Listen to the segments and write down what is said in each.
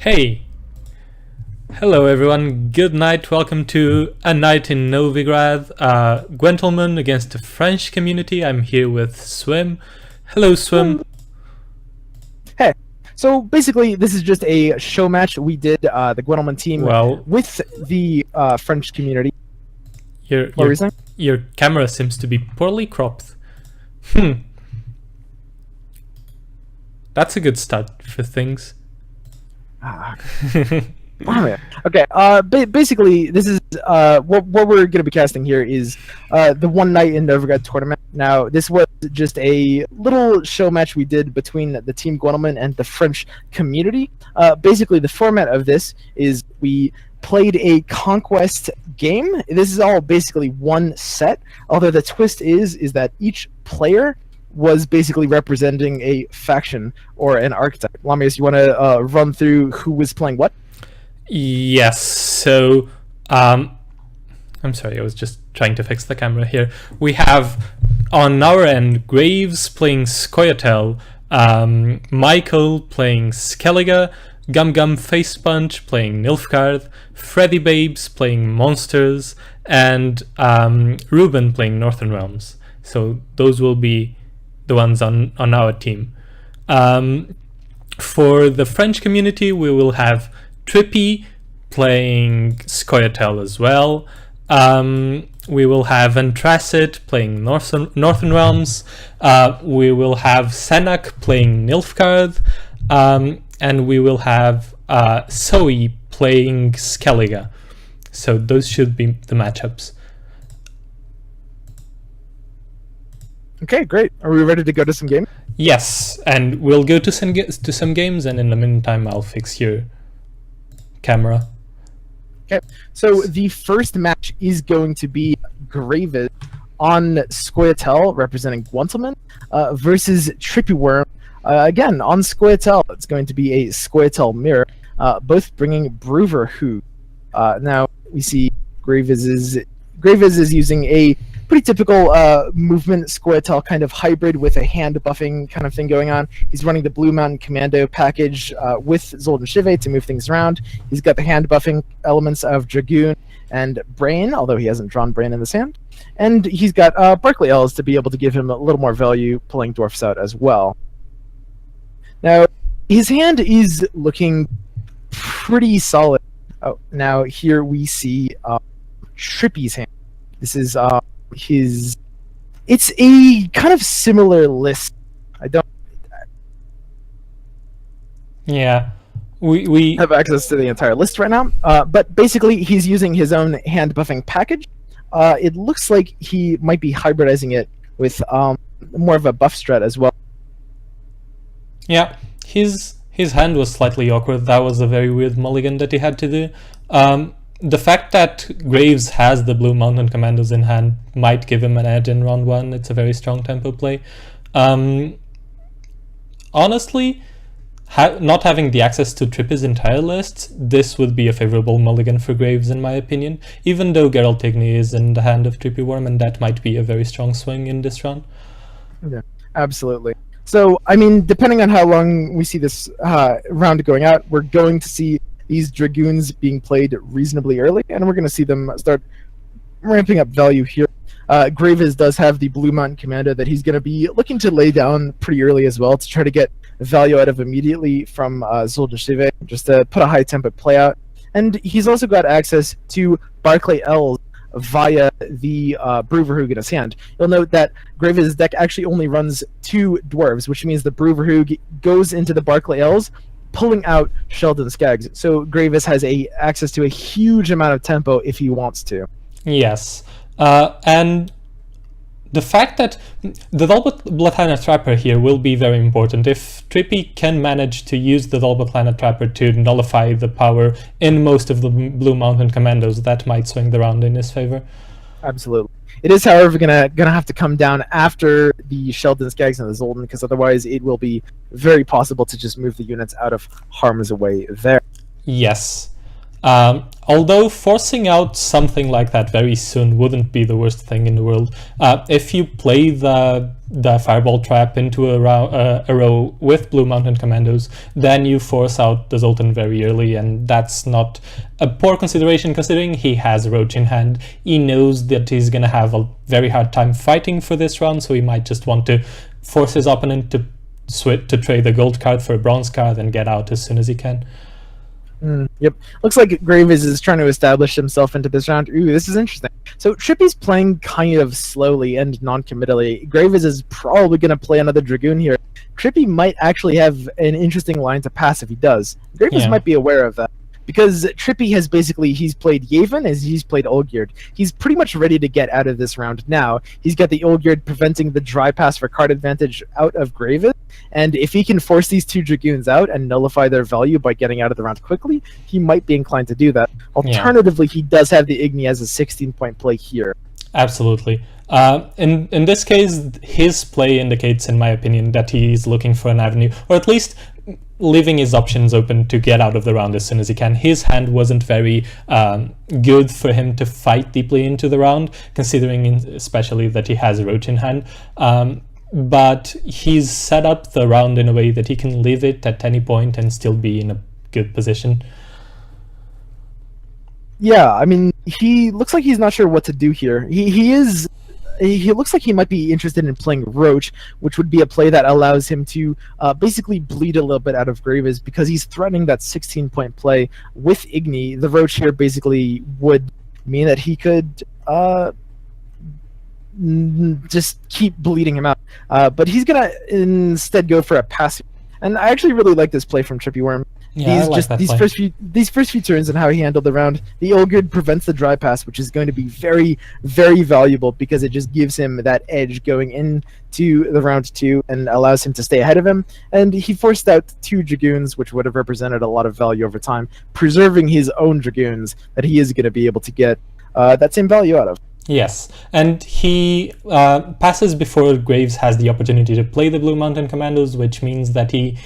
Hey! Hello everyone, good night, welcome to a night in Novigrad, Gwentlemen against the French community. I'm here with Swim. Hello Swim. Hey, so basically this is just a show match we did, the Gwentlemen team with the French community. Your camera seems to be poorly cropped. That's a good start for things. Okay, basically this is what we're going to be casting here is the One Night in Nilfgaard tournament. Now this was just a little show match we did between the team Gwentlemen and the French community. Basically the format of this is we played a conquest game. This is all basically one set, although the twist is that each player was basically representing a faction or an archetype. Lamios, you want to run through who was playing what? Yes, so I'm sorry, I was just trying to fix the camera here. We have on our end Gravez playing Scoia'tael, Michael playing Skellige, GumGumFacePunch playing Nilfgaard, Freddybabes playing Monsters, and Ruben playing Northern Realms. So those will be the ones on our team. For the French community, we will have Trippy playing Scoia'tael as well. We will have Antracid playing Northern Realms. We will have Senak playing Nilfgaard. And we will have Zoe playing Skellige. So those should be the matchups. Okay, great. Are we ready to go to some games? Yes, and we'll go to some games, and in the meantime, I'll fix your camera. Okay, so the first match is going to be Gravez on Scoia'tael, representing Gwentlemen, versus Trippy Worm. Again, on Scoia'tael, it's going to be a Scoia'tael mirror, both bringing Bruverhood. Now, we see Gravez is using a pretty typical movement Scoia'tael kind of hybrid with a hand buffing kind of thing going on. He's running the Blue Mountain Commando package with Zoltan Shive to move things around. He's got the hand buffing elements of Dragoon and Brain, although he hasn't drawn Brain in this hand. And he's got Barclay Elves to be able to give him a little more value, pulling Dwarfs out as well. Now, his hand is looking pretty solid. Oh, now here we see Trippy's hand. This is it's a kind of similar list. Yeah, we have access to the entire list right now, but basically he's using his own hand buffing package. It looks like he might be hybridizing it with more of a buff strat as well. Yeah, his hand was slightly awkward. That was a very weird mulligan that he had to do. The fact that Gravez has the Blue Mountain Commandos in hand might give him an edge in round one. It's a very strong tempo play. Honestly, not having the access to Trippy's entire list, this would be a favorable mulligan for Gravez in my opinion, even though Geralt Igni is in the hand of Trippy Worm, and that might be a very strong swing in this run. Yeah, absolutely. So, I mean, depending on how long we see this round going out, we're going to see these Dragoons being played reasonably early, and we're going to see them start ramping up value here. Gravez does have the Blue Mountain Commando that he's going to be looking to lay down pretty early as well to try to get value out of immediately from Zoltan Shive, just to put a high tempo play out. And he's also got access to Barclay Elves via the Bruverhood in his hand. You'll note that Gravez's deck actually only runs 2 dwarves, which means the Bruverhood goes into the Barclay Elves, pulling out Sheldon Skaggs. So Gravez has access to a huge amount of tempo if he wants to. Yes, and the fact that the Dolbotlana Trapper here will be very important. If Trippy can manage to use the Dolbotlana Trapper to nullify the power in most of the Blue Mountain Commandos, that might swing the round in his favor. Absolutely. It is, however, gonna have to come down after the Sheldon Skaggs and the Zoltan, because otherwise it will be very possible to just move the units out of harm's way there. Yes. Although forcing out something like that very soon wouldn't be the worst thing in the world. If you play the fireball trap into a row with Blue Mountain Commandos, then you force out the Zoltan very early, and that's not a poor consideration considering he has Roach in hand. He knows that he's going to have a very hard time fighting for this round, so he might just want to force his opponent to trade the gold card for a bronze card and get out as soon as he can. Yep. Looks like Gravez is trying to establish himself into this round. Ooh, this is interesting. So Trippy's playing kind of slowly and non-committally. Gravez is probably going to play another Dragoon here. Trippy might actually have an interesting line to pass if he does. Gravez might be aware of that. Because Trippy has he's played Yavin as he's played Olgierd. He's pretty much ready to get out of this round now. He's got the Olgierd preventing the dry pass for card advantage out of Gravez, and if he can force these two Dragoons out and nullify their value by getting out of the round quickly, he might be inclined to do that. Alternatively, he does have the Igni as a 16-point play here. Absolutely. In this case, his play indicates, in my opinion, that he's looking for an avenue, or at least leaving his options open to get out of the round as soon as he can. His hand wasn't very good for him to fight deeply into the round, considering especially that he has Roach in hand. But he's set up the round in a way that he can leave it at any point and still be in a good position. Yeah, I mean, he looks like he's not sure what to do here. He looks like he might be interested in playing Roach, which would be a play that allows him to basically bleed a little bit out of Gravez because he's threatening that 16-point play with Igni. The Roach here basically would mean that he could just keep bleeding him out. But he's going to instead go for a pass. And I actually really like this play from Trippy Worm. Yeah, These first few turns and how he handled the round, the Olgierd prevents the dry pass, which is going to be very, very valuable because it just gives him that edge going into the round 2 and allows him to stay ahead of him. And he forced out 2 Dragoons, which would have represented a lot of value over time, preserving his own Dragoons that he is going to be able to get that same value out of. Yes, and he passes before Gravez has the opportunity to play the Blue Mountain Commandos, which means that he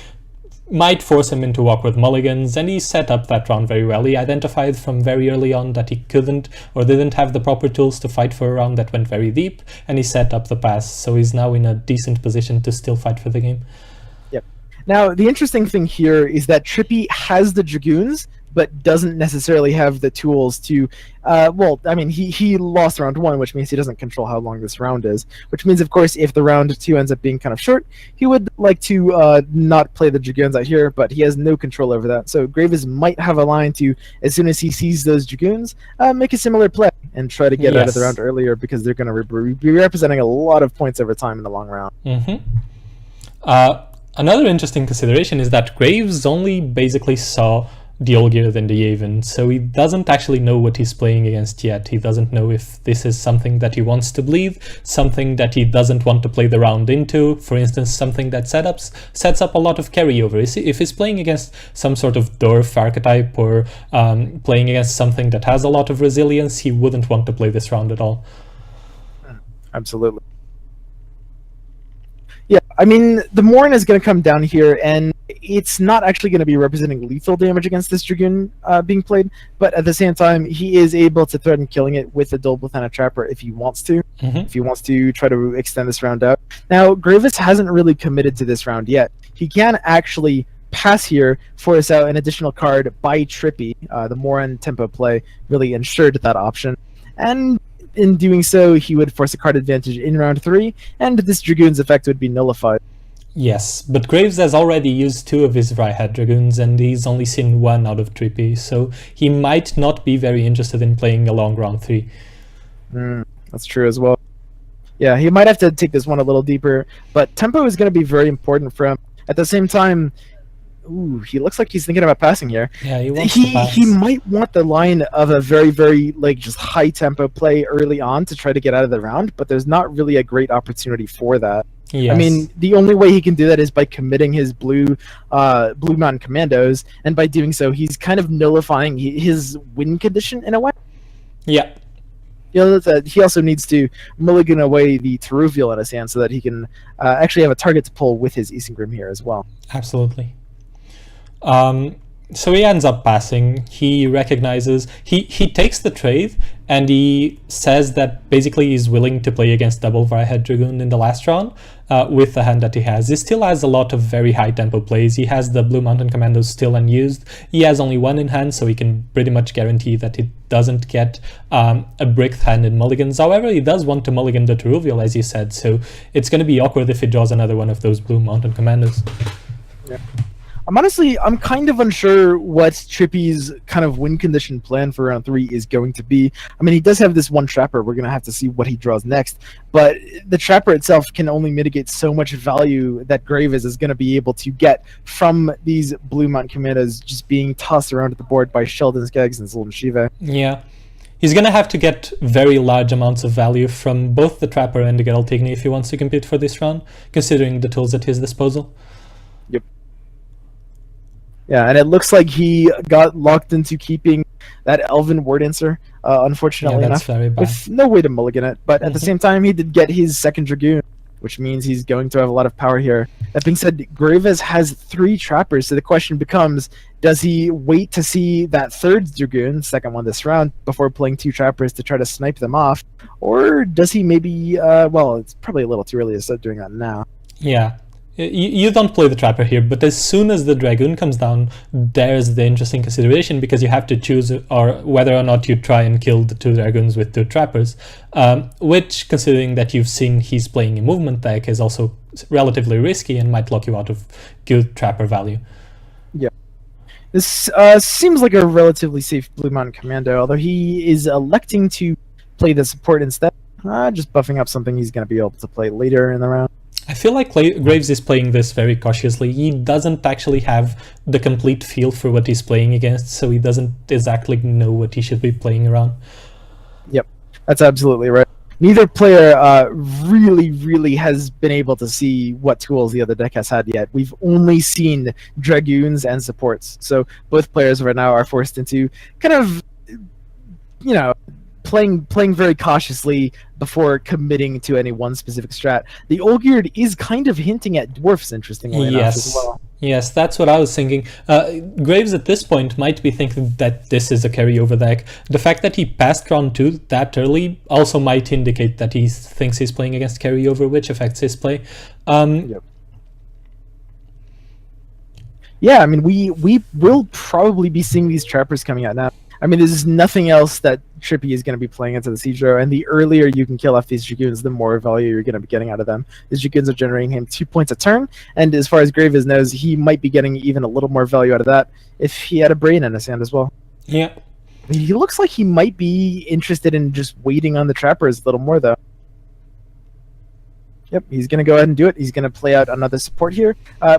might force him into awkward mulligans, and he set up that round very well. He identified from very early on that he couldn't or didn't have the proper tools to fight for a round that went very deep, and he set up the pass, so he's now in a decent position to still fight for the game. Yep. Now, the interesting thing here is that Trippy has the Dragoons, but doesn't necessarily have the tools to, well, I mean, he lost round 1, which means he doesn't control how long this round is, which means, of course, if the round 2 ends up being kind of short, he would like to not play the Dragoons out here, but he has no control over that. So Gravez might have a line to, as soon as he sees those Dragoons, make a similar play and try to get out of the round earlier because they're going to be representing a lot of points over time in the long round. Another interesting consideration is that Gravez only basically saw the Olgierd and the Yavin, so he doesn't actually know what he's playing against yet. He doesn't know if this is something that he wants to bleed, something that he doesn't want to play the round into, for instance, something that sets up a lot of carryover. If he's playing against some sort of dwarf archetype or playing against something that has a lot of resilience, he wouldn't want to play this round at all. Absolutely. Yeah, I mean, the Morin is going to come down here, and it's not actually going to be representing lethal damage against this Dragoon being played, but at the same time, he is able to threaten killing it with a Dull Planet Trapper if he wants to, if he wants to try to extend this round out. Now, Gravez hasn't really committed to this round yet. He can actually pass here, force out an additional card by Trippy. The Morin tempo play really ensured that option, and in doing so, he would force a card advantage in round 3, and this Dragoon's effect would be nullified. Yes, but Gravez has already used 2 of his Vryhead Dragoons, and he's only seen 1 out of Trippy, so he might not be very interested in playing a long round 3. That's true as well. Yeah, he might have to take this one a little deeper, but tempo is going to be very important for him. At the same time, ooh, he looks like he's thinking about passing here. Yeah, he wants to pass. He might want the line of a very, very just high tempo play early on to try to get out of the round, but there's not really a great opportunity for that. Yes. I mean, the only way he can do that is by committing his Blue Mountain Commandos, and by doing so, he's kind of nullifying his win condition in a way. Yeah. You know, that he also needs to mulligan away the Teruvial in his hand so that he can actually have a target to pull with his Isengrim here as well. Absolutely. So he ends up passing. He recognizes, he takes the trade, and he says that basically he's willing to play against double Varhead Dragoon in the last round with the hand that he has. He still has a lot of very high tempo plays. He has the Blue Mountain Commandos still unused. He has only one in hand, so he can pretty much guarantee that he doesn't get a bricked hand in mulligans. However, he does want to mulligan the Teruvial, as you said, so it's going to be awkward if he draws another one of those Blue Mountain Commandos. Yeah. I'm kind of unsure what Trippy's kind of win condition plan for round 3 is going to be. I mean, he does have this one Trapper. We're going to have to see what he draws next. But the Trapper itself can only mitigate so much value that Gravez is going to be able to get from these Blue Mountain Commandos just being tossed around at the board by Sheldon, Skeggs, and Zoltan Shiva. Yeah. He's going to have to get very large amounts of value from both the Trapper and the Geraltigni if he wants to compete for this round, considering the tools at his disposal. Yep. Yeah, and it looks like he got locked into keeping that Elven War Dancer, unfortunately that's enough, very bad. with no way to mulligan it. But at the same time, he did get his second Dragoon, which means he's going to have a lot of power here. That being said, Gravez has 3 Trappers, so the question becomes, does he wait to see that third Dragoon, second one this round, before playing 2 Trappers to try to snipe them off? Or does he maybe, well, it's probably a little too early to start doing that now. Yeah. You don't play the Trapper here, but as soon as the Dragoon comes down, there's the interesting consideration, because you have to choose or whether or not you try and kill the 2 Dragoons with 2 Trappers, which, considering that you've seen he's playing a movement deck, is also relatively risky and might lock you out of good Trapper value. Yeah. This seems like a relatively safe Blue Mountain Commando, although he is electing to play the support instead, just buffing up something he's going to be able to play later in the round. I feel like Gravez is playing this very cautiously. He doesn't actually have the complete feel for what he's playing against, so he doesn't exactly know what he should be playing around. Yep, that's absolutely right. Neither player really has been able to see what tools the other deck has had yet. We've only seen Dragoons and supports, so both players right now are forced into kind of, you know, playing very cautiously before committing to any one specific strat. The Olgierd is kind of hinting at dwarfs, interestingly enough, as well. Yes, that's what I was thinking. Gravez at this point might be thinking that this is a carryover deck. The fact that he passed round 2 that early also might indicate that he thinks he's playing against carryover, which affects his play. Yep. Yeah, I mean, we will probably be seeing these Trappers coming out now. I mean, there's nothing else that Trippy is going to be playing into the Siege Row, and the earlier you can kill off these Dragoons, the more value you're going to be getting out of them. These Dragoons are generating him 2 points a turn, and as far as Gravez knows, he might be getting even a little more value out of that if he had a Brain in his hand as well. Yeah. He looks like he might be interested in just waiting on the Trappers a little more, though. Yep, he's going to go ahead and do it. He's going to play out another support here,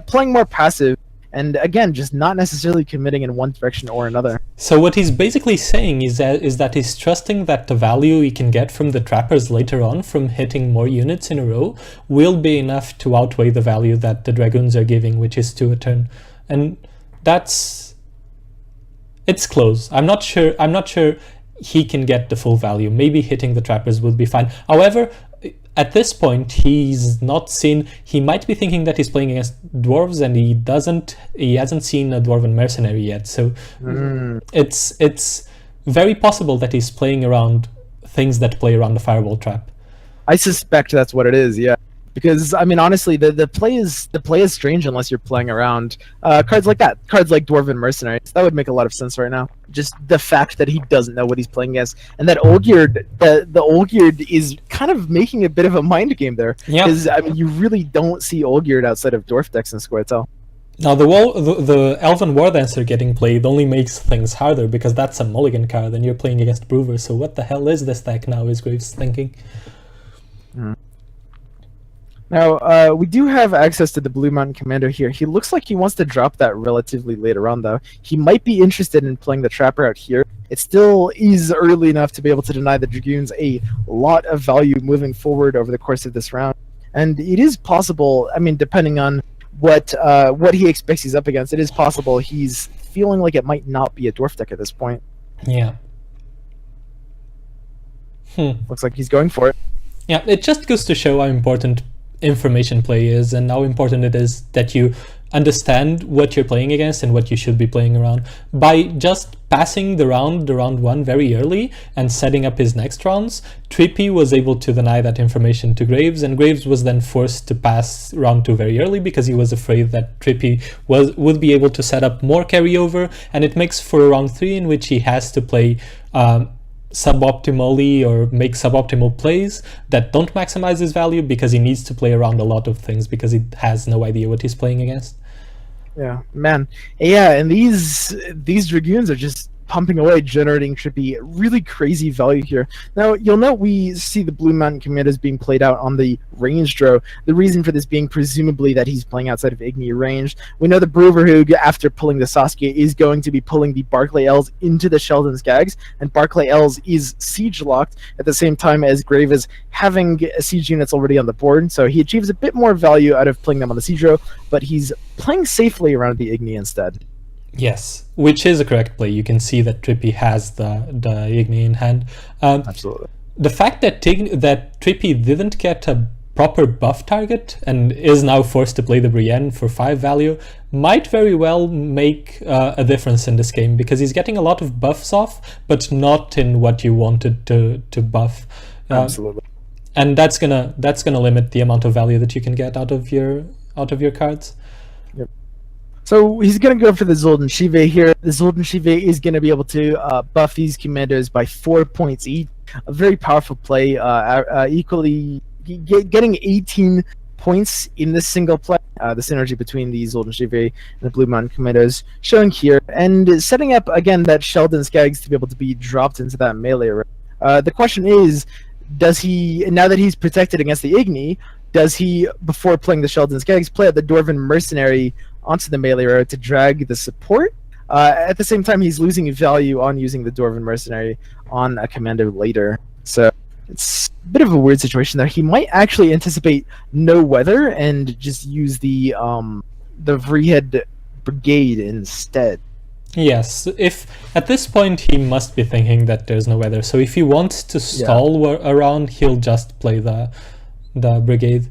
playing more passive. And again, just not necessarily committing in one direction or another. So what he's basically saying is that he's trusting that the value he can get from the Trappers later on from hitting more units in a row will be enough to outweigh the value that the Dragoons are giving, which is 2 a turn. And it's close. I'm not sure he can get the full value. Maybe hitting the Trappers will be fine. However, at this point, he's not seen. He might be thinking that he's playing against dwarves, and he hasn't seen a dwarven mercenary yet. So it's very possible that he's playing around things that play around the Fireball Trap. I suspect that's what it is. Yeah, because I mean, honestly, the play is strange unless you're playing around cards like that, cards like dwarven mercenaries. That would make a lot of sense right now. Just the fact that he doesn't know what he's playing against, and that Olgierd, the Olgierd is kind of making a bit of a mind game there. Yeah, because I mean, you really don't see Olgierd outside of dwarf decks in Scoia'tael. Now the Elven War Dancer getting played only makes things harder, because that's a mulligan card and you're playing against Brewer. So what the hell is this deck now? Is Gravez thinking? Now, we do have access to the Blue Mountain Commander here. He looks like he wants to drop that relatively later on, though. He might be interested in playing the Trapper out here. It still is early enough to be able to deny the Dragoons a lot of value moving forward over the course of this round. And it is possible, I mean, depending on what he expects he's up against, it is possible he's feeling like it might not be a Dwarf deck at this point. Yeah. Looks like he's going for it. Yeah, it just goes to show how important information play is, and how important it is that you understand what you're playing against and what you should be playing around. By just passing the round 1 very early and setting up his next rounds, Trippy was able to deny that information to Gravez, and Gravez was then forced to pass round 2 very early because he was afraid that Trippy would be able to set up more carryover, and it makes for a round 3 in which he has to play suboptimally or make suboptimal plays that don't maximize his value because he needs to play around a lot of things because he has no idea what he's playing against. Yeah, man. Yeah, and these Dragoons are just pumping away, generating Trippy really crazy value here. Now, you'll note we see the Blue Mountain Commandos being played out on the range draw. The reason for this being presumably that he's playing outside of Igni range. We know the Bruverhug, after pulling the Saskia, is going to be pulling the Barclay Elves into the Sheldon Skags, and Barclay Elves is siege locked at the same time as Gravez having siege units already on the board, so he achieves a bit more value out of playing them on the siege row, but he's playing safely around the Igni instead. Yes, which is a correct play. You can see that Trippy has the Igni in hand. Absolutely. The fact that Trippy didn't get a proper buff target and is now forced to play the Brienne for 5 value might very well make a difference in this game, because he's getting a lot of buffs off, but not in what you wanted to buff. Absolutely. And that's gonna limit the amount of value that you can get out of your cards. Yep. So he's going to go for the Zoldan Shive here. The Zoldan Shive is going to be able to buff these commandos by 4 points each. A very powerful play, equally getting 18 points in this single play. The synergy between the Zoldan Shive and the Blue Mountain Commandos showing here, and setting up again that Sheldon Skags to be able to be dropped into that melee array. The question is, does he, now that he's protected against the Igni, does he, before playing the Sheldon Skags, play out the Dwarven Mercenary onto the melee arrow to drag the support? At the same time, he's losing value on using the Dwarven Mercenary on a commando later. So it's a bit of a weird situation there. He might actually anticipate no weather and just use the Vreehead Brigade instead. Yes, if at this point he must be thinking that there's no weather. So if he wants to stall around, he'll just play the brigade.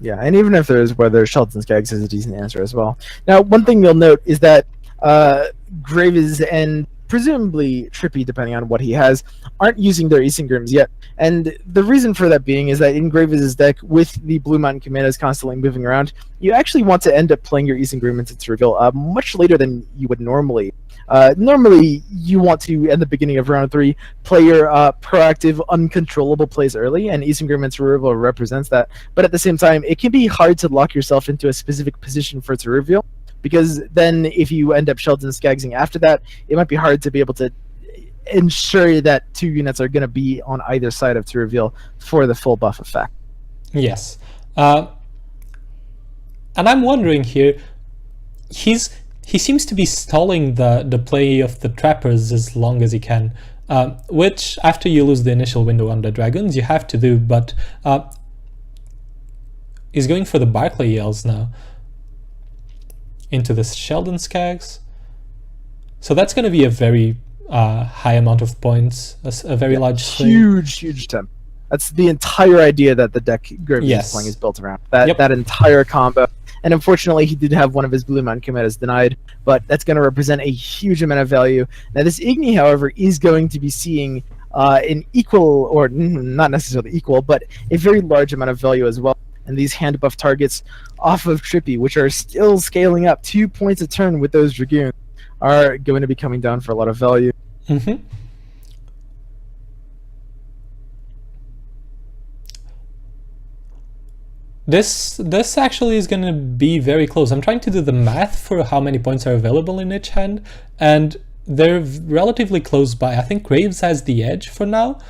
Yeah, and even if there is weather, Sheldon Skags is a decent answer as well. Now, one thing you'll note is that Gravez and presumably Trippy, depending on what he has, aren't using their Isengrims yet. And the reason for that being is that in Gravez's deck, with the Blue Mountain Commandos constantly moving around, you actually want to end up playing your Isengrim into reveal much later than you would normally. Normally, you want to, at the beginning of round 3, play your proactive, uncontrollable plays early, and Isengrim into reveal represents that. But at the same time, it can be hard to lock yourself into a specific position for it to reveal, because then if you end up Sheldon Skagsing after that, it might be hard to be able to ensure that 2 units are going to be on either side of to reveal for the full buff effect. Yes. And I'm wondering here, he seems to be stalling the play of the trappers as long as he can, which after you lose the initial window on the dragons you have to do, but he's going for the Barclay Elves now into the Sheldon Skags. So that's going to be a very high amount of points, a very large swing. Huge temp. That's the entire idea that the deck Gravez is playing is built around. That entire combo. And unfortunately, he did have one of his Blue Mountain Commandos denied, but that's going to represent a huge amount of value. Now, this Igni, however, is going to be seeing an equal, or not necessarily equal, but a very large amount of value as well. And these hand buff targets off of Trippy, which are still scaling up 2 points a turn with those Dragoons, are going to be coming down for a lot of value. Mm-hmm. This actually is going to be very close. I'm trying to do the math for how many points are available in each hand, and they're relatively close by. I think Gravez has the edge for now.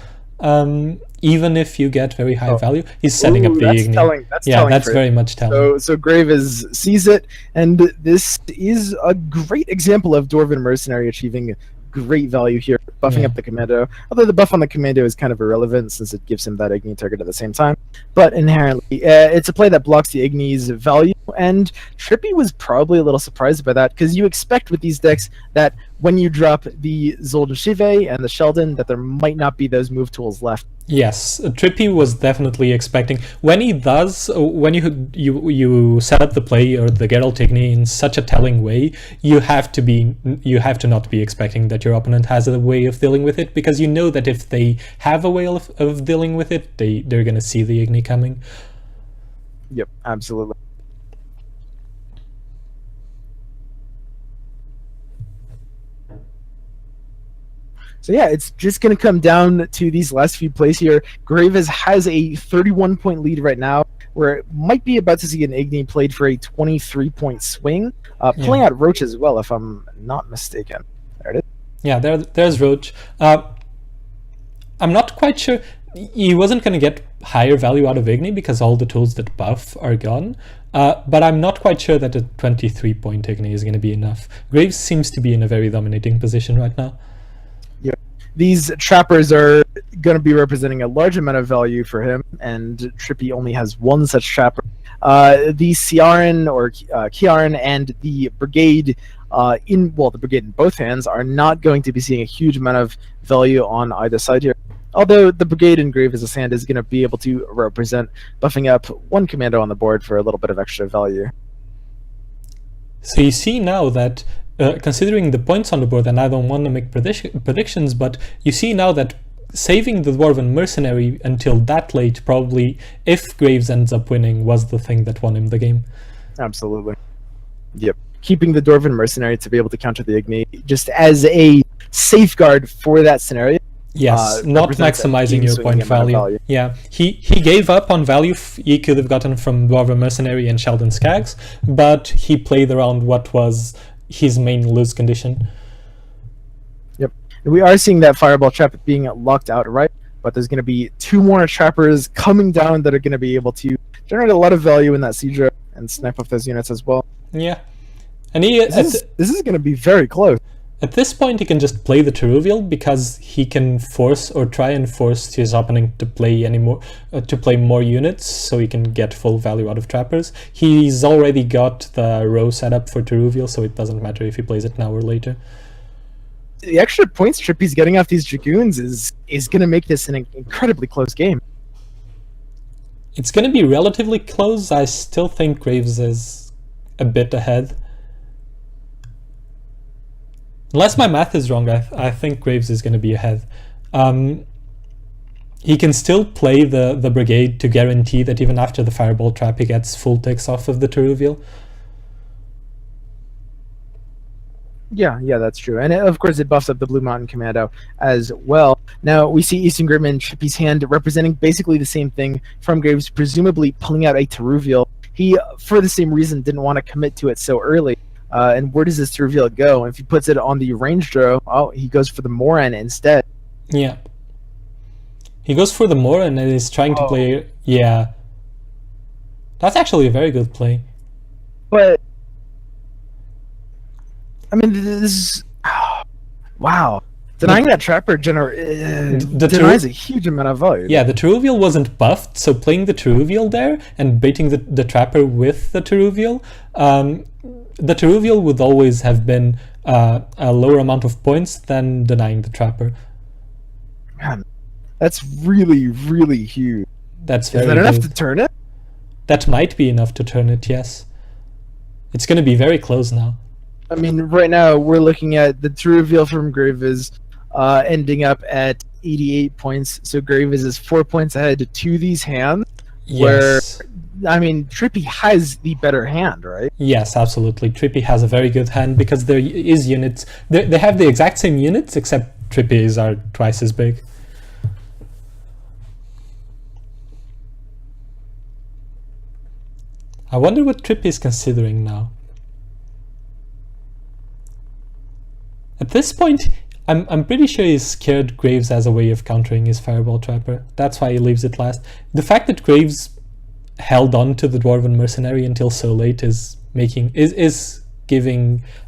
Even if you get very high value, he's setting up the Igni. That's very much telling. So Gravez sees it, and this is a great example of Dwarven Mercenary achieving great value here, buffing up the commando. Although the buff on the commando is kind of irrelevant since it gives him that Igni target at the same time. But inherently, it's a play that blocks the Igni's value And Trippy was probably a little surprised by that, because you expect with these decks that when you drop the Zoldan Shive and the Sheldon, that there might not be those move tools left. Yes, Trippy was definitely expecting. When he does, when you set up the play or the Geralt Igni in such a telling way, you have to not be expecting that your opponent has a way of dealing with it, because you know that if they have a way of dealing with it, they're gonna see the Igni coming. Yep, absolutely. So yeah, it's just going to come down to these last few plays here. Gravez has a 31-point lead right now, where it might be about to see an Igni played for a 23-point swing. Pulling out Roach as well, if I'm not mistaken. There it is. Yeah, there's Roach. I'm not quite sure. He wasn't going to get higher value out of Igni because all the tools that buff are gone. But I'm not quite sure that a 23-point Igni is going to be enough. Graves seems to be in a very dominating position right now. These trappers are going to be representing a large amount of value for him, and Trippy only has one such trapper. The Ciaran or Kiaran and the Brigade the Brigade in both hands are not going to be seeing a huge amount of value on either side here. Although the Brigade in Gravez's hand is going to be able to represent buffing up one commando on the board for a little bit of extra value. So you see now that considering the points on the board, and I don't want to make predictions, but you see now that saving the Dwarven Mercenary until that late, probably, if Graves ends up winning, was the thing that won him the game. Absolutely. Yep. Keeping the Dwarven Mercenary to be able to counter the Igni, just as a safeguard for that scenario. Yes, not maximizing your point value. Yeah, he gave up on value he could have gotten from Dwarven Mercenary and Sheldon Skaggs, but he played around what was his main lose condition. Yep. We are seeing that Fireball Trap being locked out, right? But there's going to be two more trappers coming down that are going to be able to generate a lot of value in that siege and snipe off those units as well. Yeah. And this is going to be very close. At this point, he can just play the Teruvial because he can force or try and force his opponent to play more units, so he can get full value out of trappers. He's already got the row set up for Teruvial, so it doesn't matter if he plays it now or later. The extra points Trippy's getting off these Dragoons is going to make this an incredibly close game. It's going to be relatively close. I still think Graves is a bit ahead. Unless my math is wrong, I think Graves is going to be ahead. He can still play the Brigade to guarantee that even after the Fireball Trap he gets full ticks off of the Teruvial. Yeah, that's true. And of course it buffs up the Blue Mountain Commando as well. Now we see Eastern Grimman, Trippy's hand, representing basically the same thing from Graves, presumably pulling out a Teruvial. He, for the same reason, didn't want to commit to it so early. And where does this Teruvial go? If he puts it on the range draw, he goes for the Moran instead. Yeah. He goes for the Moran and is trying to play... Yeah. That's actually a very good play. But... I mean, this is... Wow. Denying that Trapper denies a huge amount of value. Yeah, the Teruvial wasn't buffed, so playing the Teruvial there and baiting the Trapper with the Teruvial... the Teruvial would always have been a lower amount of points than denying the Trapper. Man, that's really, really huge. Is that enough to turn it? That might be enough to turn it, yes. It's going to be very close now. I mean, right now we're looking at the Teruvial from Gravez ending up at 88 points. So Gravez is 4 points ahead to these hands. Yes. I mean, Trippy has the better hand, right? Yes, absolutely. Trippy has a very good hand because there is units. They have the exact same units, except Trippy's are twice as big. I wonder what Trippy is considering now. At this point, I'm pretty sure he's scared Graves has a way of countering his Fireball Trapper. That's why he leaves it last. The fact that Graves held on to the Dwarven Mercenary until so late is giving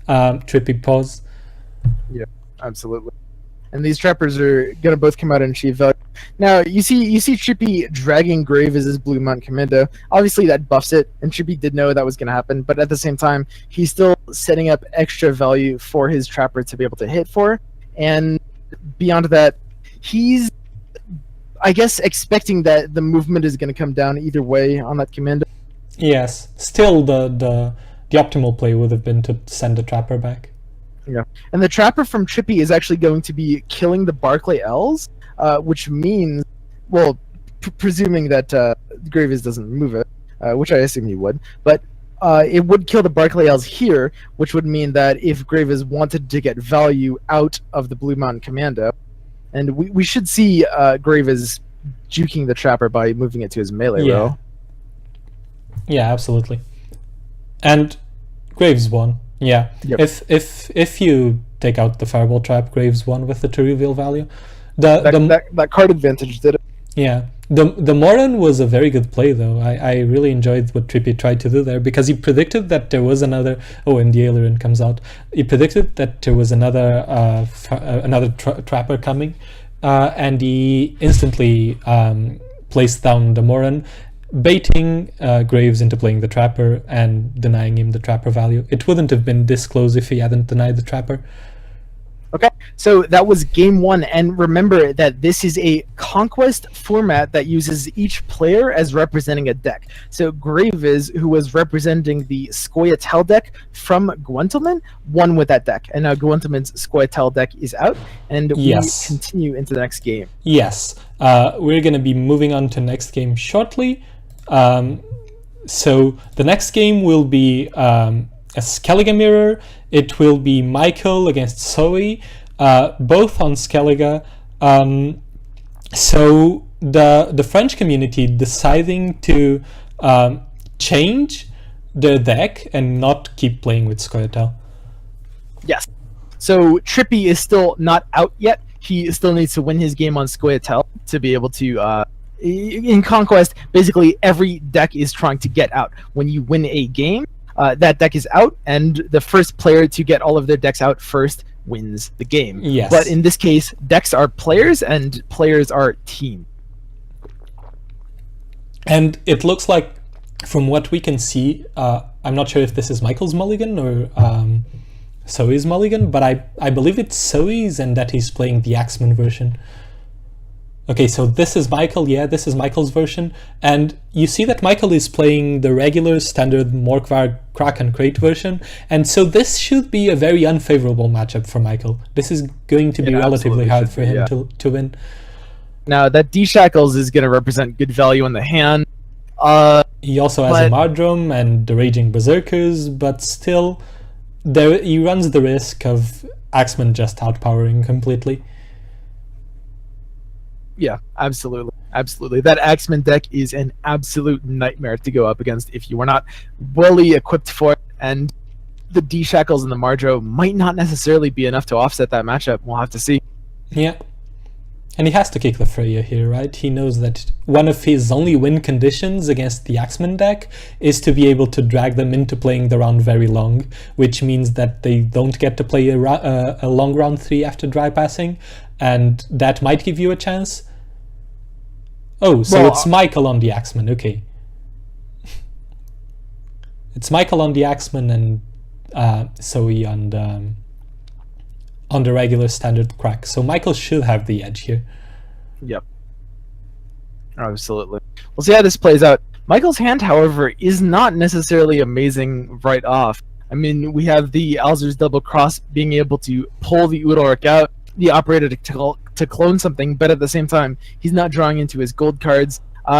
Trippy pause. Yeah, absolutely. and these trappers are gonna both come out and achieve value. Now you see Trippy dragging Grave as his Blue Mount Commando. Obviously that buffs it, and Trippy did know that was gonna happen, but at the same time he's still setting up extra value for his trapper to be able to hit for, and beyond that, he's, I guess, expecting that the movement is gonna come down either way on that commando. Yes, still the optimal play would have been to send the trapper back. Yeah, and the trapper from Trippy is actually going to be killing the Barclay L's, which means, well, presuming that Gravez doesn't move it, which I assume he would, but it would kill the Barclay L's here, which would mean that if Gravez wanted to get value out of the Blue Mountain Commando, and we should see Gravez juking the trapper by moving it to his melee row. Yeah, absolutely. And Graves won. Yeah. Yep. If you take out the fireball trap, Graves won with the to reveal value. That card advantage did it. Yeah. The Moran was a very good play though. I really enjoyed what Trippy tried to do there, because he predicted that there was another, and the Aileron comes out. He predicted that there was another trapper coming, and he instantly placed down the Moran, baiting Graves into playing the trapper and denying him the trapper value. It wouldn't have been this close if he hadn't denied the trapper. Okay, so that was game one, and remember that this is a conquest format that uses each player as representing a deck. So Gravez, who was representing the Scoia'tael deck from Gwentlemen, won with that deck, and now Gwentlemen's Scoia'tael deck is out, and we continue into the next game. Yes, we're going to be moving on to next game shortly. So the next game will be a Skellige mirror. It will be Michael against Zoe, both on Skellige. So the French community deciding to change their deck and not keep playing with Scoia'tael. Yes. So Trippy is still not out yet. He still needs to win his game on Scoia'tael to be able to... in Conquest, basically every deck is trying to get out. When you win a game, that deck is out, and the first player to get all of their decks out first wins the game. Yes. But in this case, decks are players, and players are team. And it looks like, from what we can see, I'm not sure if this is Michael's mulligan or Zoe's mulligan, but I believe it's Zoe's and that he's playing the Axeman version. Okay, so this is Michael, yeah, this is Michael's version, and you see that Michael is playing the regular standard Morkvar Kraken Crate version, and so this should be a very unfavorable matchup for Michael. This is going to be relatively hard for him to win. Now, that D-Shackles is going to represent good value in the hand. He also has a Mardrum and the Raging Berserkers, but still, he runs the risk of Axeman just outpowering completely. Yeah, absolutely. Absolutely. That Axeman deck is an absolute nightmare to go up against if you were not fully equipped for it, and the D-Shackles and the Mardro might not necessarily be enough to offset that matchup. We'll have to see. Yeah. And he has to kick the Freya here, right? He knows that one of his only win conditions against the Axeman deck is to be able to drag them into playing the round very long, which means that they don't get to play a long round 3 after dry passing, and that might give you a chance. Oh, so it's Michael on the Axeman, okay. It's Michael on the Axeman and Zoe on the regular standard crack. So Michael should have the edge here. Yep. Absolutely. We'll see how this plays out. Michael's hand, however, is not necessarily amazing right off. I mean, we have the Alzur's double cross being able to pull the Udalric out, the operator to clone something, but at the same time, he's not drawing into his gold cards. 2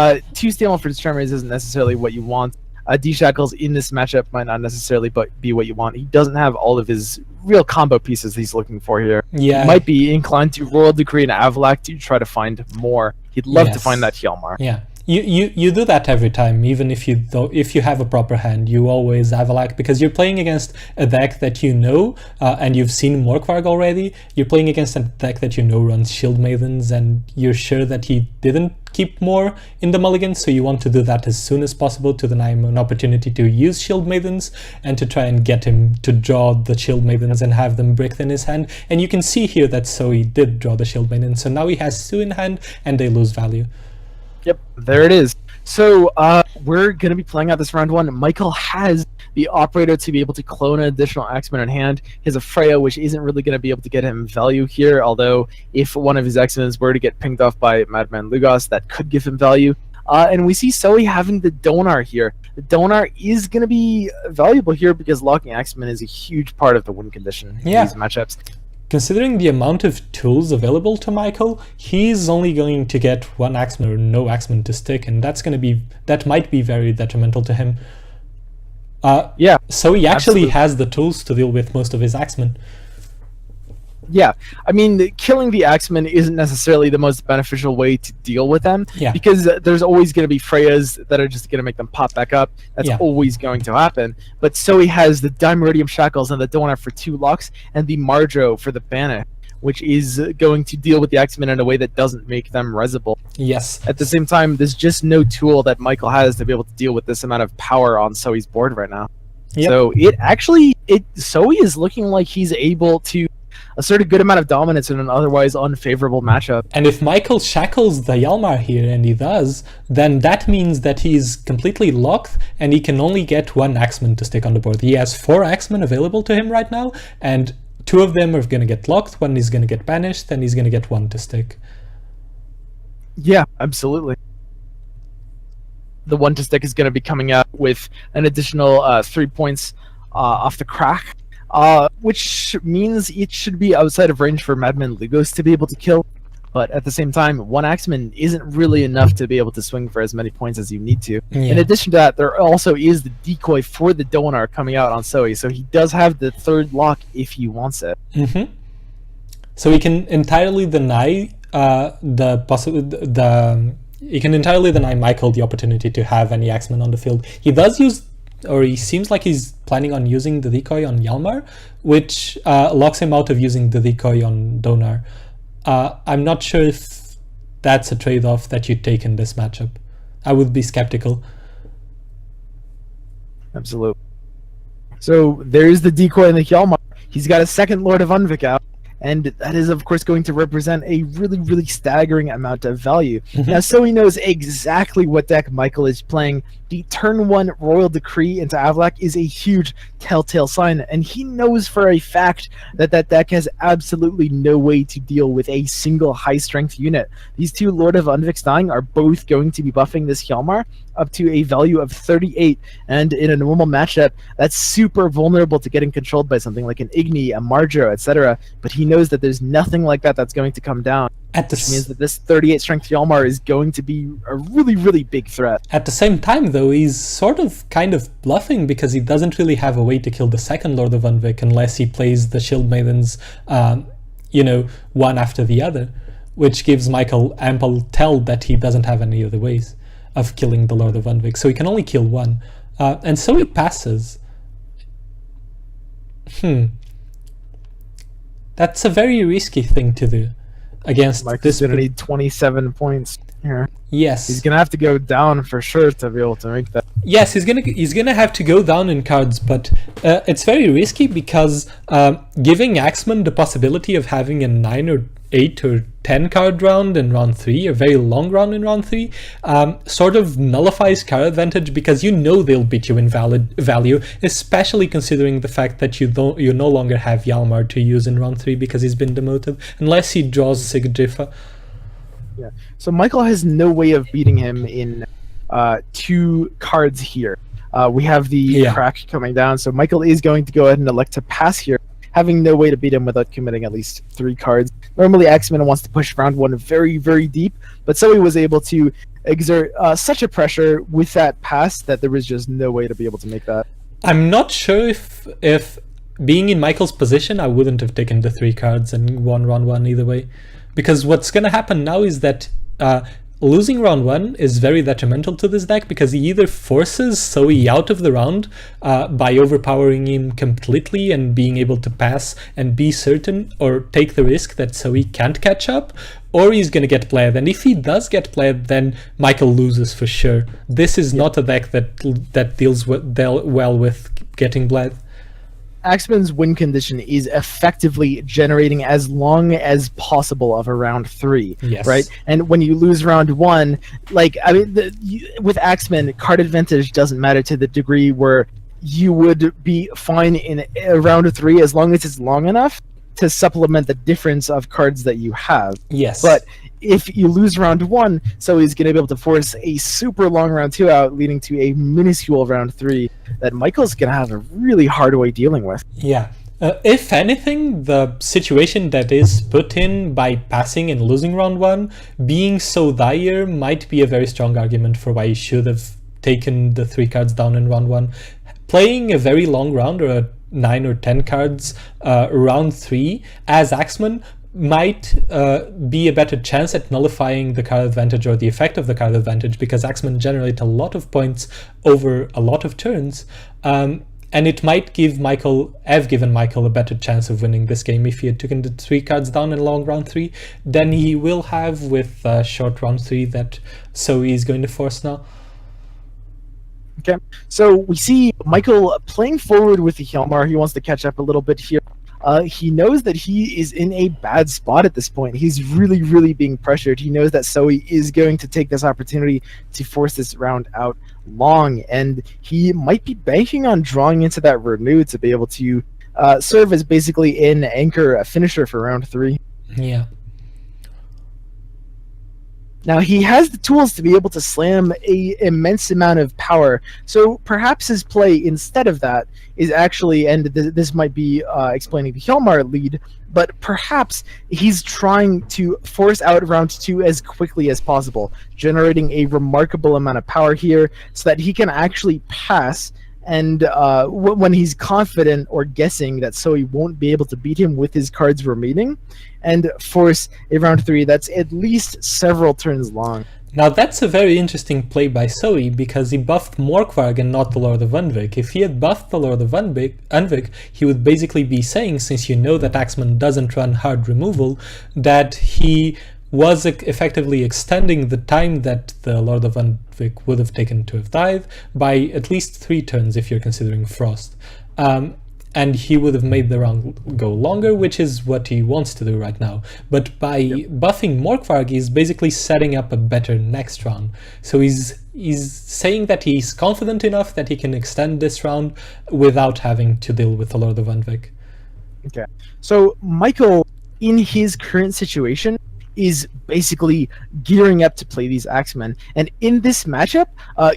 Stalemforged Tremors isn't necessarily what you want. D-Shackles in this matchup might not necessarily be what you want. He doesn't have all of his real combo pieces he's looking for here. Yeah. He might be inclined to Royal Decree and Avalak to try to find more. He'd love to find that Hjalmar. Yeah, You do that every time, even if you have a proper hand, you always Avalak, because you're playing against a deck that you know, and you've seen Morkvarg already. You're playing against a deck that you know runs Shield Maidens, and you're sure that he didn't keep more in the mulligan, so you want to do that as soon as possible to deny him an opportunity to use Shield Maidens and to try and get him to draw the Shield Maidens and have them bricked in his hand. And you can see here that Zoe did draw the Shield Maidens, so now he has 2 in hand and they lose value. Yep, there it is. So we're going to be playing out this round 1. Michael has the Operator to be able to clone an additional X-Men in hand. He has a Freya, which isn't really going to be able to get him value here, although if one of his X-Men were to get pinged off by Madman Lugos, that could give him value. And we see Zoe having the Donar here. The Donar is going to be valuable here because locking X-Men is a huge part of the win condition in these matchups. Considering the amount of tools available to Michael, he's only going to get 1 Axeman or no Axeman to stick, and that might be very detrimental to him. So he actually has the tools to deal with most of his Axemen. Yeah, I mean, killing the Axemen isn't necessarily the most beneficial way to deal with them, because there's always going to be Freyas that are just going to make them pop back up. That's always going to happen. But Zoe has the Dimeridium Shackles and the Donar for 2 locks, and the Mardro for the Banish, which is going to deal with the Axemen in a way that doesn't make them resible. Yes. At the same time, there's just no tool that Michael has to be able to deal with this amount of power on Zoe's board right now. So Zoe is looking like he's able to assert a good amount of dominance in an otherwise unfavorable matchup. And if Michael shackles the Hjalmar here, and he does, then that means that he's completely locked and he can only get 1 Axeman to stick on the board. He has 4 Axemen available to him right now, and 2 of them are going to get locked, 1 is going to get banished, and he's going to get 1 to stick. Yeah, absolutely. The 1 to stick is going to be coming out with an additional 3 points off the crack. Which means it should be outside of range for Madman Lugos to be able to kill, but at the same time, 1 Axeman isn't really enough to be able to swing for as many points as you need to. In addition to that, there also is the decoy for the Donar coming out on Zoe, so he does have the 3rd lock if he wants it. So he can entirely deny he can entirely deny Michael the opportunity to have any Axeman on the field. He does use, or he seems like he's planning on using the decoy on Hjalmar, which locks him out of using the decoy on Donar. I'm not sure if that's a trade-off that you take in this matchup. I would be skeptical. Absolutely. So there's the decoy in the Hjalmar. He's got a 2nd Lord of Unvik out, and that is, of course, going to represent a really, really staggering amount of value. Now, so he knows exactly what deck Michael is playing. The turn 1 Royal Decree into Avalak is a huge telltale sign, and he knows for a fact that that deck has absolutely no way to deal with a single high-strength unit. These 2 Lord of Unvik's dying are both going to be buffing this Hjalmar up to a value of 38, and in a normal matchup, that's super vulnerable to getting controlled by something like an Igni, a Mardro, etc. But he knows that there's nothing like that that's going to come down. Which means that this 38 strength Hjalmar is going to be a really, really big threat. At the same time, though, he's kind of bluffing because he doesn't really have a way to kill the 2nd Lord of Unvik unless he plays the Shield Maidens, one after the other, which gives Michael ample tell that he doesn't have any other ways of killing the Lord of Unvik. So he can only kill 1. And so he passes. That's a very risky thing to do. Against Michael's going to need 27 points here. Yes. He's going to have to go down for sure to be able to make that. Yes, he's gonna have to go down in cards, but it's very risky because giving Axeman the possibility of having a 9 or 8 or 10 card round in round 3, a very long round in round 3, sort of nullifies card advantage because you know they'll beat you in value, especially considering the fact that you no longer have Hjalmar to use in round 3 because he's been demoted, unless he draws Sigdrifa. Yeah. So Michael has no way of beating him in 2 cards here. We have the crack coming down, so Michael is going to go ahead and elect to pass here, having no way to beat him without committing at least 3 cards. Normally, X-Men wants to push round 1 very, very deep, but Zoe was able to exert such a pressure with that pass that there was just no way to be able to make that. I'm not sure if being in Michael's position, I wouldn't have taken the 3 cards and won round 1 either way. Because what's going to happen now is that losing round 1 is very detrimental to this deck because he either forces Zoe out of the round by overpowering him completely and being able to pass and be certain or take the risk that Zoe can't catch up, or he's going to get played. And if he does get played, then Michael loses for sure. This is not a deck that deals well with getting bled. Axeman's win condition is effectively generating as long as possible of a round 3, yes. right? And when you lose round 1, like, I mean, with Axeman, card advantage doesn't matter to the degree where you would be fine in a round 3 as long as it's long enough to supplement the difference of cards that you have. Yes. But if you lose round 1, so he's going to be able to force a super long round 2 out, leading to a minuscule round 3 that Michael's going to have a really hard way dealing with. Yeah. If anything, the situation that is put in by passing and losing round 1 being so dire might be a very strong argument for why he should have taken the 3 cards down in round 1. Playing a very long round, or a 9 or 10 cards round 3 as Axeman might be a better chance at nullifying the card advantage or the effect of the card advantage, because Axeman generate a lot of points over a lot of turns, and it might given Michael a better chance of winning this game if he had taken the 3 cards down in long round 3 than he will have with short round 3 that Zoe is going to force now. Okay, so we see Michael playing forward with the Hjalmar. He wants to catch up a little bit here. He knows that he is in a bad spot at this point. He's really, really being pressured. He knows that Zoe is going to take this opportunity to force this round out long, and he might be banking on drawing into that renew to be able to serve as basically an anchor, a finisher for round 3. Yeah. Now, he has the tools to be able to slam an immense amount of power, so perhaps his play instead of that is actually, and this might be explaining the Hjalmar lead, but perhaps he's trying to force out round 2 as quickly as possible, generating a remarkable amount of power here so that he can actually pass, and when he's confident or guessing that Zoe won't be able to beat him with his cards remaining, and force a round 3 that's at least several turns long. Now that's a very interesting play by Zoe, because he buffed Morkvarg and not the Lord of Unvik. If he had buffed the Lord of Unvik, he would basically be saying, since you know that Axeman doesn't run hard removal, that he was effectively extending the time that the Lord of Unvik would have taken to have died by at least 3 turns if you're considering Frost. And he would have made the round go longer, which is what he wants to do right now. But by buffing Morkvarg, he's basically setting up a better next round. So he's saying that he's confident enough that he can extend this round without having to deal with the Lord of Unvik. Okay, so Michael, in his current situation, is basically gearing up to play these Axemen. And in this matchup,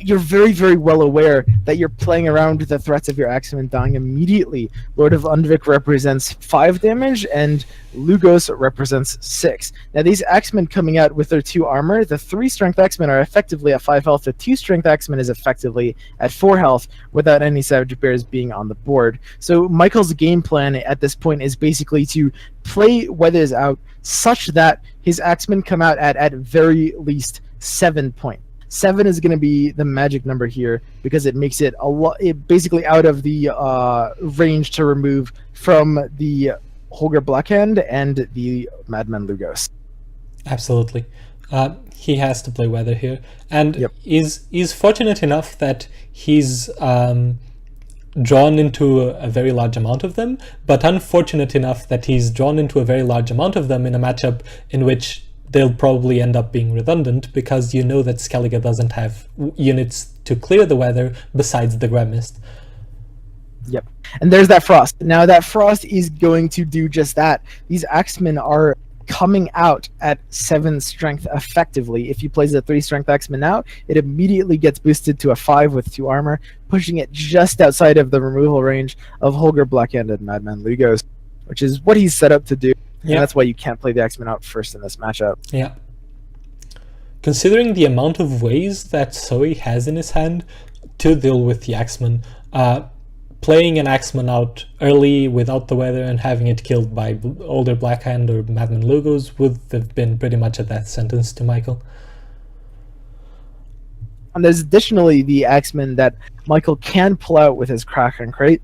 you're very, very well aware that you're playing around with the threats of your Axemen dying immediately. Lord of Unvik represents 5 damage, and Lugos represents 6. Now, these Axemen coming out with their 2 armor, the 3 strength Axemen are effectively at 5 health, the 2 strength Axemen is effectively at 4 health, without any Savage Bears being on the board. So Michael's game plan at this point is basically to play Weathers out such that his Axemen come out at very least 7 points. 7 is going to be the magic number here, because it makes it basically out of the range to remove from the Holger Blackhand and the Madman Lugos. Absolutely. He has to play Weather here, and is fortunate enough that he's drawn into a very large amount of them, but unfortunate enough that he's drawn into a very large amount of them in a matchup in which they'll probably end up being redundant, because you know that Skellige doesn't have units to clear the weather besides the Gremist. Yep, and there's that Frost. Now that Frost is going to do just that. These Axemen are coming out at 7 strength effectively. If you place a 3 strength Axeman out, it immediately gets boosted to a 5 with 2 armor, pushing it just outside of the removal range of Holger Blackhand and Madman Lugos, which is what he's set up to do. Yeah. And that's why you can't play the Axeman out first in this matchup. Yeah. Considering the amount of ways that Zoe has in his hand to deal with the Axeman, playing an Axeman out early without the weather and having it killed by older Blackhand or Madman Lugos would have been pretty much a death sentence to Michael. And there's additionally the Axeman that Michael can pull out with his Kraken Crate,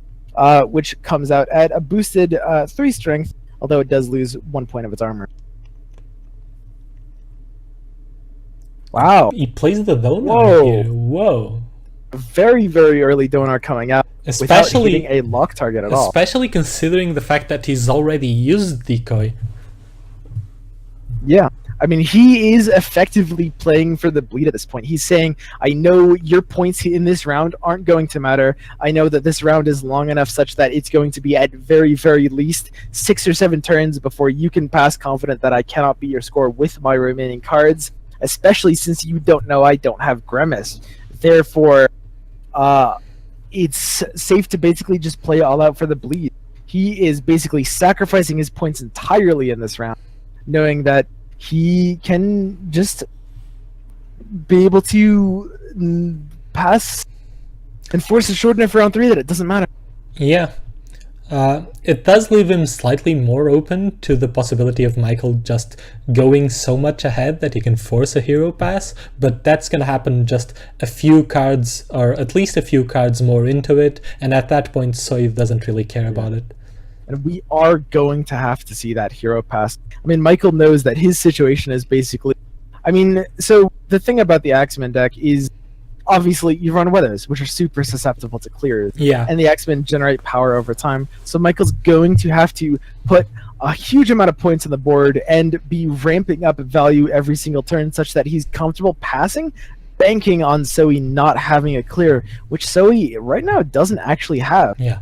which comes out at a boosted 3 strength, although it does lose 1 point of its armor. Wow. He plays the Donar Whoa. here. Whoa. Very, very early Donar coming out without hitting a lock target at all. Especially considering the fact that he's already used Decoy. Yeah. I mean, he is effectively playing for the bleed at this point. He's saying, I know your points in this round aren't going to matter. I know that this round is long enough such that it's going to be at very, very least 6 or 7 turns before you can pass confident that I cannot beat your score with my remaining cards, especially since you don't know I don't have Grimace. Therefore, it's safe to basically just play all out for the bleed. He is basically sacrificing his points entirely in this round, knowing that he can just be able to pass and force a short enough round 3 that it doesn't matter. Yeah. It does leave him slightly more open to the possibility of Michael just going so much ahead that he can force a hero pass, but that's going to happen just a few cards, or at least a few cards more into it, and at that point Soiv doesn't really care about it. And we are going to have to see that hero pass. I mean, Michael knows that his situation is basically... I mean, so the thing about the Axeman deck is, obviously, you run Weathers, which are super susceptible to clears. Yeah. And the Axemen generate power over time. So Michael's going to have to put a huge amount of points on the board and be ramping up value every single turn such that he's comfortable passing, banking on Zoe not having a clear, which Zoe right now doesn't actually have. Yeah.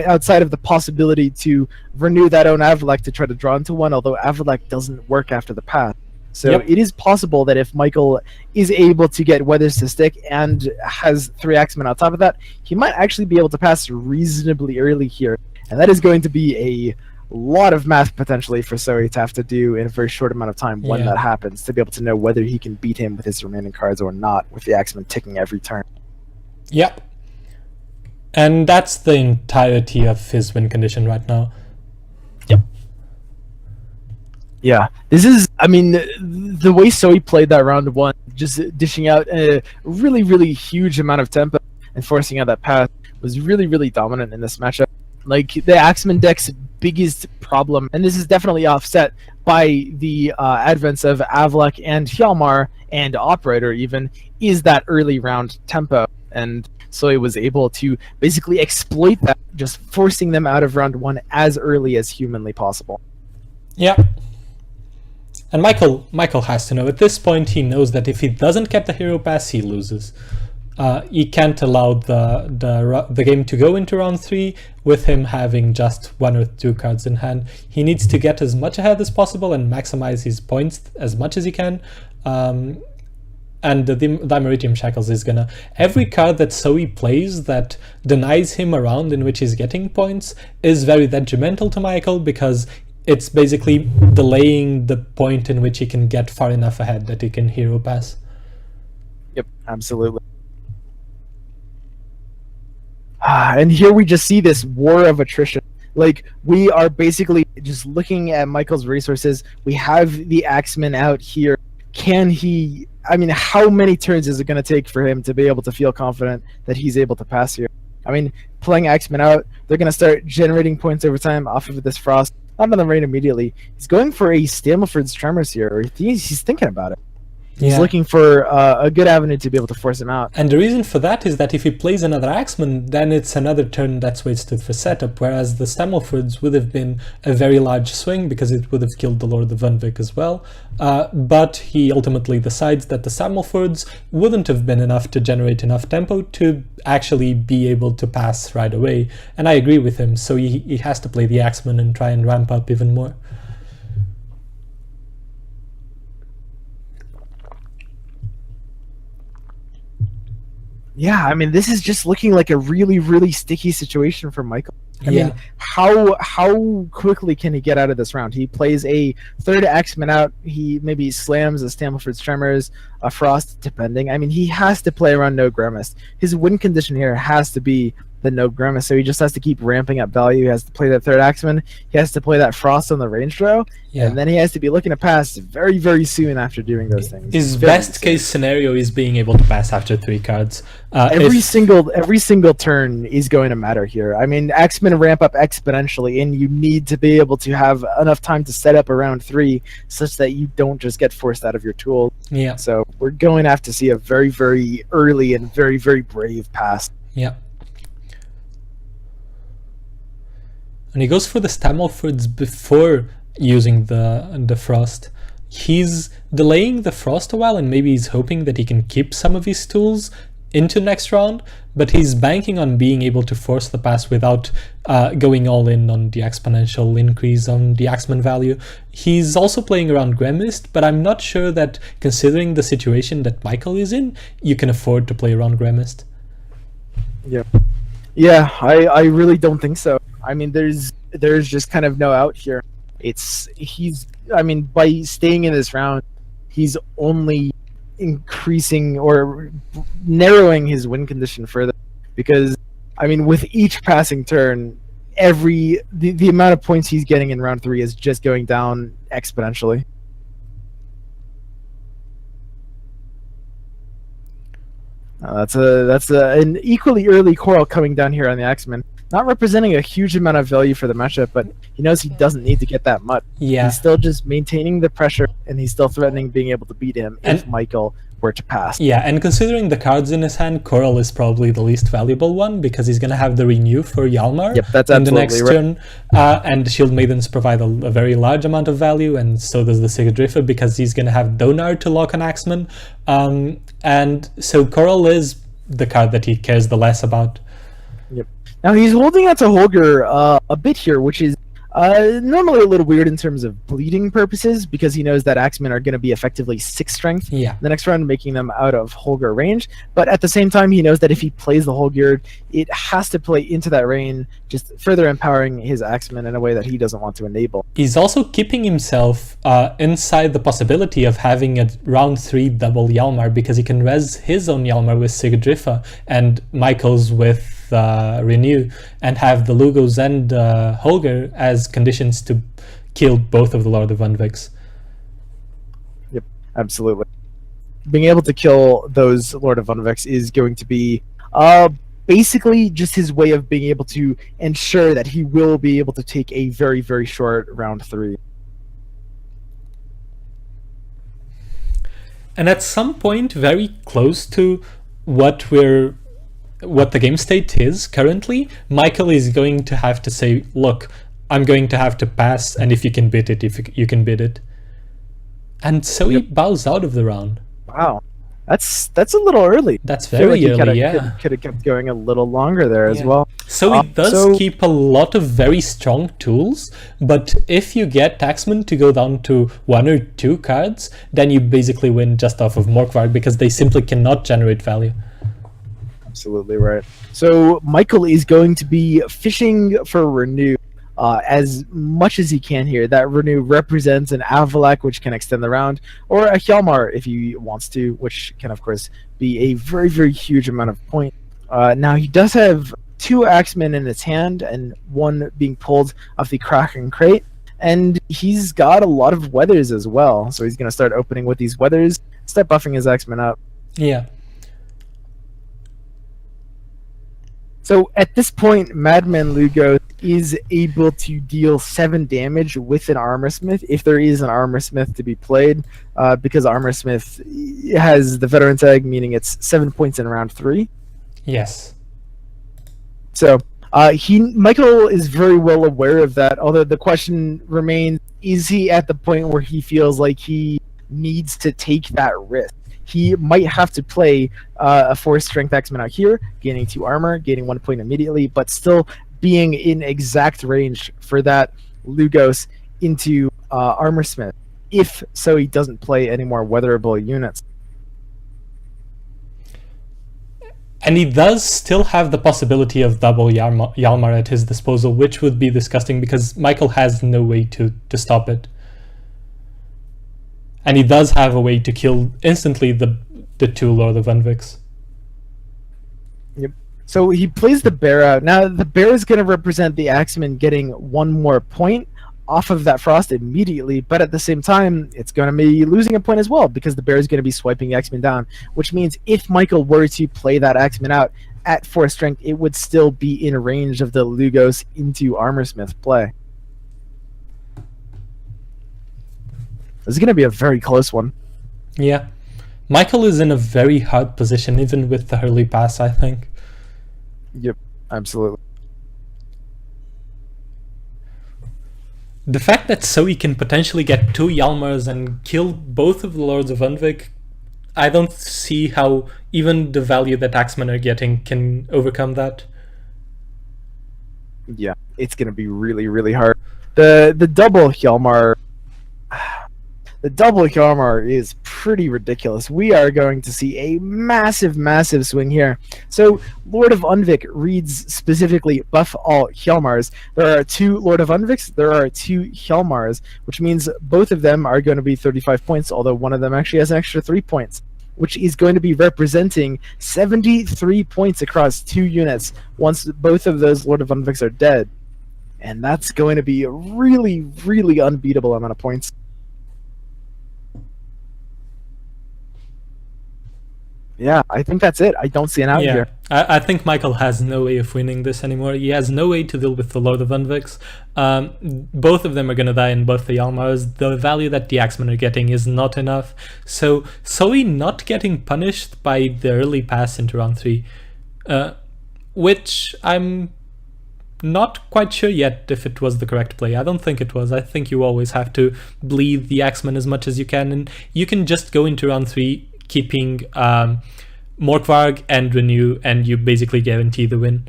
Outside of the possibility to renew that own Avalak to try to draw into one, although Avalak doesn't work after the path. So Yep. it is possible that if Michael is able to get Weathers to stick and has 3 Axemen on top of that, he might actually be able to pass reasonably early here. And that is going to be a lot of math potentially for Zoe to have to do in a very short amount of time when Yeah. that happens, to be able to know whether he can beat him with his remaining cards or not, with the Axemen ticking every turn. Yep. And that's the entirety of his win condition right now. Yeah, this is, I mean, the way Zoe played that round 1, just dishing out a really, really huge amount of tempo and forcing out that path was really, really dominant in this matchup. Like, the Axeman deck's biggest problem, and this is definitely offset by the advents of Avalak and Hjalmar and Operator even, is that early round tempo. And Zoe was able to basically exploit that, just forcing them out of round 1 as early as humanly possible. Yeah. And Michael has to know at this point. He knows that if he doesn't get the hero pass, he loses. He can't allow the game to go into round 3 with him having just 1 or 2 cards in hand. He needs to get as much ahead as possible and maximize his points as much as he can. And the Dimeritium Shackles is gonna... Every card that Zoe plays that denies him a round in which he's getting points is very detrimental to Michael, because it's basically delaying the point in which he can get far enough ahead that he can hero pass. Yep, absolutely. And here we just see this war of attrition. Like, we are basically just looking at Michael's resources. We have the Axeman out here. Can he... I mean, how many turns is it going to take for him to be able to feel confident that he's able to pass here? I mean, playing Axeman out, they're going to start generating points over time off of this Frost. Not on the rain immediately. He's going for a Stamelford's Tremors here, or he's thinking about it. He's looking for a good avenue to be able to force him out. And the reason for that is that if he plays another Axeman, then it's another turn that's wasted for setup, whereas the Stamelfords would have been a very large swing because it would have killed the Lord of Vunvik as well. But he ultimately decides that the Stamelfords wouldn't have been enough to generate enough tempo to actually be able to pass right away. And I agree with him, so he has to play the Axeman and try and ramp up even more. Yeah, I mean, this is just looking like a really, really sticky situation for Michael. I mean, how quickly can he get out of this round? He plays a 3rd Axeman out. He maybe slams a Stamelford's Tremors, a Frost, depending. I mean, he has to play around no Grimace. His win condition here has to be the no Grimace, so he just has to keep ramping up value. He has to play that third Axeman, he has to play that Frost on the range throw, and then he has to be looking to pass very, very soon after doing those things. His best case scenario is being able to pass after 3 cards. Every single turn is going to matter here. I mean, Axemen ramp up exponentially, and you need to be able to have enough time to set up around 3 such that you don't just get forced out of your tool. Yeah. So we're going to have to see a very, very early and very, very brave pass. Yeah. And he goes for the Stammelfords before using the Frost. He's delaying the Frost a while, and maybe he's hoping that he can keep some of his tools into next round, but he's banking on being able to force the pass without going all in on the exponential increase on the Axeman value. He's also playing around Gremist, but I'm not sure that, considering the situation that Michael is in, you can afford to play around Gremist. Yeah, I really don't think so. I mean, there's just kind of no out here. I mean, by staying in this round, he's only increasing or narrowing his win condition further, because I mean, with each passing turn, the amount of points he's getting in round 3 is just going down exponentially. That's an equally early Coral coming down here on the Axeman. Not representing a huge amount of value for the matchup, but he knows he doesn't need to get that much. Yeah. He's still just maintaining the pressure, and he's still threatening being able to beat him if Michael were to pass. Yeah, and considering the cards in his hand, Coral is probably the least valuable one, because he's going to have the Renew for Hjalmar in the next turn. And Shield Maidens provide a very large amount of value, and so does the Sigurdrifa, because he's going to have Donar to lock on Axeman. And so Coral is the card that he cares the less about. Yep. Now he's holding out to Holger a bit here, which is normally a little weird in terms of bleeding purposes, because he knows that Axemen are going to be effectively 6 strength the next round, making them out of Holger range. But at the same time, he knows that if he plays the Holger, it has to play into that range, just further empowering his Axemen in a way that he doesn't want to enable. He's also keeping himself inside the possibility of having a round 3 double Hjalmar, because he can res his own Hjalmar with Sigurdrifa and Michael's with Renew, and have the Lugos and Holger as conditions to kill both of the Lord of Unvix. Yep, absolutely. Being able to kill those Lord of Unvix is going to be basically just his way of being able to ensure that he will be able to take a very, very short round 3. And at some point, very close to what the game state is currently, Michael is going to have to say, look, I'm going to have to pass, and if you can bid it, if you can bid it. And so he bows out of the round. Wow. That's a little early. That's very early, Could have kept going a little longer there as well. So he does keep a lot of very strong tools, but if you get Taxman to go down to 1 or 2 cards, then you basically win just off of Morkvarg, because they simply cannot generate value. Absolutely right. So Michael is going to be fishing for Renew as much as he can here. That Renew represents an Avalak, which can extend the round, or a Hjalmar if he wants to, which can of course be a very, very huge amount of point. Now he does have 2 Axemen in his hand, and 1 being pulled off the Kraken crate, and he's got a lot of weathers as well. So he's going to start opening with these weathers, start buffing his Axemen up. Yeah. So at this point, Madman Lugo is able to deal 7 damage with an Armor Smith, if there is an Armor Smith to be played, because Armor Smith has the Veteran tag, meaning it's 7 points in round 3. Yes. So Michael is very well aware of that, although the question remains, is he at the point where he feels like he needs to take that risk? He might have to play a 4 strength Axeman out here, gaining 2 armor, gaining 1 point immediately, but still being in exact range for that Lugos into Armor Smith, if so he doesn't play any more weatherable units. And he does still have the possibility of double Hjalmar at his disposal, which would be disgusting, because Michael has no way to stop it. And he does have a way to kill instantly the 2 Lord of Unvix. Yep. So he plays the bear out. Now the bear is going to represent the axeman getting one more point off of that frost immediately, but at the same time, it's going to be losing a point as well because the bear is going to be swiping the axeman down, which means if Michael were to play that axeman out at 4 strength, it would still be in range of the Lugos into Armorsmith play. This is going to be a very close one. Yeah. Michael is in a very hard position, even with the early pass, I think. Yep, absolutely. The fact that Zoe can potentially get 2 Hjalmars and kill both of the Lords of Undvik, I don't see how even the value that Axemen are getting can overcome that. Yeah, it's going to be really, really hard. The double Hjalmar... The double Hjalmar is pretty ridiculous. We are going to see a massive, massive swing here. So, Lord of Undvik reads specifically buff all Hjalmars. There are 2 Lord of Undviks, there are 2 Hjalmars, which means both of them are going to be 35 points, although one of them actually has an extra 3 points, which is going to be representing 73 points across 2 units once both of those Lord of Undviks are dead. And that's going to be a really, really unbeatable amount of points. Yeah, I think that's it. I don't see an out here. I think Michael has no way of winning this anymore. He has no way to deal with the Lord of Undviks. Both of them are going to die in both the Hjalmars. The value that the Axemen are getting is not enough. So Zoe not getting punished by the early pass into round 3, which I'm not quite sure yet if it was the correct play. I don't think it was. I think you always have to bleed the Axemen as much as you can, and you can just go into round 3 keeping Morkvarg and Renew, and you basically guarantee the win.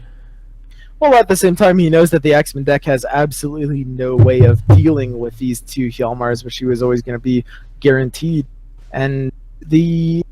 Well, at the same time, he knows that the Axeman deck has absolutely no way of dealing with these 2 Hjalmars, which he was always going to be guaranteed. And the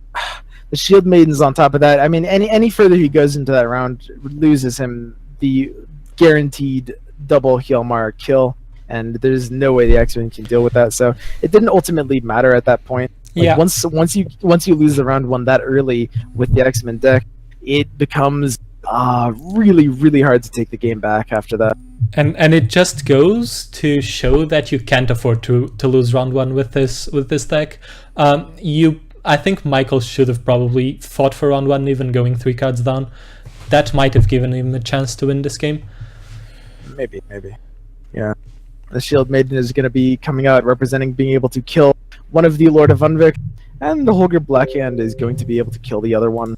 Shield Maiden's on top of that. I mean, any further he goes into that round loses him the guaranteed double Hjalmar kill, and there's no way the Axeman can deal with that. So it didn't ultimately matter at that point. Like, yeah. Once you lose the round 1 that early with the X-Men deck, it becomes really, really hard to take the game back after that. And it just goes to show that you can't afford to lose round 1 with this deck. I think Michael should have probably fought for round 1, even going 3 cards down. That might have given him a chance to win this game. Maybe. Yeah. The Shield Maiden is going to be coming out representing being able to kill one of the Lord of Undvik, and the Holger Blackhand is going to be able to kill the other one.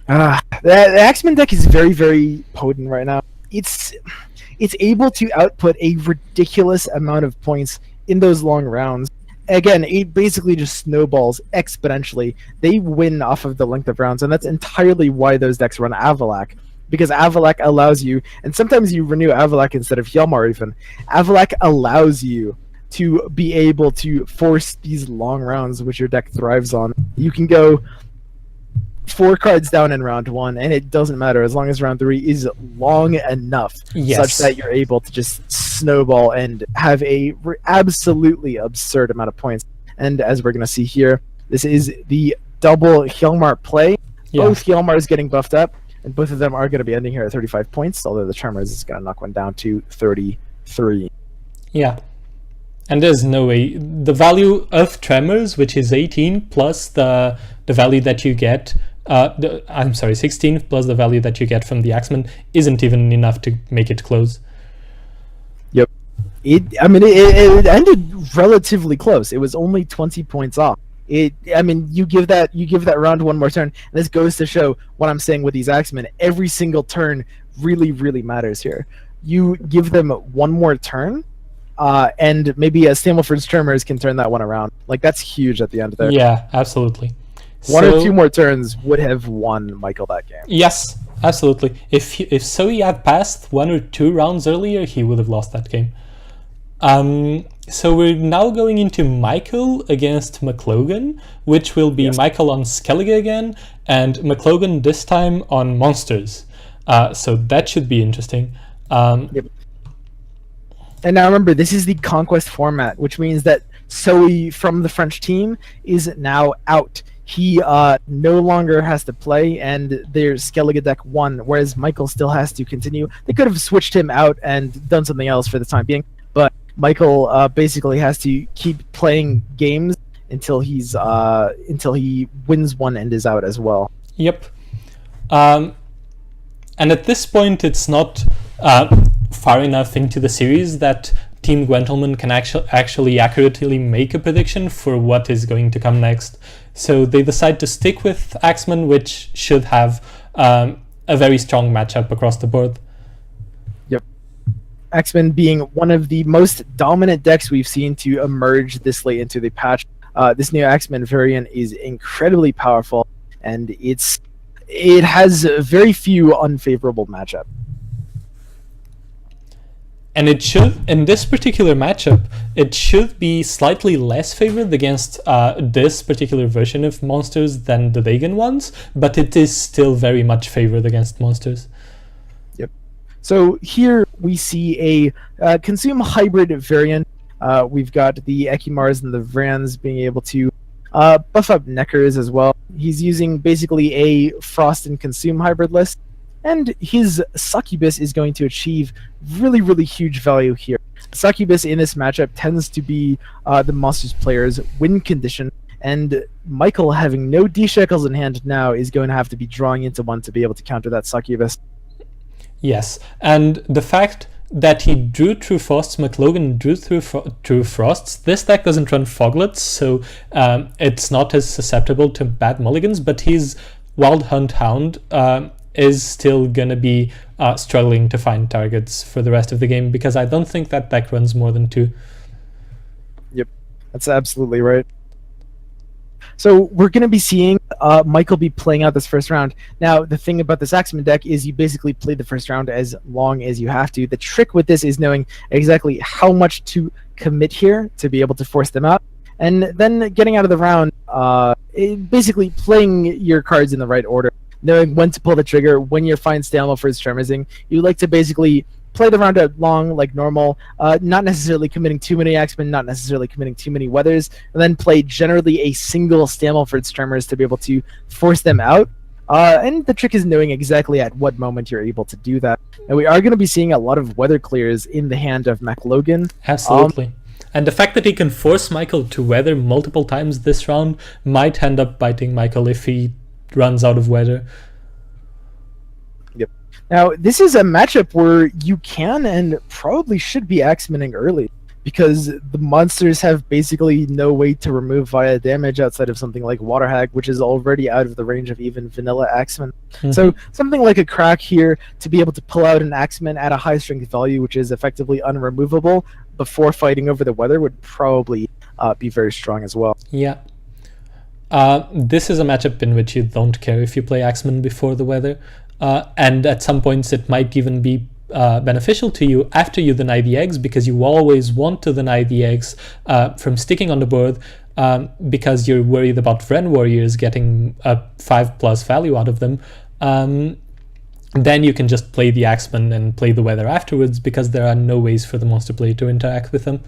The Axeman deck is very, very potent right now. It's able to output a ridiculous amount of points in those long rounds. Again, it basically just snowballs exponentially. They win off of the length of rounds, and that's entirely why those decks run Avalak. Because Avalak allows you, and sometimes you renew Avalak instead of Hjalmar even, Avalak allows you to be able to force these long rounds, which your deck thrives on. You can go 4 cards down in round 1, and it doesn't matter as long as round 3 is long enough, such that you're able to just snowball and have a absolutely absurd amount of points. And as we're going to see here, this is the double Hjalmar play. Yeah. Both Hjalmars getting buffed up, and both of them are going to be ending here at 35 points, although the Tremors is going to knock one down to 33. Yeah. And there's no way. The value of Tremors, which is 18, plus the value that you get, 16 plus the value that you get from the Axeman, isn't even enough to make it close. Yep. It ended relatively close. It was only 20 points off. You give that round 1 more turn, and this goes to show what I'm saying with these Axemen. Every single turn really, really matters here. You give them 1 more turn, and maybe Stamelford's Tremors can turn that one around. Like, that's huge at the end of there. Yeah, absolutely. One or 2 more turns would have won Michael that game. Yes, absolutely. If Zoe had passed 1 or 2 rounds earlier, he would have lost that game. So we're now going into Michael against McLogan, which will be Michael on Skellige again, and McLogan this time on Monsters. So that should be interesting. Yep. And now remember, this is the Conquest format, which means that Zoe from the French team is now out. He no longer has to play, and there's Skellige deck 1, whereas Michael still has to continue. They could have switched him out and done something else for the time being, but Michael basically has to keep playing games until he wins one and is out as well. Yep. And at this point, it's not far enough into the series that Team Gwentlemen can actually accurately make a prediction for what is going to come next. So they decide to stick with Axeman, which should have a very strong matchup across the board. Yep. Axeman being one of the most dominant decks we've seen to emerge this late into the patch. This new Axeman variant is incredibly powerful, and it has very few unfavorable matchups. And it should, in this particular matchup, it should be slightly less favored against this particular version of monsters than the Dagon ones, but it is still very much favored against monsters. Yep. So here we see a consume hybrid variant. We've got the Ekimars and the Vrans being able to buff up Neckers as well. He's using basically a Frost and Consume hybrid list. And his Succubus is going to achieve really, really huge value here. Succubus in this matchup tends to be the Monsters player's win condition, and Michael, having no D-Shekels in hand now, is going to have to be drawing into one to be able to counter that Succubus. Yes, and the fact that he drew True Frosts, McLogan drew True Frosts. This deck doesn't run Foglets, so it's not as susceptible to bad mulligans, but his Wild Hunt Hound is still gonna be struggling to find targets for the rest of the game, because I don't think that deck runs more than 2. Yep, that's absolutely right. So we're going to be seeing Michael be playing out this first round. Now, the thing about this Axeman deck is you basically play the first round as long as you have to. The trick with this is knowing exactly how much to commit here to be able to force them out, and then getting out of the round, basically playing your cards in the right order. Knowing when to pull the trigger, when you're fine Stamel for Tremorzinc. You like to basically play the round out long like normal, not necessarily committing too many Axemen, not necessarily committing too many Weathers, and then play generally a single Stamelford Tremors to be able to force them out. And the trick is knowing exactly at what moment you're able to do that. And we are going to be seeing a lot of Weather Clears in the hand of McLogan. Absolutely. And the fact that he can force Michael to Weather multiple times this round might end up biting Michael if he runs out of Weather. Yep. Now, this is a matchup where you can and probably should be Axemaning early, because the monsters have basically no way to remove via damage outside of something like Water Hag, which is already out of the range of even vanilla Axeman. Mm-hmm. So something like a Crack here to be able to pull out an Axeman at a high strength value, which is effectively unremovable before fighting over the Weather, would probably be very strong as well. Yeah. This is a matchup in which you don't care if you play Axeman before the Weather, and at some points it might even be beneficial to you after you deny the eggs, because you always want to deny the eggs from sticking on the board, because you're worried about Vren Warriors getting a 5+ value out of them. Then you can just play the Axeman and play the Weather afterwards, because there are no ways for the monster player to interact with them.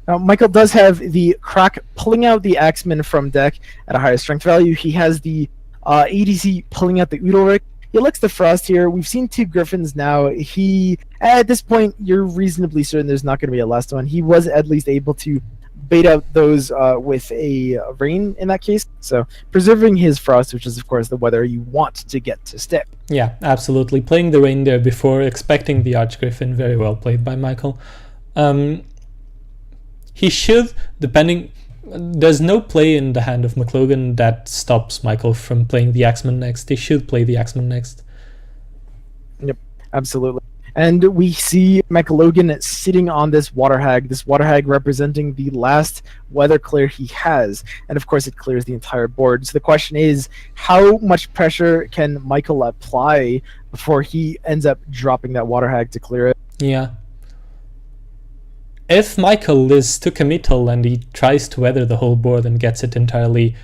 Now, Michael does have the Crack pulling out the Axeman from deck at a higher strength value. He has the ADC pulling out the Udalric. He elects the Frost here. We've seen 2 Griffins now. At this point, you're reasonably certain there's not going to be a last one. He was at least able to bait out those with a Rain in that case. So preserving his Frost, which is, of course, the Weather you want to get to stick. Yeah, absolutely. Playing the Rain there before expecting the Archgriffin. Very well played by Michael. He should, there's no play in the hand of McLogan that stops Michael from playing the Axeman next. He should play the Axeman next. Yep, absolutely. And we see McLogan sitting on this Water Hag representing the last Weather Clear he has. And of course it clears the entire board. So the question is, how much pressure can Michael apply before he ends up dropping that Water Hag to clear it? Yeah. If Michael is too committal and he tries to weather the whole board and gets it entirely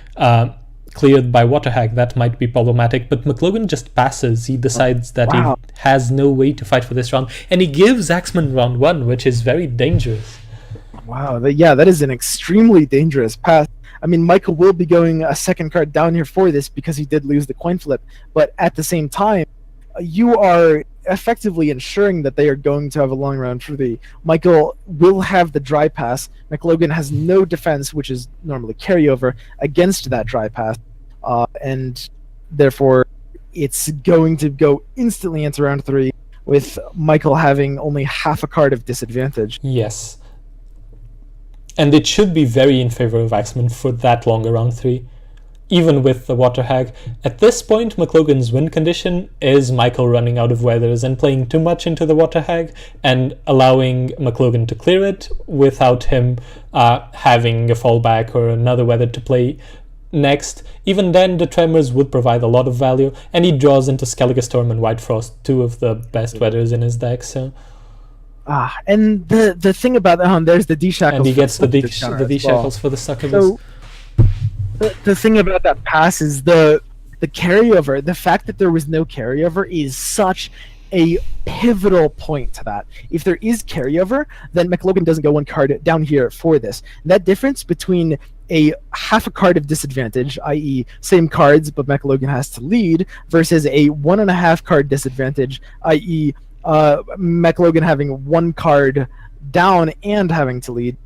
cleared by Waterhag, that might be problematic. But McLogan just passes. He decides that Wow. he has no way to fight for this round, and he gives Axeman round 1, which is very dangerous. Wow, that is an extremely dangerous pass. I mean, Michael will be going a second card down here for this because he did lose the coin flip, but at the same time, you are effectively ensuring that they are going to have a long round 3. Michael will have the dry pass. McLogan has no defense, which is normally carryover, against that dry pass, and therefore it's going to go instantly into round 3 with Michael having only half a card of disadvantage. Yes. And it should be very in favor of Axeman for that longer round 3, even with the Water Hag. At this point, McLogan's win condition is Michael running out of weathers and playing too much into the Water Hag and allowing McLogan to clear it without him having a fallback or another weather to play next. Even then, the Tremors would provide a lot of value, and he draws into Skellige Storm and White Frost, 2 of the best weathers in his deck. So. And the thing about that, there's the D-Shackles. And he gets the D-Shackles for the succubus. So, the thing about that pass is the carryover. The fact that there was no carryover is such a pivotal point to that. If there is carryover, then McLogan doesn't go 1 card down here for this. That difference between a half a card of disadvantage, i.e. same cards, but McLogan has to lead, versus a 1.5 card disadvantage, i.e. McLogan having 1 card down and having to lead,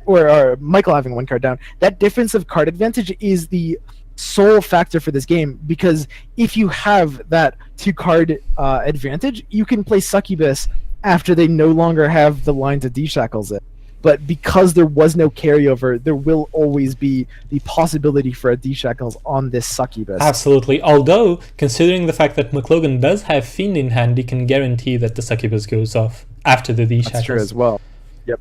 or Michael having 1 card down, that difference of card advantage is the sole factor for this game, because if you have that 2 card advantage, you can play Succubus after they no longer have the line to D-Shackles it. But because there was no carryover, there will always be the possibility for a D-Shackles on this Succubus. Absolutely. Although, considering the fact that McLogan does have Fiend in hand, he can guarantee that the Succubus goes off after the D-Shackles. That's true as well. Yep.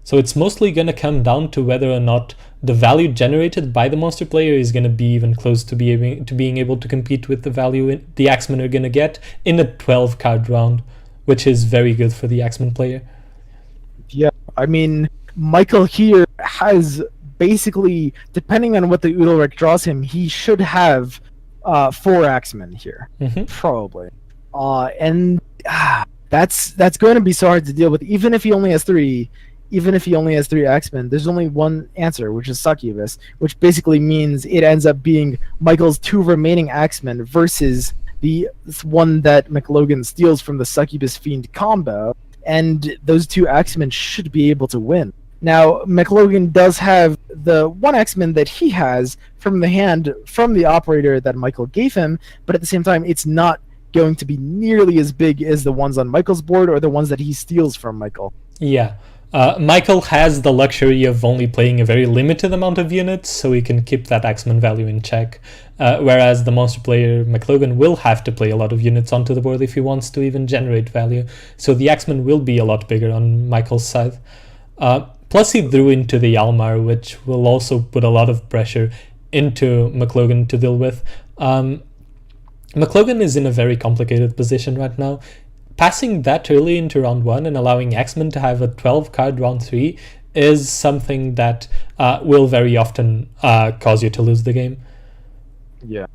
So it's mostly going to come down to whether or not the value generated by the monster player is going to be even close to being able to compete with the value the Axemen are going to get in a 12-card round, which is very good for the Axemen player. Yeah, I mean, Michael here has basically, depending on what the Udalric draws him, he should have 4 Axemen here, probably. And that's going to be so hard to deal with, even if he only has 3. Even if he only has 3 Axemen, there's only one answer, which is Succubus, which basically means it ends up being Michael's 2 remaining Axemen versus the one that McLogan steals from the Succubus Fiend combo, and those 2 Axemen should be able to win. Now, McLogan does have the 1 Axeman that he has from the hand from the operator that Michael gave him, but at the same time, it's not going to be nearly as big as the ones on Michael's board or the ones that he steals from Michael. Yeah. Michael has the luxury of only playing a very limited amount of units, so he can keep that Axeman value in check, whereas the monster player, McLogan, will have to play a lot of units onto the board if he wants to even generate value, so the Axeman will be a lot bigger on Michael's side. Plus he drew into the Almar, which will also put a lot of pressure into McLogan to deal with. McLogan is in a very complicated position right now. Passing that early into round 1 and allowing Axemen to have a 12-card round 3 is something that will very often cause you to lose the game. Yeah.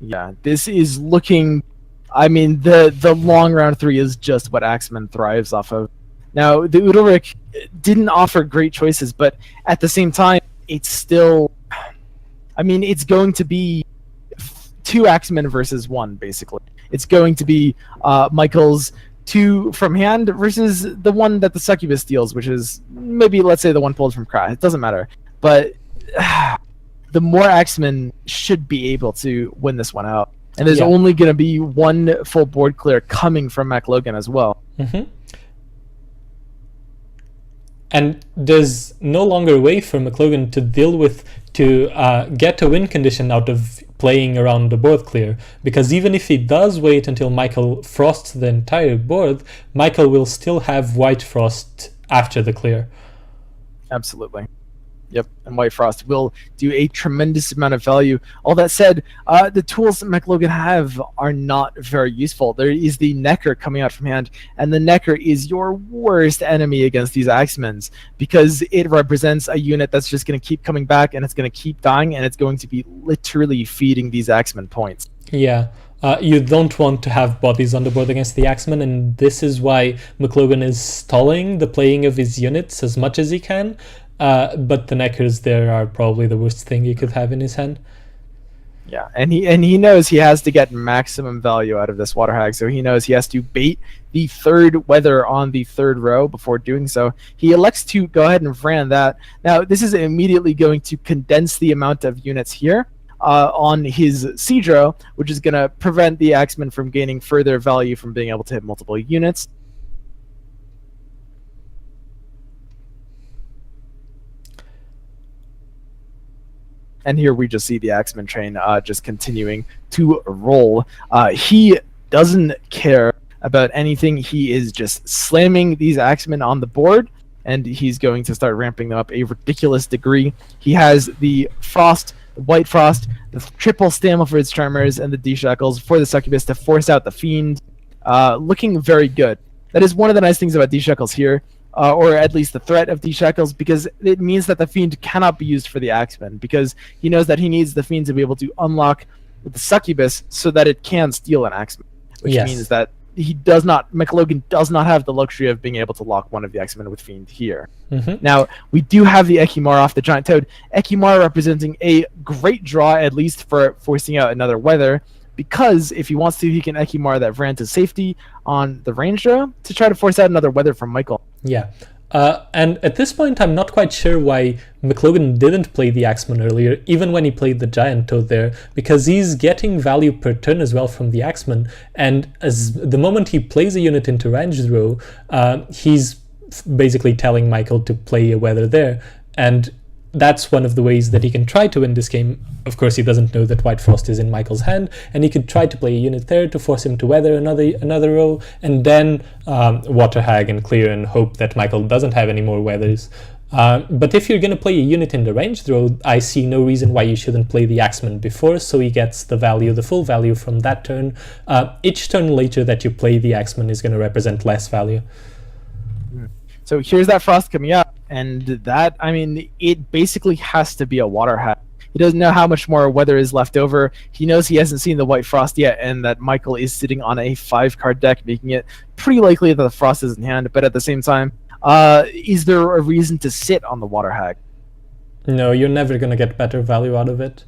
Yeah, this is looking... I mean, the long round 3 is just what Axemen thrives off of. Now, the Udalric didn't offer great choices, but at the same time, it's still... I mean, it's going to be 2 Axemen versus 1, basically. It's going to be Michael's 2 from hand versus the one that the Succubus steals, which is maybe, let's say, the one pulled from Kra. It doesn't matter. But the more Axemen should be able to win this one out. And there's only going to be 1 full board clear coming from McLogan as well. And there's no longer a way for McLogan to deal with, to get a win condition out of playing around the board clear, because even if he does wait until Michael frosts the entire board, Michael will still have White Frost after the clear. Absolutely. Yep, and White Frost will do a tremendous amount of value. All that said, the tools that McLogan have are not very useful. There is the Necker coming out from hand, and the Necker is your worst enemy against these Axemen because it represents a unit that's just going to keep coming back, and it's going to keep dying, and it's going to be literally feeding these Axemen points. Yeah. You don't want to have bodies on the board against the Axemen, and this is why McLogan is stalling the playing of his units as much as he can. But the Neckers there are probably the worst thing he could have in his hand. Yeah, and he knows he has to get maximum value out of this Water Hag, so he knows he has to bait the third weather on the third row before doing so. He elects to go ahead and Vran that. Now, this is immediately going to condense the amount of units here on his siege row, which is going to prevent the Axemen from gaining further value from being able to hit multiple units. And here we just see the Axemen train just continuing to roll. He doesn't care about anything. He is just slamming these Axemen on the board, and he's going to start ramping them up a ridiculous degree. He has the Frost, the White Frost, the triple Stamelford's Charmers, and the D-Shackles for the Succubus to force out the Fiend. Looking very good. That is one of the nice things about D-Shackles here, or at least the threat of D-Shackles, because it means that the Fiend cannot be used for the Axemen, because he knows that he needs the Fiend to be able to unlock the Succubus so that it can steal an Axemen, which means that McLogan does not have the luxury of being able to lock one of the Axemen with Fiend here. Now, we do have the Ekimar off the Giant Toad. Ekimar representing a great draw, at least for forcing out another weather, because if he wants to, he can Ekimar that Vran to safety on the range row to try to force out another weather from Michael. Yeah. And at this point, I'm not quite sure why McLogan didn't play the Axeman earlier, even when he played the Giant Toad there, because he's getting value per turn as well from the Axeman, and as the moment he plays a unit into ranged row, he's basically telling Michael to play a weather there, and that's one of the ways that he can try to win this game. Of course, he doesn't know that White Frost is in Michael's hand, and he could try to play a unit there to force him to weather another row, and then Water Hag and clear and hope that Michael doesn't have any more weathers. But if you're going to play a unit in the ranged row, I see no reason why you shouldn't play the Axeman before, so he gets the full value from that turn. Each turn later that you play the Axeman is going to represent less value. So here's that Frost coming up, and that, I mean, it basically has to be a Water Hag. He doesn't know how much more weather is left over. He knows he hasn't seen the White Frost yet, and that Michael is sitting on a 5-card deck, making it pretty likely that the Frost is in hand. But at the same time, is there a reason to sit on the Water Hag? No, you're never going to get better value out of it.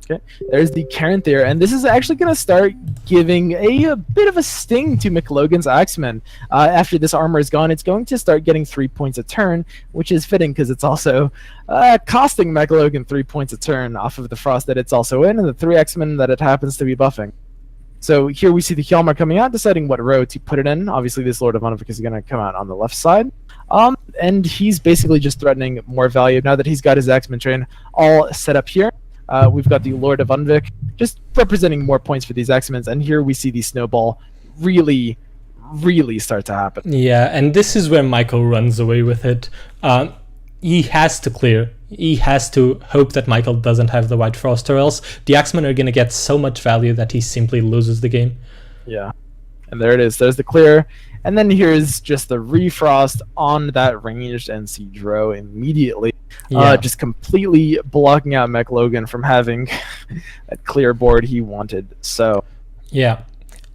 Okay, there's the Karen there, and this is actually going to start giving a bit of a sting to McLogan's Axemen. After this armor is gone, it's going to start getting 3 points a turn, which is fitting because it's also costing McLogan 3 points a turn off of the Frost that it's also in, and the 3 Axemen that it happens to be buffing. So here we see the Hjalmar coming out, deciding what row to put it in. Obviously, this Lord of Unvik is going to come out on the left side. And he's basically just threatening more value now that he's got his Axemen train all set up here. We've got the Lord of Unvik just representing more points for these Axemens, and here we see the snowball really start to happen. Yeah, and this is where Michael runs away with it. He has to clear. He has to hope that Michael doesn't have the White Frost, or else the Axemen are going to get so much value that he simply loses the game. Yeah, and there it is. There's the clear. And then here's just the refrost on that ranged and siege row immediately. Yeah. Just completely blocking out McLogan from having that clear board he wanted. So yeah.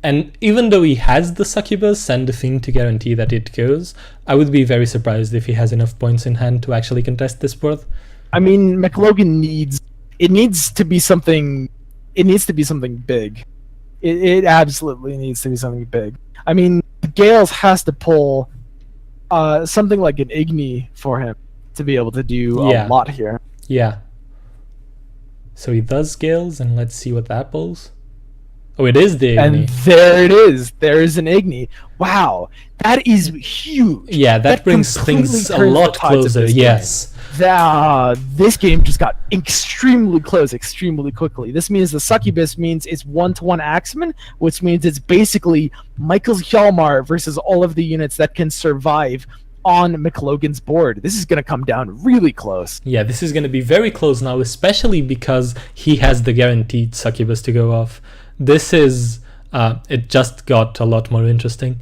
And even though he has the Succubus and the Fiend to guarantee that it goes, I would be very surprised if he has enough points in hand to actually contest this board. I mean, McLogan needs to be something big. It absolutely needs to be something big. I mean, Gales has to pull something like an Igni for him to be able to do a lot here. Yeah. So he does Gales, and let's see what that pulls. Oh, it is the Igni. And there it is. There is an Igni. Wow, that is huge. Yeah, that brings things a lot closer. Yes. This game just got extremely close, extremely quickly. This means the Succubus means it's 1-to-1 Axeman, which means it's basically Michael's Hjalmar versus all of the units that can survive on McLogan's board. This is going to come down really close. Yeah, this is going to be very close now, especially because he has the guaranteed Succubus to go off. This is, it just got a lot more interesting.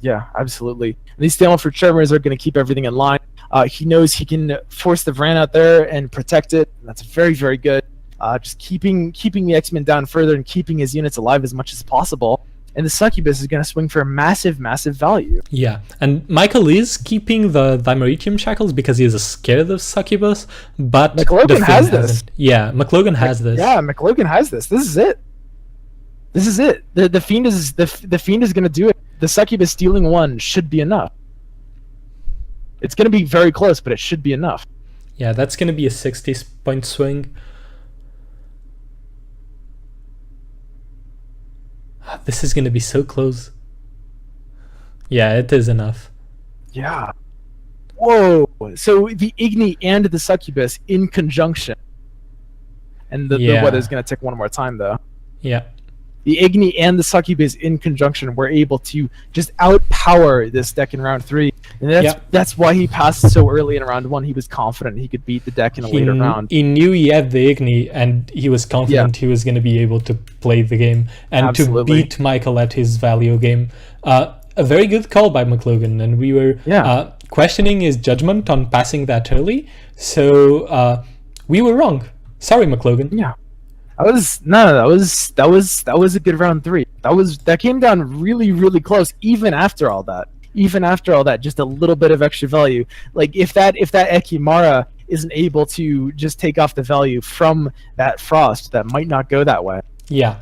Yeah, absolutely. These Stalemford Tremors are going to keep everything in line. He knows he can force the Vran out there and protect it. That's very, very good. Just keeping the X-Men down further and keeping his units alive as much as possible. And the Succubus is going to swing for a massive, massive value. Yeah, and Michael is keeping the Dimeritium Shackles because he is scared of Succubus, but McLogan has this. Yeah, McLogan has this. Yeah, McLogan has this. This is it. This is it. The Fiend is the Fiend is going to do it. The Succubus stealing 1 should be enough. It's going to be very close, but it should be enough. Yeah, that's going to be a 60-point swing. This is going to be so close. Yeah, it is enough. Yeah. Whoa. So the Igni and the Succubus in conjunction. And the weather is going to tick one more time, though. Yeah. The Igni and the Succubus in conjunction were able to just outpower this deck in round 3. And that's why he passed so early in round 1. He was confident he could beat the deck in a later round. He knew he had the Igni, and he was confident he was going to be able to play the game and to beat Michael at his value game. A very good call by McLogan, and we were questioning his judgment on passing that early. So we were wrong. Sorry, McLogan. Yeah. That was a good round 3. That came down really, really close, even after all that. Just a little bit of extra value. Like if that Ekimara isn't able to just take off the value from that Frost, that might not go that way. Yeah.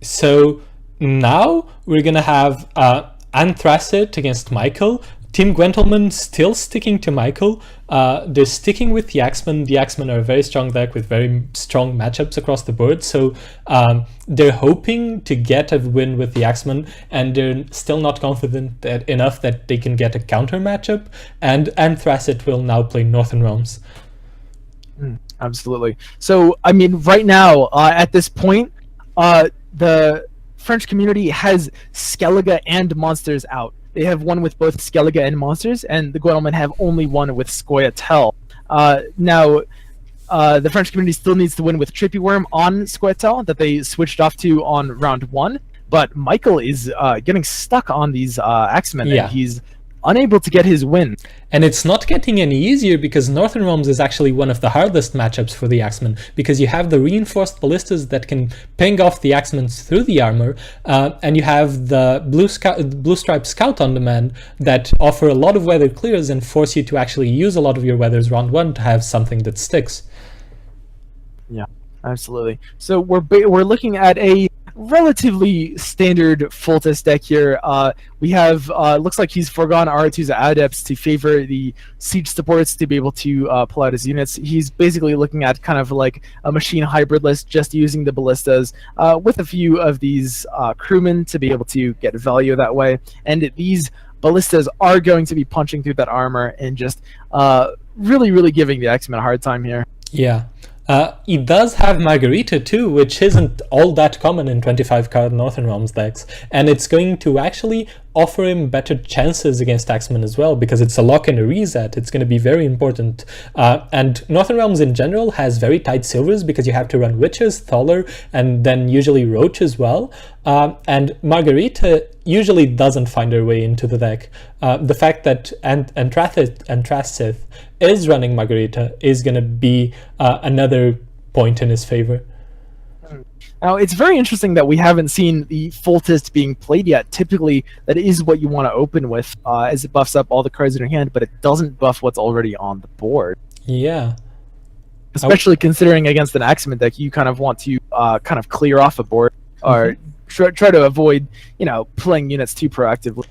So now we're gonna have Anthracite against Michael. Team Gwentlemen still sticking to Michael. They're sticking with the Axemen. The Axemen are a very strong deck with very strong matchups across the board. So they're hoping to get a win with the Axemen, and they're still not confident enough that they can get a counter matchup. And Anthracite will now play Northern Realms. Absolutely. So, I mean, right now, at this point, the French community has Skellige and Monsters out. They have one with both Skellige and Monsters, and the Gwentlemen have only one with Scoia'tael. Now, the French community still needs to win with Trippy Worm on Scoia'tael that they switched off to on round 1, but Michael is getting stuck on these Axemen, and he's unable to get his win. And it's not getting any easier because Northern Realms is actually one of the hardest matchups for the Axemen, because you have the reinforced ballistas that can ping off the Axemen through the armor, and you have the blue stripe scout on demand that offer a lot of weather clears and force you to actually use a lot of your weathers round 1 to have something that sticks. Yeah, absolutely. So we're looking at a relatively standard Foltest deck here. We have looks like he's foregone Aretuza Adepts to favor the siege supports to be able to pull out his units. He's basically looking at kind of like a machine hybrid list, just using the ballistas with a few of these crewmen to be able to get value that way. And these ballistas are going to be punching through that armor and just really, really giving the X-Men a hard time here. Yeah. He does have Margarita too, which isn't all that common in 25-card Northern Realms decks, and it's going to actually offer him better chances against Axemen as well, because it's a lock and a reset. It's going to be very important. And Northern Realms in general has very tight silvers because you have to run Witches, Thaler, and then usually Roach as well. And Margarita usually doesn't find her way into the deck. The fact that Anthracite is running Margarita is going to be another point in his favor. Now, it's very interesting that we haven't seen the Foltest being played yet. Typically, that is what you want to open with, as it buffs up all the cards in your hand, but it doesn't buff what's already on the board. Yeah. Especially considering against an Axemen deck, you kind of want to kind of clear off a board, or try to avoid, playing units too proactively.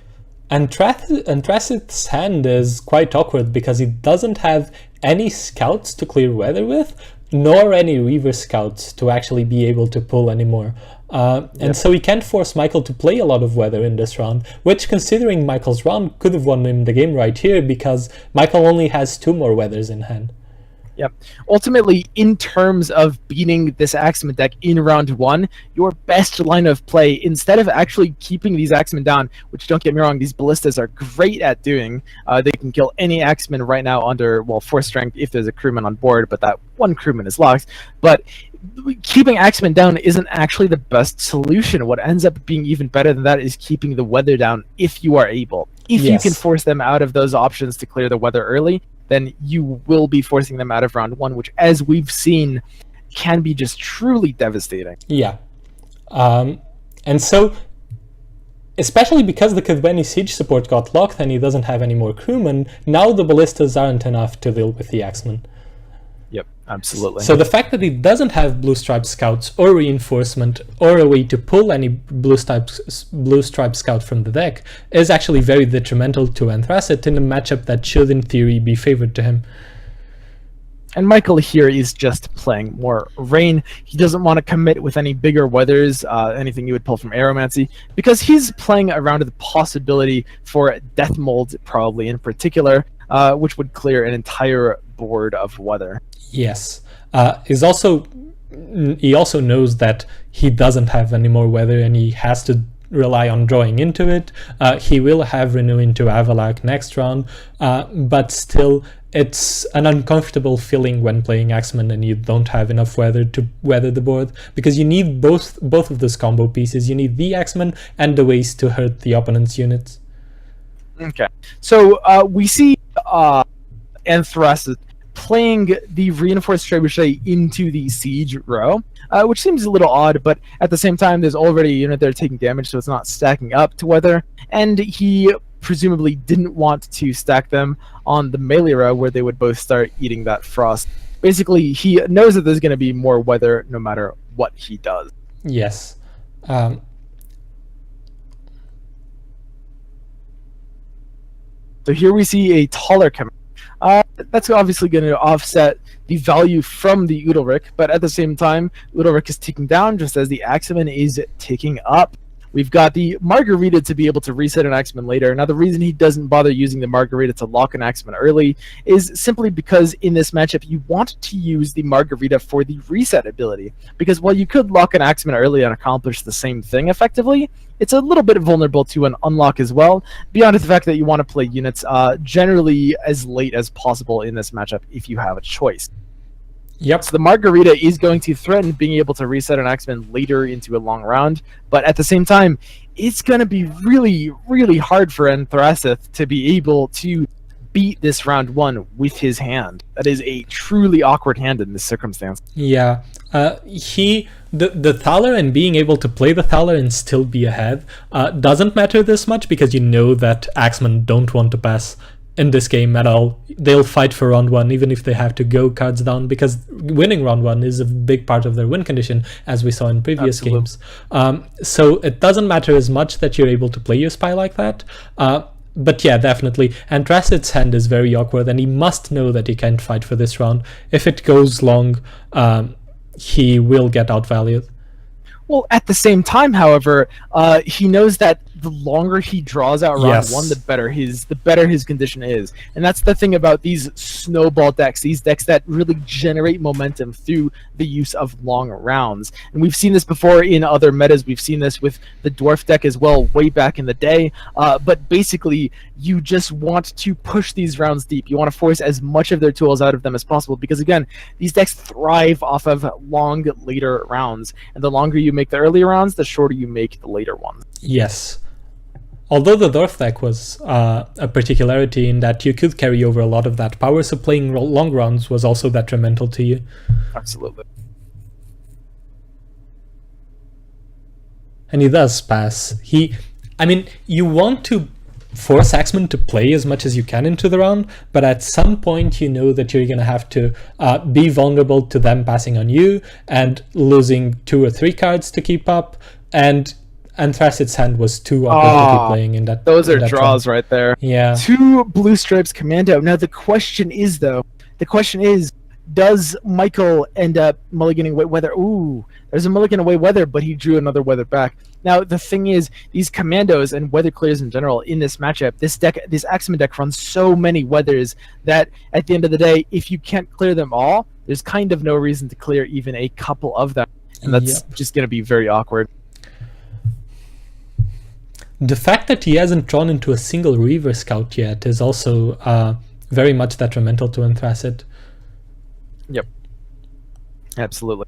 Anthracite's hand is quite awkward because he doesn't have any scouts to clear weather with, nor any Reaver scouts to actually be able to pull anymore. And so he can't force Michael to play a lot of weather in this round, which, considering Michael's round, could have won him the game right here, because Michael only has 2 more weathers in hand. Yep. Ultimately, in terms of beating this Axeman deck in round 1, your best line of play, instead of actually keeping these Axemen down, which, don't get me wrong, these Ballistas are great at doing. They can kill any Axeman right now under, well, 4 strength if there's a crewman on board, but that one crewman is locked. But keeping Axemen down isn't actually the best solution. What ends up being even better than that is keeping the weather down if you are able. If you can force them out of those options to clear the weather early, then you will be forcing them out of round 1, which, as we've seen, can be just truly devastating. Yeah. And so, especially because the Kidweni siege support got locked and he doesn't have any more crewmen, now the Ballistas aren't enough to deal with the Axemen. Yep, absolutely. So the fact that he doesn't have blue stripe scouts or reinforcement or a way to pull any blue stripe scout from the deck is actually very detrimental to Anthracite in a matchup that should in theory be favored to him. And Michael here is just playing more Rain. He doesn't want to commit with any bigger weathers, anything you would pull from Aeromancy, because he's playing around the possibility for Death Mold, probably in particular, which would clear an entire board of weather. Yes. He also knows that he doesn't have any more weather and he has to rely on drawing into it. He will have Renew into Avalak next round, but still it's an uncomfortable feeling when playing Axeman and you don't have enough weather to weather the board, because you need both of those combo pieces. You need the Axeman and the ways to hurt the opponent's units. Okay, so we see Anthracite playing the Reinforced Trebuchet into the Siege row, which seems a little odd, but at the same time, there's already a unit there taking damage, so it's not stacking up to weather, and he presumably didn't want to stack them on the melee row where they would both start eating that frost. Basically, he knows that there's going to be more weather no matter what he does. Yes. So here we see a taller command. That's obviously going to offset the value from the Udalric, but at the same time, Udalric is ticking down just as the Axeman is ticking up. We've got the Margarita to be able to reset an Axeman later. Now, the reason he doesn't bother using the Margarita to lock an Axeman early is simply because in this matchup, you want to use the Margarita for the reset ability. Because while you could lock an Axeman early and accomplish the same thing effectively, it's a little bit vulnerable to an unlock as well, beyond the fact that you want to play units generally as late as possible in this matchup if you have a choice. Yep. So the Margarita is going to threaten being able to reset an Axeman later into a long round, but at the same time, it's going to be really, really hard for Anthracite to be able to beat this round 1 with his hand. That is a truly awkward hand in this circumstance. Yeah. The Thaler and being able to play the Thaler and still be ahead doesn't matter this much, because you know that Axemen don't want to pass in this game at all. They'll fight for round 1 even if they have to go cards down, because winning round 1 is a big part of their win condition, as we saw in previous games. So it doesn't matter as much that you're able to play your spy like that. But yeah, definitely. Anthracite's hand is very awkward, and he must know that he can't fight for this round. If it goes long, he will get outvalued. Well, at the same time, however, he knows that the longer he draws out round 1, the better his condition is. And that's the thing about these snowball decks, these decks that really generate momentum through the use of long rounds. And we've seen this before in other metas. We've seen this with the Dwarf deck as well, way back in the day. But basically, you just want to push these rounds deep. You want to force as much of their tools out of them as possible, because again, these decks thrive off of long, later rounds. And the longer you make the earlier rounds, the shorter you make the later ones. Yes. Although the Dwarf deck was a particularity in that you could carry over a lot of that power, so playing long rounds was also detrimental to you. Absolutely. And he does pass. I mean, you want to force Axeman to play as much as you can into the round, but at some point you know that you're going to have to be vulnerable to them passing on you and losing 2 or 3 cards to keep up, and Anthracite's hand was too awkward to keep playing in that. Those are draws round. Right there. Yeah. 2 blue stripes commando. Now the question is, does Michael end up mulliganing away weather? Ooh, there's a mulligan away weather, but he drew another weather back. Now the thing is, these commandos and weather clears in general in this matchup, this Axeman deck runs so many weathers that at the end of the day, if you can't clear them all, there's kind of no reason to clear even a couple of them, and that's just going to be very awkward. The fact that he hasn't drawn into a single Reaver Scout yet is also very much detrimental to Anthracite. Yep. Absolutely.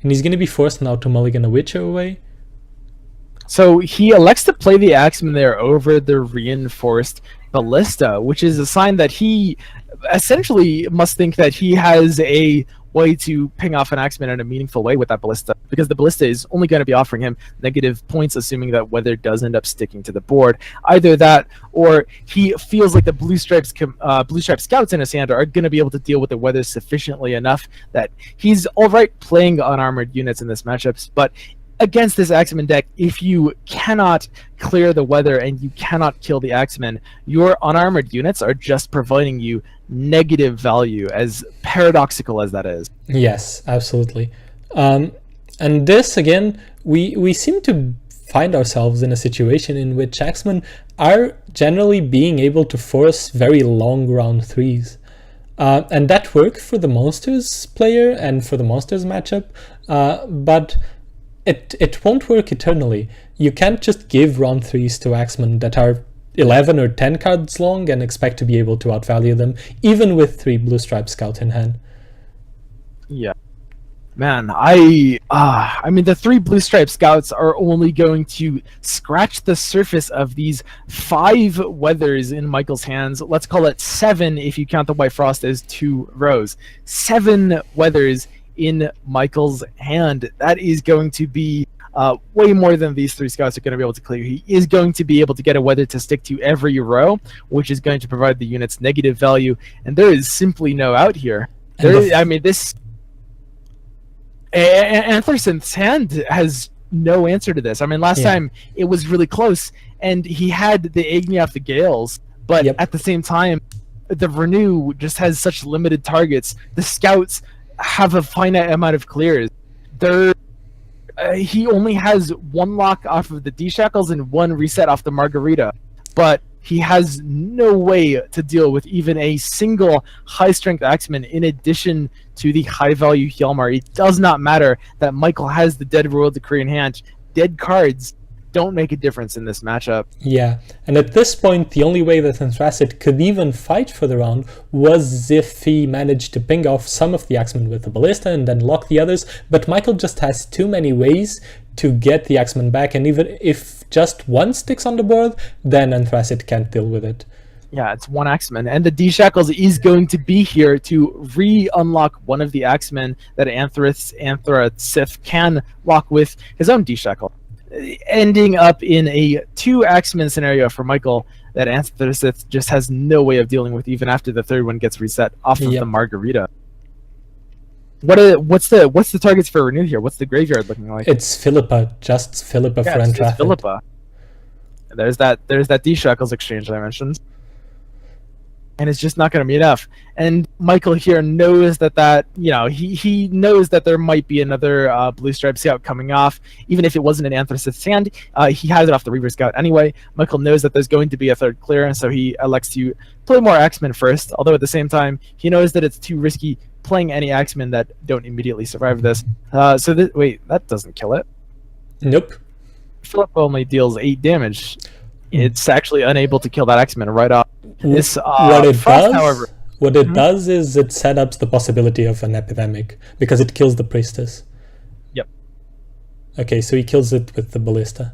And he's going to be forced now to mulligan a Witcher away. So he elects to play the Axeman there over the reinforced Ballista, which is a sign that he essentially must think that he has a way to ping off an Axeman in a meaningful way with that Ballista, because the Ballista is only going to be offering him negative points, assuming that weather does end up sticking to the board. Either that, or he feels like the Blue Stripe Scouts in his hand are going to be able to deal with the weather sufficiently enough that he's alright playing unarmored units in this matchups, but against this Axeman deck, if you cannot clear the weather and you cannot kill the Axeman, your unarmored units are just providing you negative value, as paradoxical as that is. Yes, absolutely. And this, again, we seem to find ourselves in a situation in which Axemen are generally being able to force very long round 3s. And that worked for the Monsters player and for the Monsters matchup, but it won't work eternally. You can't just give round 3s to Axemen that are 11 or 10 cards long and expect to be able to outvalue them, even with 3 Blue Stripe Scouts in hand. Yeah. Man, I mean, the 3 Blue Stripe Scouts are only going to scratch the surface of these 5 weathers in Michael's hands. Let's call it 7 if you count the White Frost as 2 rows. 7 weathers in Michael's hand. That is going to be way more than these 3 scouts are going to be able to clear. He is going to be able to get a weather to stick to every row, which is going to provide the units negative value, and there is simply no out here. I mean, this Antherson's hand has no answer to this. I mean, last time it was really close, and he had the Agni off the Gales, but at the same time, the Renew just has such limited targets. The scouts have a finite amount of clears. He only has 1 lock off of the D-Shackles and 1 reset off the Margarita, but he has no way to deal with even a single high-strength Axeman in addition to the high-value Hjalmar. It does not matter that Michael has the Dead Royal Decree in hand. Dead cards don't make a difference in this matchup. Yeah, and at this point, the only way that Anthracite could even fight for the round was if he managed to ping off some of the Axemen with the Ballista and then lock the others, but Michael just has too many ways to get the Axemen back, and even if just 1 sticks on the board, then Anthracite can't deal with it. Yeah, it's 1 Axeman, and the D-Shackles is going to be here to re-unlock one of the Axemen that Anthracite can lock with his own D-Shackle, ending up in a 2 Axeman scenario for Michael that Anthracite just has no way of dealing with, even after the 3rd one gets reset off of the Margarita. What's the targets for Renew here? What's the graveyard looking like? It's Philippa, just Philippa for Anthracite. Philippa. There's that D-Shackles exchange that I mentioned. And it's just not going to be enough. And Michael here knows that he knows that there might be another Blue Stripe Scout coming off. Even if it wasn't an Anthracite's hand, he has it off the Reaver Scout anyway. Michael knows that there's going to be a 3rd clear, and so he elects to play more Axemen first, although at the same time, he knows that it's too risky playing any Axemen that don't immediately survive this. Wait, that doesn't kill it. Nope. Philip only deals 8 damage. It's actually unable to kill that Axeman right off. This, what it does is it set up the possibility of an epidemic, because it kills the Priestess. Yep. Okay, so he kills it with the Ballista.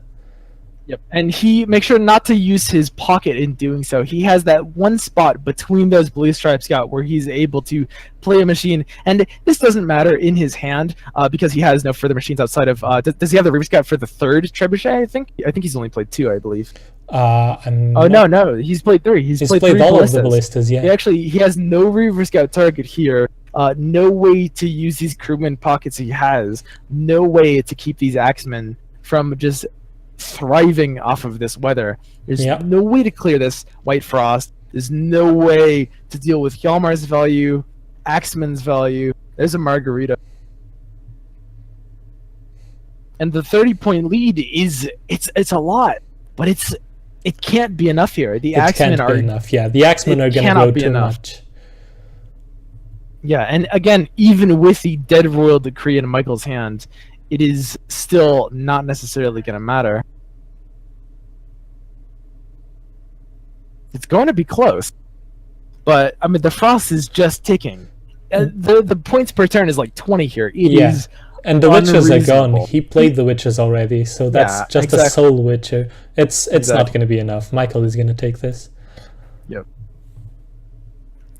Yep, and he makes sure not to use his pocket in doing so. He has that 1 spot between those Blue Stripe Scout where he's able to play a machine, and this doesn't matter in his hand because he has no further machines outside of. Does he have the Reaver Scout for the 3rd Trebuchet? I think he's only played 2, I believe. No, he's played 3. He's played 3 all ballistas. Of the ballistas. Yeah. He has no Reaver Scout target here. No way to use these crewman pockets he has. No way to keep these Axemen from just thriving off of this weather. There's no way to clear this White Frost. There's no way to deal with Hjalmar's value. Axeman's value. There's a margarita. And the 30-point lead it's a lot, but it can't be enough here. The Axemen are enough. Yeah, the Axemen are going to grow too much. Yeah, and again, even with the Dead Royal Decree in Michael's hand, it is still not necessarily going to matter. It's going to be close, but I mean the frost is just ticking. The points per turn is like 20 here. It is. And the witches are gone. He played the witches already, so that's just a soul witcher. It's not going to be enough. Michael is going to take this. Yep.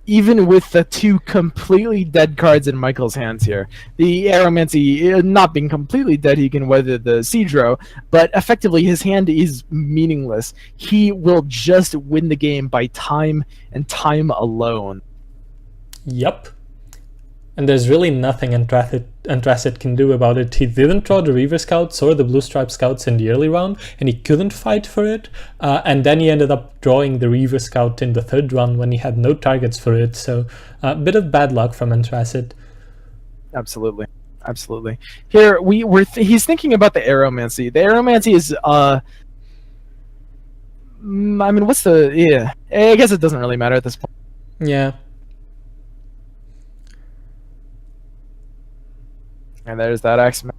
Even with the two completely dead cards in Michael's hands here, the Aeromancy not being completely dead, he can weather the Siege Row, but effectively his hand is meaningless. He will just win the game by time and time alone. Yep. And there's really nothing Antracid can do about it. He didn't draw the Reaver Scouts or the Blue Stripe Scouts in the early round, and he couldn't fight for it. And then he ended up drawing the Reaver Scout in the third round when he had no targets for it. So a bit of bad luck from Antracid. Absolutely. Absolutely. Here, he's thinking about the Aeromancy. The Aeromancy is... I mean, what's the... Yeah, I guess it doesn't really matter at this point. Yeah. And there's that Axeman.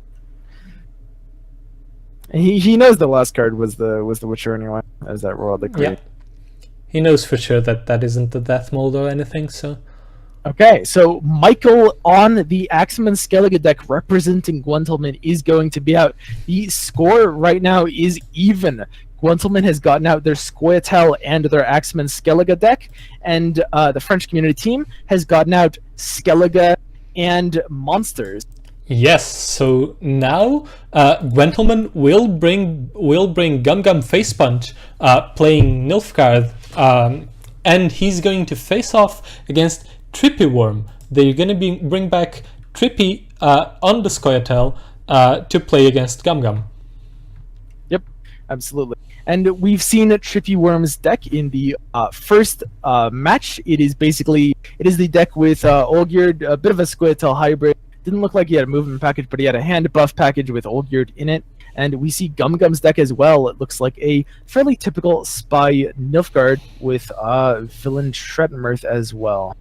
He knows the last card was the Witcher anyway, as that Royal Decree. Yeah. He knows for sure that isn't the Death Mold or anything, so... Okay, so Michael on the Axeman Skellige deck representing Gwentlemen is going to be out. The score right now is even. Gwentlemen has gotten out their Scoia'tael and their Axeman Skellige deck, and the French community team has gotten out Skellige and Monsters. Yes, so now Gwentlemen will bring GumGumFacePunch playing Nilfgaard, and he's going to face off against Trippy Worm. They're going to bring back Trippy on the Scoia'tael to play against GumGum. Yep, absolutely. And we've seen Trippy Worm's deck in the first match. It is the deck with Olgierd, a bit of a Scoia'tael hybrid. Didn't look like he had a movement package, but he had a hand buff package with Olgierd in it. And we see GumGum's deck as well. It looks like a fairly typical Spy Nilfgaard with Villain Shredmirth as well.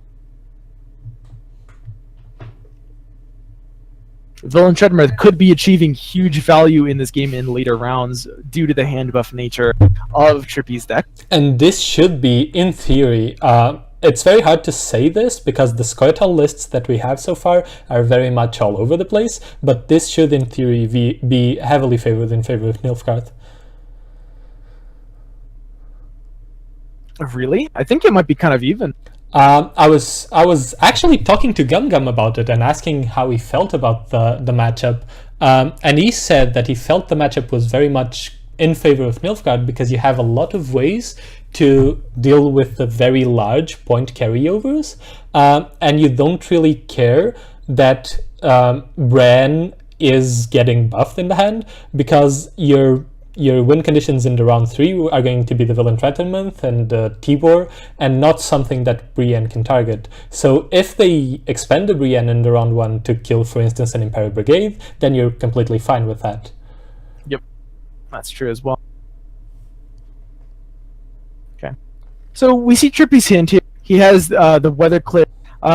Villain Shredmirth could be achieving huge value in this game in later rounds due to the hand buff nature of Trippy's deck. And this should be, in theory, it's very hard to say this because the Scoia'tael lists that we have so far are very much all over the place, but this should in theory be heavily favored in favor of Nilfgaard. Really? I think it might be kind of even. I was actually talking to GumGum about it and asking how he felt about the matchup, and he said that he felt the matchup was very much in favor of Nilfgaard because you have a lot of ways to deal with the very large point carryovers, and you don't really care that Bran is getting buffed in the hand because your win conditions in the round 3 are going to be the Villain Threatenment and Tibor, and not something that Brienne can target. So if they expend the Brienne in the round 1 to kill, for instance, an Imperial Brigade, then you're completely fine with that. Yep, that's true as well. Okay, so we see Trippy's hint here. He has the Weather Clip.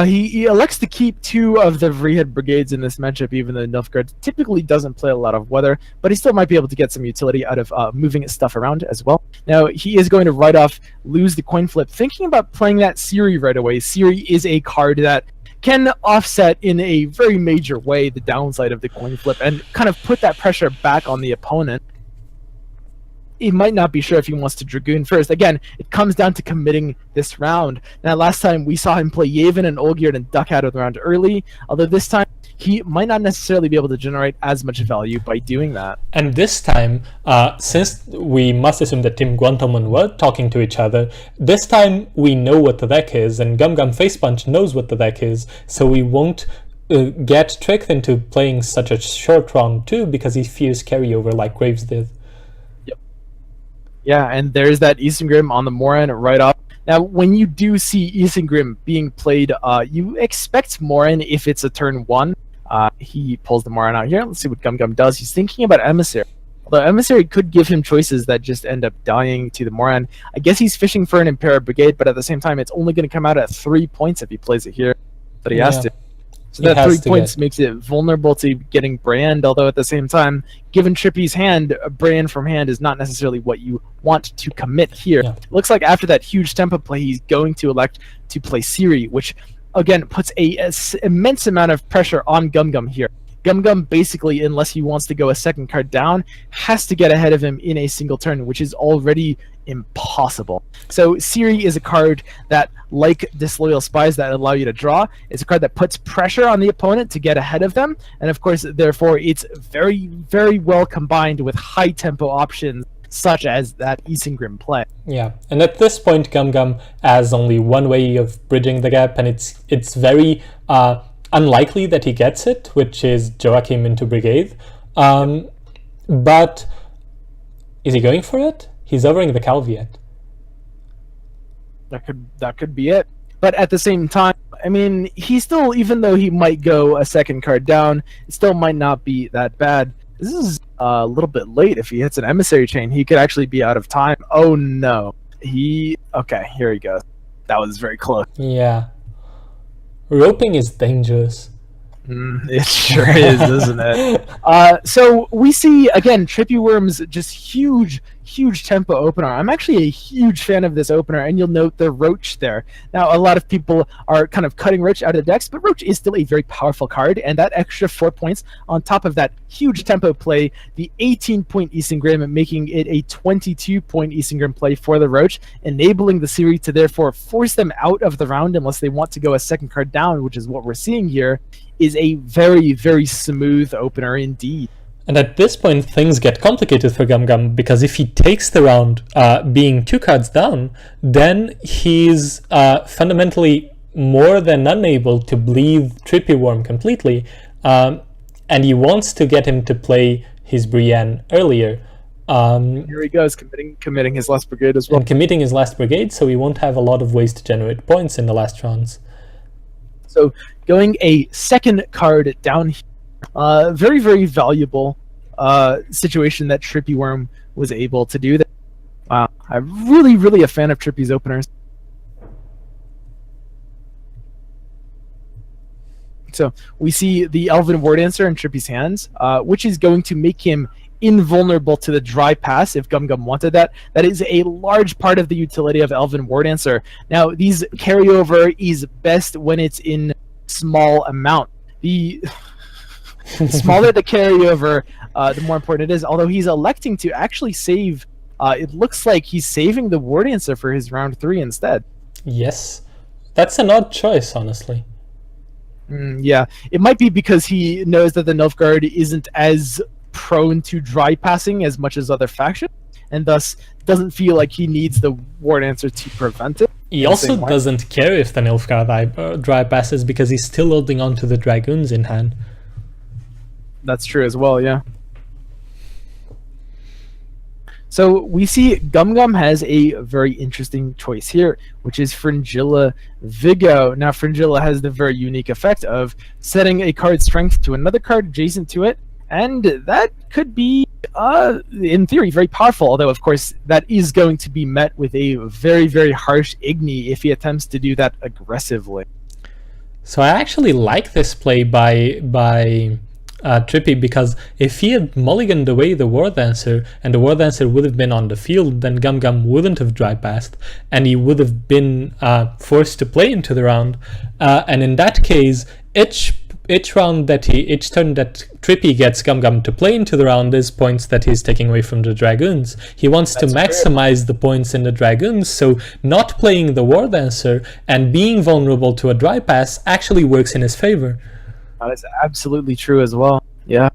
He elects to keep 2 of the Vreehead Brigades in this matchup, even though Nilfgaard typically doesn't play a lot of weather, but he still might be able to get some utility out of moving stuff around as well. Now, he is going to write off Lose the Coin Flip, thinking about playing that Ciri right away. Ciri is a card that can offset in a very major way the downside of the coin flip and kind of put that pressure back on the opponent. He might not be sure if he wants to Dragoon first. Again, it comes down to committing this round. Now, last time we saw him play Yavin and Olgierd and duck out of the round early, although this time he might not necessarily be able to generate as much value by doing that. And this time, since we must assume that Team Gwentlemen were talking to each other, this time we know what the deck is, and GumGumFacePunch knows what the deck is, so we won't get tricked into playing such a short round too, because he fears carryover like Gravez did. Yeah, and there's that Eastern Grim on the Moran right off. Now, when you do see Isengrim being played, you expect Morin if it's a turn 1. He pulls the Morin out here. Let's see what GumGum does. He's thinking about Emissary. Although Emissary could give him choices that just end up dying to the Morin. I guess he's fishing for an Imperial Brigade, but at the same time, it's only going to come out at 3 points if he plays it here. But he has to. So that 3 points makes it vulnerable to getting Brand, although at the same time, given Trippy's hand, Brand from hand is not necessarily what you want to commit here. Yeah. It looks like after that huge tempo play, he's going to elect to play Ciri, which again puts a immense amount of pressure on GumGum here. GumGum basically, unless he wants to go a second card down, has to get ahead of him in a single turn, which is already impossible. So Ciri is a card that, like Disloyal Spies that allow you to draw, it's a card that puts pressure on the opponent to get ahead of them, and of course, therefore, it's very, very well combined with high tempo options such as that Isengrim play. Yeah, and at this point, GumGum has only one way of bridging the gap, and it's very unlikely that he gets it, which is Joachim into Brigade. But is he going for it? He's overing the Calviet. That could be it. But at the same time, I mean, he still, even though he might go a second card down, it still might not be that bad. This is a little bit late. If he hits an Emissary Chain, he could actually be out of time. Oh no. Okay, here he goes. That was very close. Yeah. Roping is dangerous. It sure is, isn't it? So we see, again, Trippy Worm's just huge tempo opener. I'm actually a huge fan of this opener, and you'll note the Roach there. Now, a lot of people are kind of cutting Roach out of the decks, but Roach is still a very powerful card, and that extra 4 points on top of that huge tempo play, the 18-point Isengrim, making it a 22-point Isengrim play for the Roach, enabling the Ciri to therefore force them out of the round unless they want to go a second card down, which is what we're seeing here, is a very, very smooth opener indeed. And at this point, things get complicated for GumGum, because if he takes the round being 2 cards down, then he's fundamentally more than unable to bleed Trippy Worm completely, and he wants to get him to play his Brienne earlier. Here he goes, committing his last brigade as well. And committing his last brigade, so he won't have a lot of ways to generate points in the last rounds. So going a second card down here, very, very valuable situation that Trippy Worm was able to do that. Wow, I'm really, really a fan of Trippy's openers. So we see the Elven War Dancer in Trippy's hands, which is going to make him invulnerable to the dry pass if GumGum wanted that. That is a large part of the utility of Elven War Dancer. Now, these carryover is best when it's in small amount. The smaller the carryover, the more important it is. Although he's electing to actually save, it looks like he's saving the War Dancer for his round 3 instead. Yes, that's an odd choice, honestly. Yeah, it might be because he knows that the Nilfgaard isn't as prone to dry passing as much as other factions, and thus doesn't feel like he needs the War Dancer to prevent it. He also doesn't care if the Nilfgaard dry passes, because he's still holding on to the Dragoons in hand. That's true as well, yeah. So we see GumGum has a very interesting choice here, which is Fringilla Vigo. Now, Fringilla has the very unique effect of setting a card's strength to another card adjacent to it, and that could be, in theory, very powerful, although, of course, that is going to be met with a very, very harsh Igni if he attempts to do that aggressively. So I actually like this play by Trippy, because if he had mulliganed away the War Dancer, and the War Dancer would have been on the field, then GumGum wouldn't have dry passed, and he would have been forced to play into the round. And in that case, each turn that Trippy gets GumGum to play into the round is points that he's taking away from the Dragoons. He wants to maximize the points in the Dragoons, so not playing the War Dancer and being vulnerable to a dry pass actually works in his favor. That is absolutely true as well. Yeah.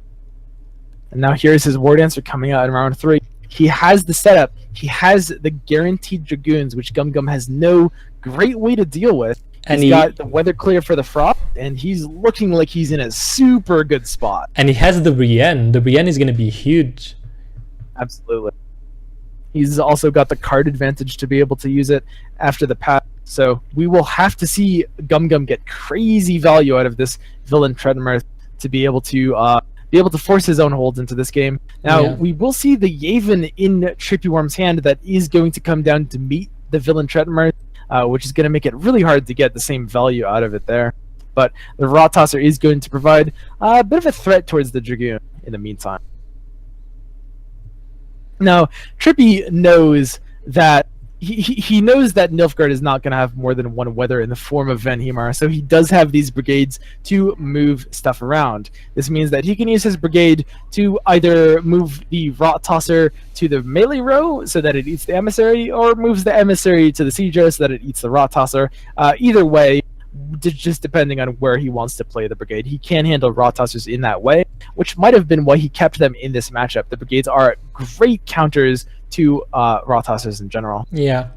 And now here's his War Dancer coming out in round 3. He has the setup. He has the guaranteed Dragoons, which GumGum has no great way to deal with. And he's got the weather clear for the Frost, and he's looking like he's in a super good spot. And he has the Brienne. The Brienne is going to be huge. Absolutely. He's also got the card advantage to be able to use it after the patch. So we will have to see GumGum get crazy value out of this villain Treadmirth to be able to force his own holds into this game. Now we will see the Yavin in Trippy Worm's hand that is going to come down to meet the villain Treadmirth, which is going to make it really hard to get the same value out of it there. But the Rot Tosser is going to provide a bit of a threat towards the Dragoon in the meantime. Now, Trippy knows that he knows that Nilfgaard is not going to have more than one weather in the form of Venhemar, so he does have these brigades to move stuff around. This means that he can use his brigade to either move the Rot Tosser to the melee row so that it eats the emissary, or moves the emissary to the siege row so that it eats the Rot Tosser. Either way, just depending on where he wants to play the brigade. He can handle Rot Tossers in that way, which might have been why he kept them in this matchup. The brigades are great counters to Rot Tossers in general. Yeah.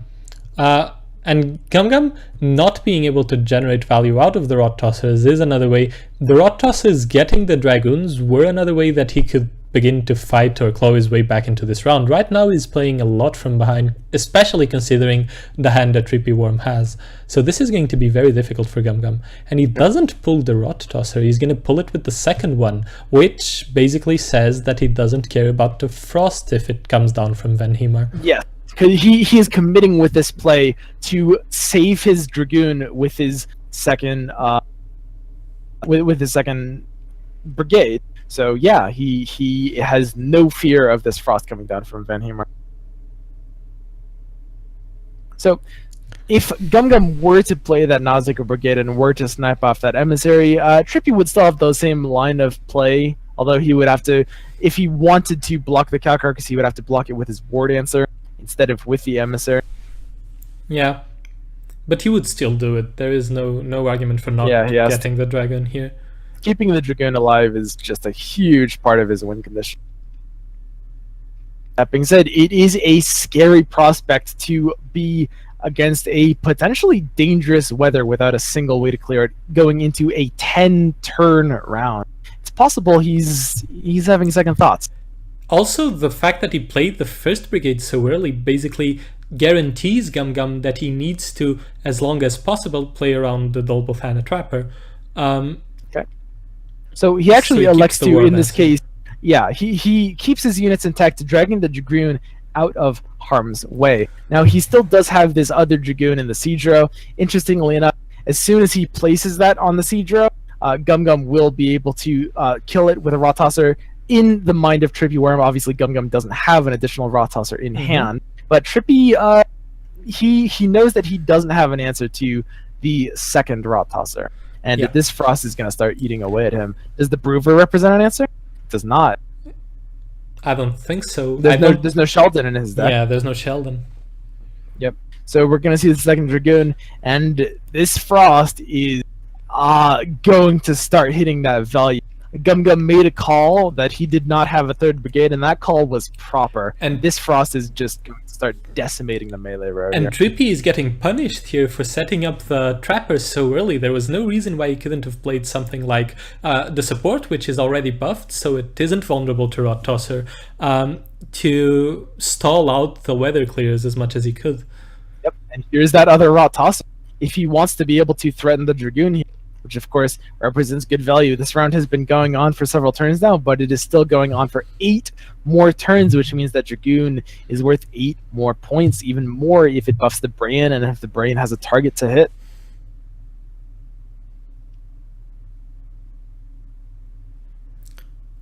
And GumGum not being able to generate value out of the Rot Tossers is another way. The Rot Tossers getting the Dragoons were another way that he could begin to fight or claw his way back into this round. Right now he's playing a lot from behind, especially considering the hand that Trippy Worm has. So this is going to be very difficult for GumGum. And he doesn't pull the Rot Tosser, he's going to pull it with the second one, which basically says that he doesn't care about the Frost if it comes down from Venhemar. Yeah, because he is committing with this play to save his Dragoon with his second with his second brigade. So yeah, he has no fear of this Frost coming down from Venhemar. So if GumGum were to play that Nausicaa Brigade and were to snipe off that emissary, Trippy would still have the same line of play, although he would have to, if he wanted to block the Cow Carcass, he would have to block it with his War Dancer instead of with the emissary. Yeah, but he would still do it. There is no argument for not getting the Dragon here. Keeping the Dragoon alive is just a huge part of his win condition. That being said, it is a scary prospect to be against a potentially dangerous weather without a single way to clear it, going into a 10-turn round. It's possible he's having second thoughts. Also, the fact that he played the first brigade so early basically guarantees GumGum that he needs to, as long as possible, play around the Dolbothana Trapper. So he actually elects to, in this case, he keeps his units intact, dragging the Dragoon out of harm's way. Now, he still does have this other Dragoon in the siege row. Interestingly enough, as soon as he places that on the siege row, GumGum will be able to kill it with a Rot Tosser. In the mind of Trippy Worm, obviously GumGum doesn't have an additional Rot Tosser in hand, but Trippy, he knows that he doesn't have an answer to the second Rot Tosser. And this Frost is going to start eating away at him. Does the Broover represent an answer? It does not. I don't think so. There's no Sheldon in his deck. Yeah, there's no Sheldon. Yep. So we're going to see the second Dragoon, and this Frost is going to start hitting that value. GumGum made a call that he did not have a third brigade, and that call was proper. And this Frost is just going to start decimating the melee row. And Trippy is getting punished here for setting up the trappers so early. There was no reason why he couldn't have played something like the support, which is already buffed, so it isn't vulnerable to Rot Tosser, to stall out the weather clears as much as he could. Yep, and here's that other Rot Tosser. If he wants to be able to threaten the Dragoon here, which of course represents good value. This round has been going on for several turns now, but it is still going on for 8 more turns, which means that Dragoon is worth 8 more points, even more if it buffs the Brain and if the Brain has a target to hit.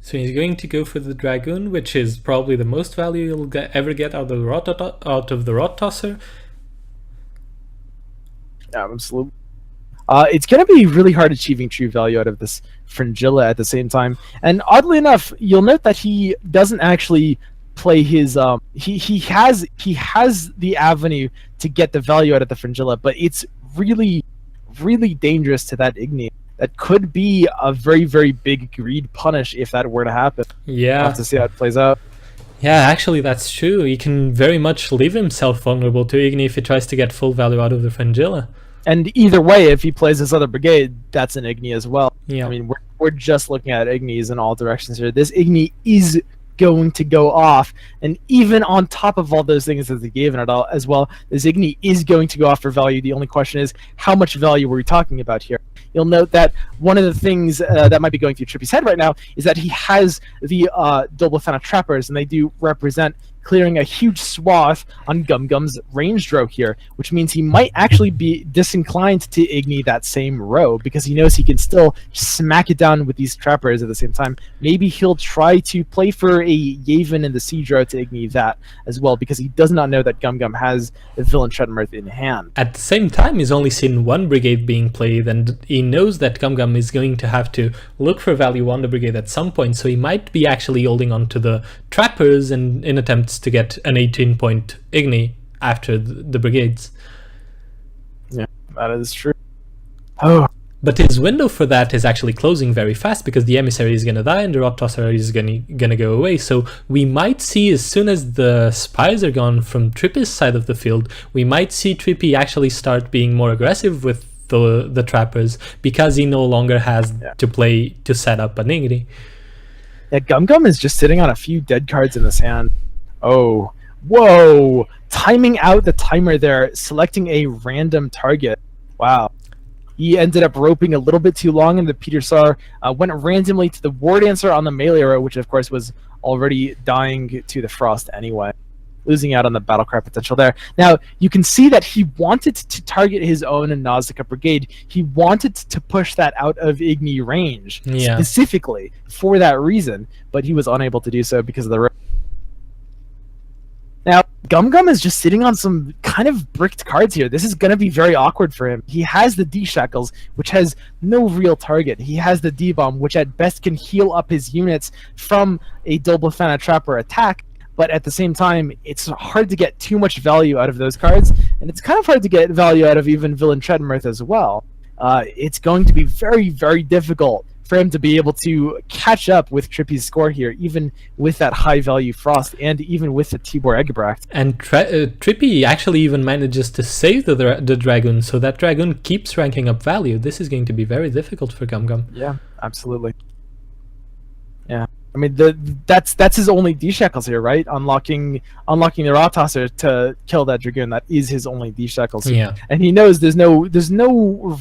So he's going to go for the Dragoon, which is probably the most value you'll ever get out of the Rot Tosser. Absolutely. It's going to be really hard achieving true value out of this Fringilla at the same time. And oddly enough, you'll note that he doesn't actually play his... He has the avenue to get the value out of the Fringilla, but it's really, really dangerous to that Igni. That could be a very, very big greed punish if that were to happen. Yeah. We'll have to see how it plays out. Yeah, actually that's true. He can very much leave himself vulnerable to Igni if he tries to get full value out of the Fringilla. And either way, if he plays this other brigade, that's an Igni as well. Yeah. I mean, we're just looking at Ignis in all directions here. This Igni is going to go off. And even on top of all those things that they gave it all as well, this Igni is going to go off for value. The only question is, how much value were we talking about here? You'll note that one of the things that might be going through Trippy's head right now is that he has the Dolbafana Trappers, and they do represent clearing a huge swath on GumGum's range row here, which means he might actually be disinclined to Igni that same row because he knows he can still smack it down with these trappers at the same time. Maybe he'll try to play for a Yavin in the siege row to Igni that as well because he does not know that GumGum has the Villain Treadmirth in hand. At the same time, he's only seen one brigade being played, and he knows that GumGum is going to have to look for value on the brigade at some point, so he might be actually holding on to the trappers and in attempts to get an 18-point Igni after the brigades. Yeah, that is true. Oh. But his window for that is actually closing very fast because the emissary is going to die and the rod tosser is going to go away. So we might see, as soon as the spies are gone from Trippy's side of the field, we might see Trippy actually start being more aggressive with the trappers because he no longer has to play to set up an Igni. Yeah, GumGum is just sitting on a few dead cards in his hand. Oh, whoa! Timing out the timer there, selecting a random target. Wow. He ended up roping a little bit too long, and the Peter Sar went randomly to the War Dancer on the melee row, which of course was already dying to the Frost anyway. Losing out on the Battlecry potential there. Now, you can see that he wanted to target his own Nausicaa Brigade. He wanted to push that out of Igni range, specifically for that reason, but he was unable to do so because of the... Now, GumGum is just sitting on some kind of bricked cards here. This is going to be very awkward for him. He has the D-Shackles, which has no real target. He has the D-Bomb, which at best can heal up his units from a Dolbafana Trapper attack, but at the same time, it's hard to get too much value out of those cards, and it's kind of hard to get value out of even Villain Treadmirth as well. It's going to be very, very difficult for him to be able to catch up with Trippy's score here, even with that high-value Frost, and even with the Tibor Egebracht. And Trippy actually even manages to save the Dragoon, so that Dragoon keeps ranking up value. This is going to be very difficult for GumGum. Yeah, absolutely. Yeah. I mean, that's his only D-Shackles here, right? Unlocking the Raw Tosser to kill that Dragoon. That is his only D-Shackles. Yeah. And he knows there's no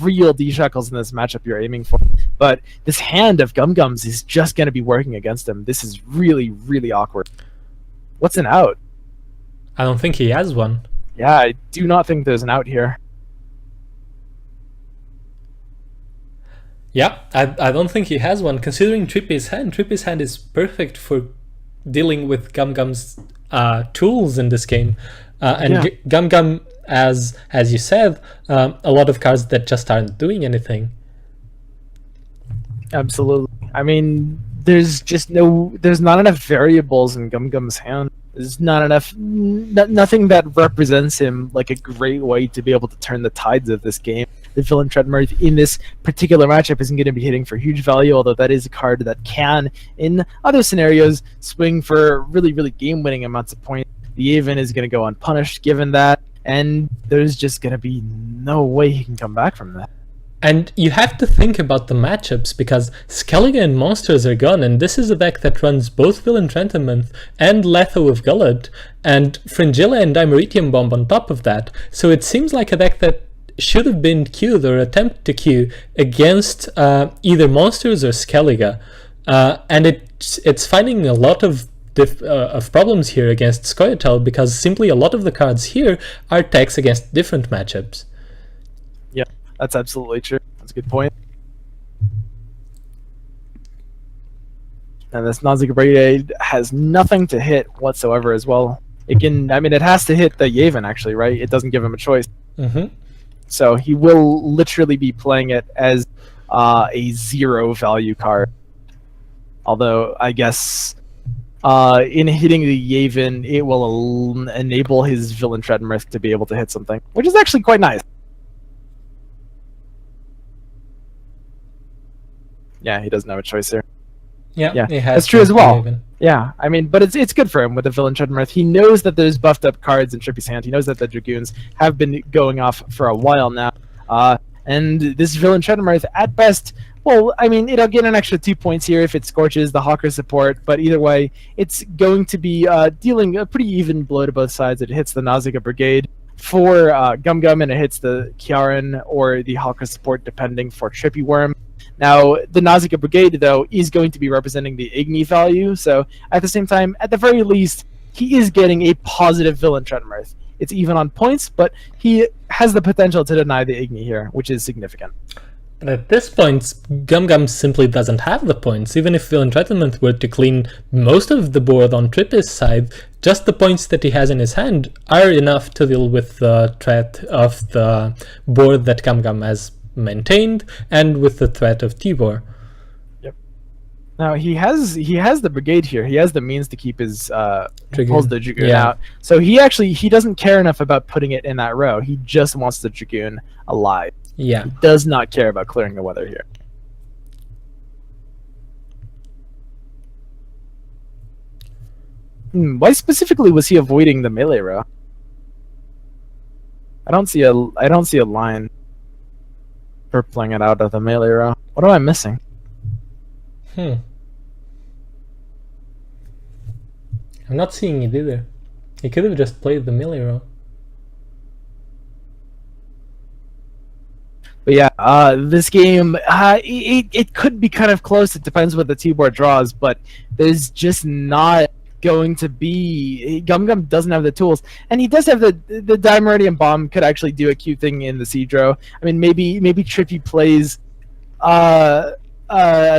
real D-Shackles in this matchup you're aiming for. But this hand of GumGum's is just going to be working against him. This is really, really awkward. What's an out? I don't think he has one. Yeah, I do not think there's an out here. Yeah, I don't think he has one, considering Trippy's hand. Trippy's hand is perfect for dealing with GumGum's tools in this game. GumGum, as you said, a lot of cards that just aren't doing anything. Absolutely. I mean, there's not enough variables in GumGum's hand. There's not enough, nothing that represents him like a great way to be able to turn the tides of this game. The Villain Treadmirth in this particular matchup isn't going to be hitting for huge value, although that is a card that can, in other scenarios, swing for really, really game-winning amounts of points. The Yavin is going to go unpunished given that, and there's just going to be no way he can come back from that. And you have to think about the matchups, because Skellige and Monsters are gone, and this is a deck that runs both Villain Treadmirth and Letho of Gullet, and Fringilla and Dimeritium Bomb on top of that. So it seems like a deck that should have been queued or attempt to queue against either Monsters or Skellige. And it's finding a lot of problems here against Scoia'tael, because simply a lot of the cards here are techs against different matchups. Yeah, that's absolutely true. That's a good point. And this Nausicaa Brigade has nothing to hit whatsoever as well. It can, I mean, it has to hit the Yavin actually, right? It doesn't give him a choice. Mm-hmm. So he will literally be playing it as a 0 value card. Although, I guess, in hitting the Yavin, it will enable his Villain Treadmirth to be able to hit something, which is actually quite nice. Yeah, he doesn't have a choice here. Yeah, that's true as well. Yeah, I mean, but it's good for him with the Villain Treadmirth. He knows that there's buffed up cards in Trippy's hand. He knows that the Dragoons have been going off for a while now. And this Villain Treadmirth, at best, Well, I mean, it'll get an extra 2 points here if it scorches the Hawker support, but either way, it's going to be dealing a pretty even blow to both sides. It hits the Nausicaa Brigade for GumGum, and it hits the Kiaran or the Hawker support, depending, for Trippy Worm. Now, the Nausicaa Brigade, though, is going to be representing the Igni value, so at the same time, at the very least, he is getting a positive Villain Treadmirth. It's even on points, but he has the potential to deny the Igni here, which is significant. But at this point, GumGum simply doesn't have the points. Even if Villain Treadmirth were to clean most of the board on Trippy's side, just the points that he has in his hand are enough to deal with the threat of the board that GumGum has maintained, and with the threat of Tibor. Yep. Now he has the brigade here. He has the means to keep his pulls the Dragoon out. So he doesn't care enough about putting it in that row. He just wants the Dragoon alive. Yeah. He does not care about clearing the weather here. Why specifically was he avoiding the melee row? I don't see a line for playing it out of the melee row. What am I missing? I'm not seeing it either. He could have just played the melee row. But yeah, this game, it could be kind of close. It depends what the T-board draws, but there's just not going to be... GumGum doesn't have the tools, and he does have the Dimeridian Bomb could actually do a cute thing in the Siege row. I mean, maybe Trippy plays a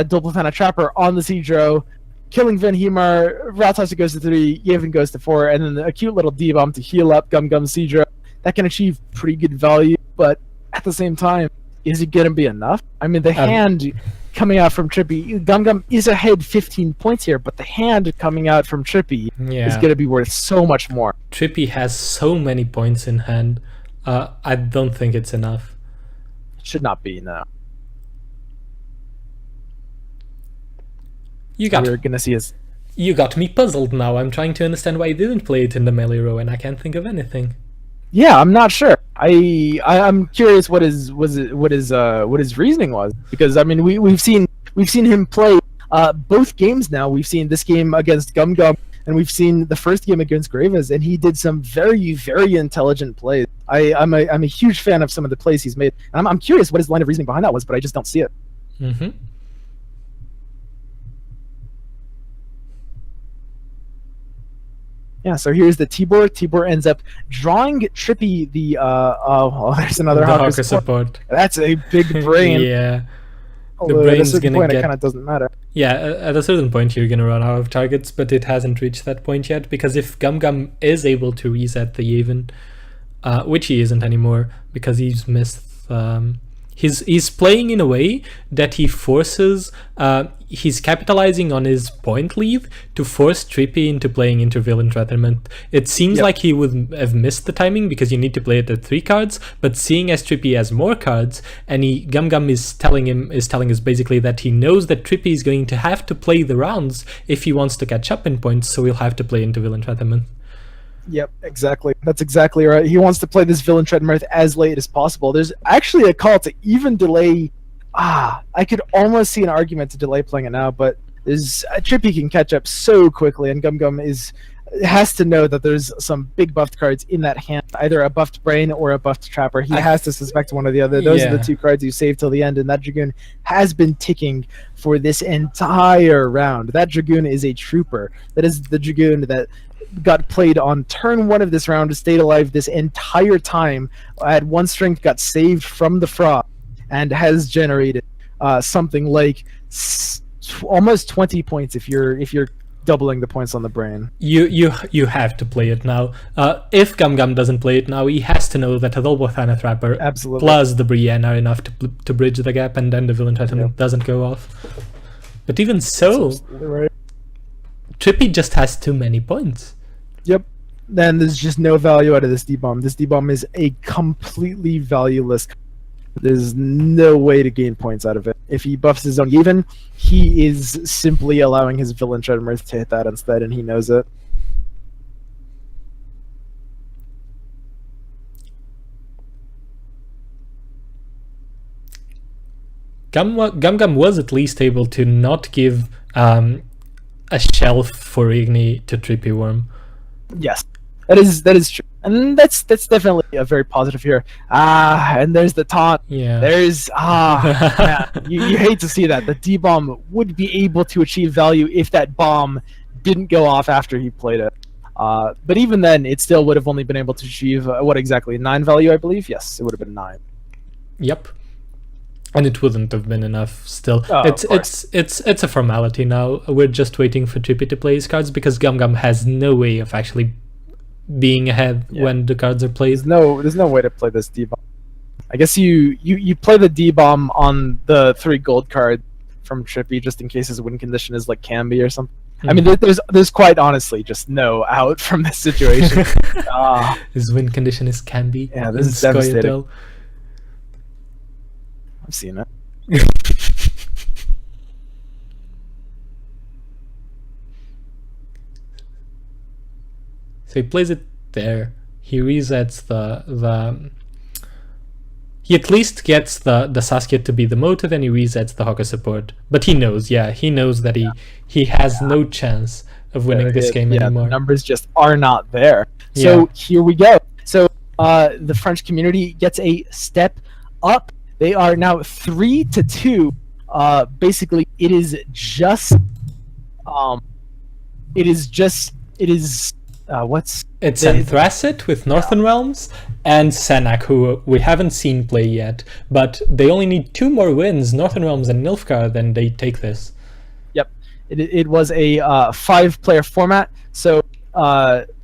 Double Planet Trapper on the Siege row, killing Van Hemar, Ratasa goes to 3, Yevon goes to 4, and then a cute little D-Bomb to heal up GumGum's Siege row. That can achieve pretty good value, but at the same time, is it going to be enough? I mean, the hand coming out from Trippy, GumGum is ahead 15 points here, but the hand coming out from Trippy is going to be worth so much more. Trippy has so many points in hand. I don't think it's enough. It should not be, no. We're going to see his... You got me puzzled now. I'm trying to understand why he didn't play it in the melee row, and I can't think of anything. Yeah, I'm not sure. I'm curious what his reasoning was, because I mean we've seen him play both games now. We've seen this game against GumGum, and we've seen the first game against Gravez, and he did some very, very intelligent plays. I'm a huge fan of some of the plays he's made, and I'm curious what his line of reasoning behind that was, but I just don't see it. Yeah, so here's the Tibor. Tibor ends up drawing Trippy the there's another Hawker support. That's a big brain. Yeah. Although the brain's gonna get... it kind of doesn't matter. Yeah, at a certain point you're gonna run out of targets, but it hasn't reached that point yet, because if GumGum is able to reset the Yevon, which he isn't anymore because he's missed he's playing in a way that he forces he's capitalizing on his point lead to force Trippy into playing into Villain Treadmirth. It seems like he would have missed the timing because you need to play it at 3 cards, but seeing as Trippy has more cards, and GumGum is telling us basically that he knows that Trippy is going to have to play the rounds if he wants to catch up in points, so he'll have to play into Villain Treadmirth. Yep, exactly. That's exactly right. He wants to play this Villain Treadmirth as late as possible. There's actually a call to even delay... I could almost see an argument to delay playing it now, but Trippy can catch up so quickly, and GumGum has to know that there's some big buffed cards in that hand, either a buffed Brain or a buffed Trapper. He has to suspect one or the other. Those are the 2 cards you save till the end, and that Dragoon has been ticking for this entire round. That Dragoon is a trooper. That is the Dragoon that got played on turn 1 of this round, stayed alive this entire time, had 1 strength, got saved from the Frost, and has generated something like almost 20 points if you're doubling the points on the Brain. You have to play it now. If GumGum doesn't play it now, he has to know that a Double Planet Trapper plus the Brienne are enough to bridge the gap, and then the Villain Treadmirth doesn't go off. But even so, Trippy just has too many points. Yep. Then there's just no value out of this D-Bomb. This D-Bomb is a completely valueless. There's no way to gain points out of it. If he buffs his own Yevon, he is simply allowing his Villain Treadmirth to hit that instead, and he knows it. GumGum was at least able to not give a shelf for Igni to Trippy Worm. Yes, that is true, and that's definitely a very positive here. And there's the taunt. Yeah. There's man, you hate to see that. The D-bomb would be able to achieve value if that bomb didn't go off after he played it. But even then, it still would have only been able to achieve what exactly 9 value, I believe. Yes, it would have been 9. Yep. And it wouldn't have been enough still. Oh, it's a formality now. We're just waiting for Trippy to play his cards because GumGum has no way of actually being ahead when the cards are played. There's no way to play this D-bomb. I guess you play the D-bomb on the 3 gold card from Trippy just in case his win condition is like Camby or something. I mean, there's quite honestly just no out from this situation. His win condition is Camby. Yeah, this is devastating. I've seen it. So he plays it there. He resets he at least gets the Saskia to be the motive, and he resets the Hawker support. But he knows that he has no chance of winning this game anymore. The numbers just are not there. So here we go. So the French community gets a step up. They are now 3-2. Basically, it is It's Anthracite with Northern Realms and Senak, who we haven't seen play yet, but they only need 2 more wins, Northern Realms and Nilfgaard, then they take this. Yep, it was a 5-player format, so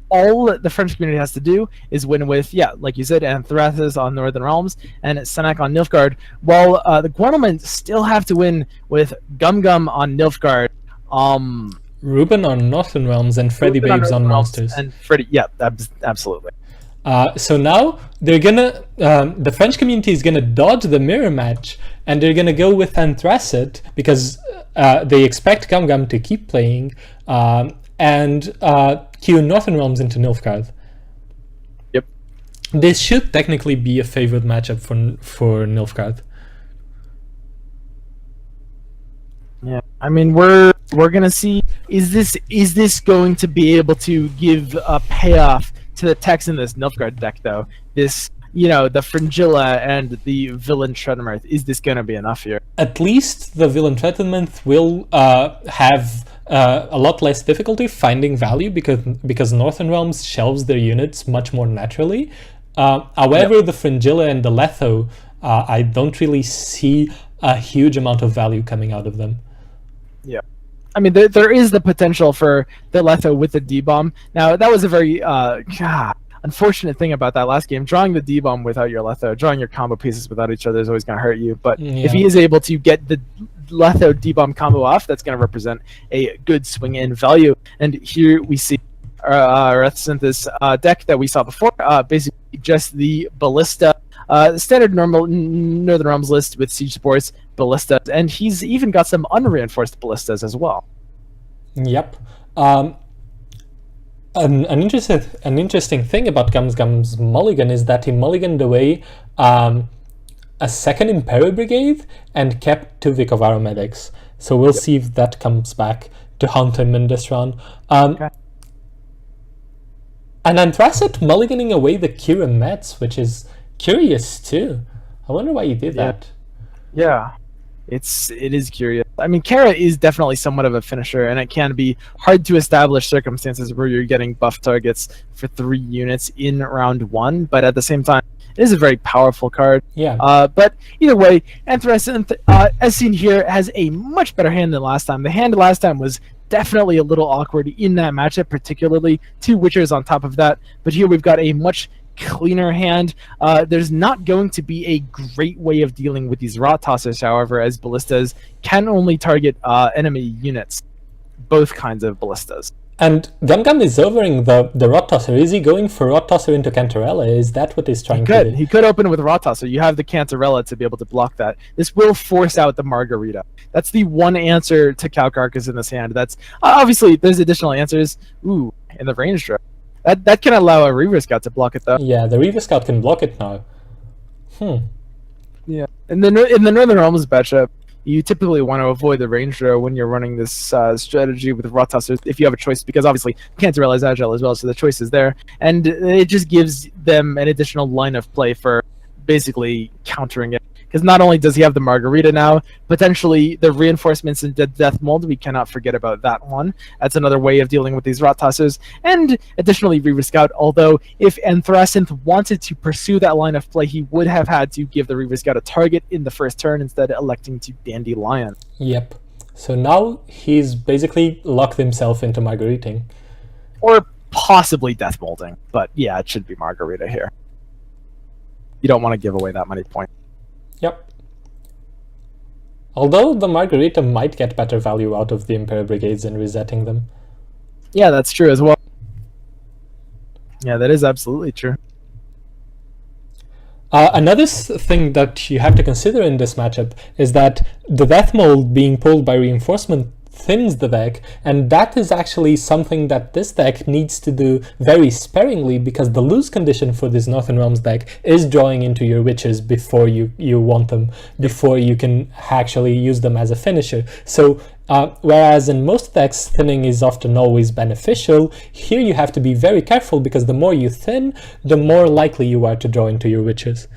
all the French community has to do is win with, like you said, Anthracite on Northern Realms and Senak on Nilfgaard, while the Gwentlemen still have to win with GumGum on Nilfgaard, Ruben on Northern Realms and Freddybabes on Monsters. And Freddy, absolutely. So now they're gonna, the French community is gonna dodge the mirror match, and they're gonna go with Anthracite because they expect GumGum to keep playing, and queue Northern Realms into Nilfgaard. Yep. This should technically be a favored matchup for Nilfgaard. Yeah, I mean we're gonna see, is this going to be able to give a payoff to the techs in this Nilfgaard deck though? This, the Fringilla and the Villain Treadmirth, is this gonna be enough here? At least the Villain Treadmirth will have a lot less difficulty finding value because Northern Realms shelves their units much more naturally. However, the Fringilla and the Letho, I don't really see a huge amount of value coming out of them. Yeah, I mean there is the potential for the Letho with the D-bomb. Now that was a very unfortunate thing about that last game. Drawing the D-bomb without your Letho, drawing your combo pieces without each other is always going to hurt you. But if he is able to get the Letho D-bomb combo off, that's going to represent a good swing in value. And here we see Synthesis deck that we saw before, basically just the Ballista. Standard normal Northern Realms list with Siege Sports, Ballistas, and he's even got some unreinforced Ballistas as well. Yep. An interesting thing about GumGum's mulligan is that he mulliganed away a second Imperial Brigade and kept 2 Vicovaro medics. So we'll see if that comes back to haunt him in this round. And Anthracite mulliganing away the Kira Mets, which is curious too. I wonder why you did that. Yeah, it is curious. I mean, Kara is definitely somewhat of a finisher, and it can be hard to establish circumstances where you're getting buff targets for 3 units in round 1, but at the same time, it is a very powerful card. Yeah. But either way, Anthracite, as seen here, has a much better hand than last time. The hand last time was definitely a little awkward in that matchup, particularly 2 Witchers on top of that. But here we've got a much cleaner hand. There's not going to be a great way of dealing with these Rot Tossers, however, as Ballistas can only target enemy units, both kinds of Ballistas. And GumGum is overing the Rot Tosser. Is he going for Rot Tosser into Cantarella? Is that what he's trying to do? He could open with Rot Tosser. You have the Cantarella to be able to block that. This will force out the Margarita. That's the one answer to Cow Carcass in this hand. That's obviously there's additional answers. Ooh, in the range draw. That can allow a Reaver Scout to block it though. Yeah, the Reaver Scout can block it now. Yeah, in the Northern Realms matchup, you typically want to avoid the range throw when you're running this strategy with Rothusser if you have a choice, because obviously you can't realize Agile as well, so the choice is there, and it just gives them an additional line of play for basically countering it. Because not only does he have the Margarita now, potentially the reinforcements in Death Mold, we cannot forget about that one. That's another way of dealing with these Rottossers. And additionally, Reaver Scout, although if Anthracinth wanted to pursue that line of play, he would have had to give the Reaver Scout a target in the first turn, instead electing to Dandelion. Yep. So now he's basically locked himself into Margaritaing. Or possibly Death Molding, but yeah, it should be Margarita here. You don't want to give away that many points. Yep. Although the Margarita might get better value out of the Imperial Brigades in resetting them. Yeah, that's true as well. Yeah, that is absolutely true. Another thing that you have to consider in this matchup is that the Death Mold being pulled by reinforcement thins the deck, and that is actually something that this deck needs to do very sparingly, because the lose condition for this Northern Realms deck is drawing into your witches before you want them, before you can actually use them as a finisher. So whereas in most decks thinning is often always beneficial, here you have to be very careful, because the more you thin, the more likely you are to draw into your witches.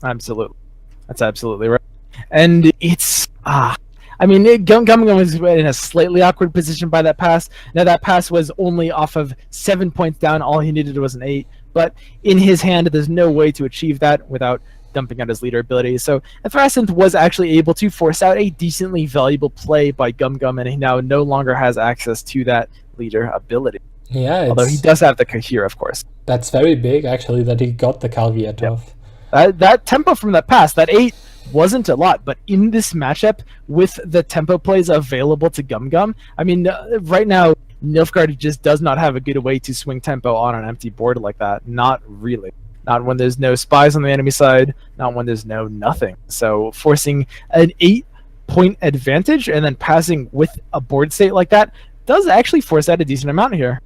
Absolutely. That's absolutely right. And it's I mean, GumGum was in a slightly awkward position by that pass. Now, that pass was only off of 7 points down. All he needed was an 8. But in his hand, there's no way to achieve that without dumping out his leader ability. So Anthracinth was actually able to force out a decently valuable play by GumGum, and he now no longer has access to that leader ability. Yeah, although he does have the Kahir, of course. That's very big, actually, that he got the Caveat off. That tempo from that pass, that 8, wasn't a lot, but in this matchup, with the tempo plays available to GumGum, I mean, right now, Nilfgaard just does not have a good way to swing tempo on an empty board like that. Not really. Not when there's no spies on the enemy side, not when there's no nothing. So forcing an 8-point advantage and then passing with a board state like that does actually force out a decent amount here.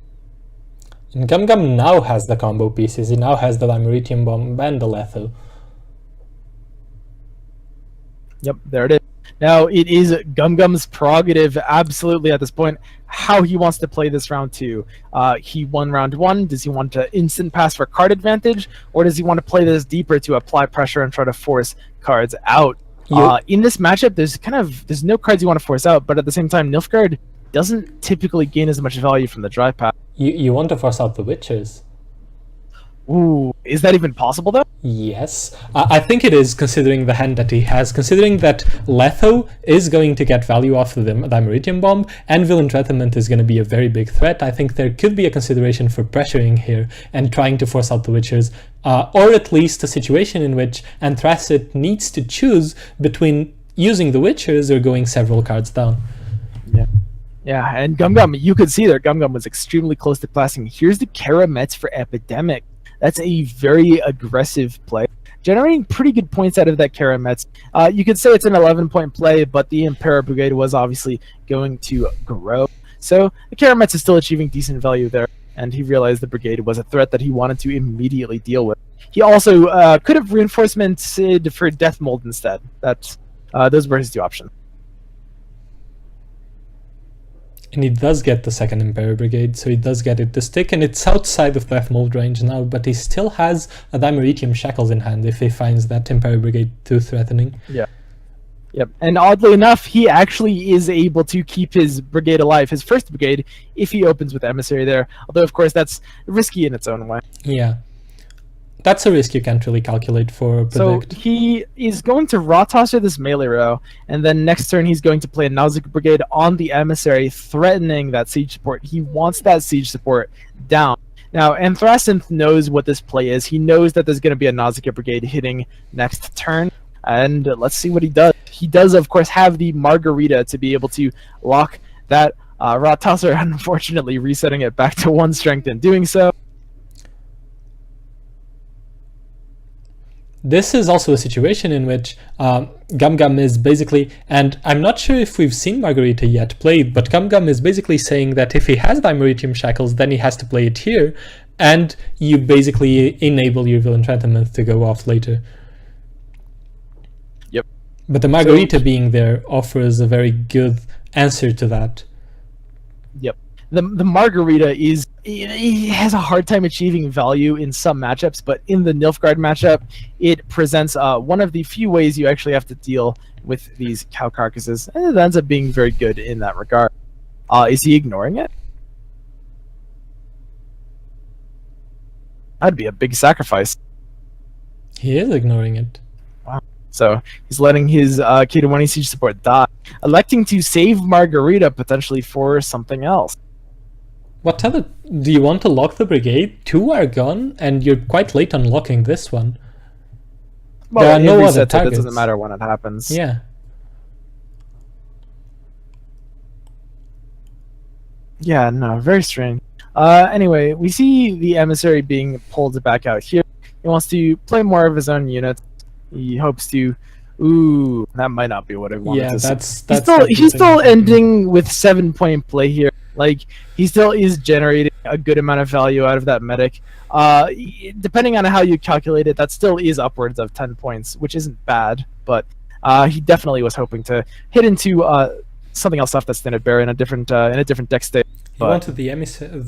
And GumGum now has the combo pieces. He now has the Limeridium Bomb and the Letho. Yep, there it is. Now, it is GumGum's prerogative, absolutely, at this point, how he wants to play this round 2. He won round 1. Does he want to instant pass for card advantage, or does he want to play this deeper to apply pressure and try to force cards out? In this matchup, there's no cards you want to force out, but at the same time, Nilfgaard doesn't typically gain as much value from the dry path. You want to force out the Witches. Ooh, is that even possible, though? Yes. I think it is, considering the hand that he has, considering that Letho is going to get value off of the Limeridium Bomb, and Villain Treatment is going to be a very big threat. I think there could be a consideration for pressuring here and trying to force out the Witchers, or at least a situation in which Anthracite needs to choose between using the Witchers or going several cards down. Yeah, and GumGum, you could see there, GumGum was extremely close to passing. Here's the Karamets for Epidemic. That's a very aggressive play, generating pretty good points out of that Karamets. You could say it's an 11-point play, but the Imperial Brigade was obviously going to grow. So the Karamets is still achieving decent value there, and he realized the Brigade was a threat that he wanted to immediately deal with. He also could have reinforcemented for Death Mold instead. Those were his 2 options. And he does get the second Imperial Brigade, so he does get it to stick, and it's outside of Death Mold range now, but he still has a Dimeritium Shackles in hand if he finds that Imperial Brigade too threatening. Yeah. Yep, and oddly enough, he actually is able to keep his brigade alive, his first brigade, if he opens with Emissary there, although of course that's risky in its own way. Yeah. That's a risk you can't really calculate for or predict. So he is going to Raw Tosser this melee row, and then next turn he's going to play a Nausicaa Brigade on the Emissary, threatening that siege support. He wants that siege support down. Now, Anthracinth knows what this play is. He knows that there's going to be a Nausicaa Brigade hitting next turn, and let's see what he does. He does, of course, have the Margarita to be able to lock that Raw Tosser, unfortunately resetting it back to 1 strength in doing so. This is also a situation in which GumGum is basically, and I'm not sure if we've seen Margarita yet played, but GumGum is basically saying that if he has Dimeritium Shackles, then he has to play it here, and you basically enable your Villain Treatment to go off later. But the Margarita being there offers a very good answer to that. Yep. The Margarita it has a hard time achieving value in some matchups, but in the Nilfgaard matchup, it presents one of the few ways you actually have to deal with these cow carcasses, and it ends up being very good in that regard. Is he ignoring it? That'd be a big sacrifice. He is ignoring it. Wow. So he's letting his K20 siege support die, electing to save Margarita potentially for something else. Whatever, do you want to lock the brigade? 2 are gone, and you're quite late on locking this one. Well, there are no other it targets. doesn't matter when it happens. Yeah. Yeah, no, very strange. Anyway, we see the emissary being pulled back out here. He wants to play more of his own units. He hopes to... Ooh, that might not be what I wanted to say. He's still ending with 7-point play here. Like, he still is generating a good amount of value out of that medic. Depending on how you calculate it, that still is upwards of 10 points, which isn't bad. But he definitely was hoping to hit into something else off that standard bearer in a different deck state. He wanted the emissary,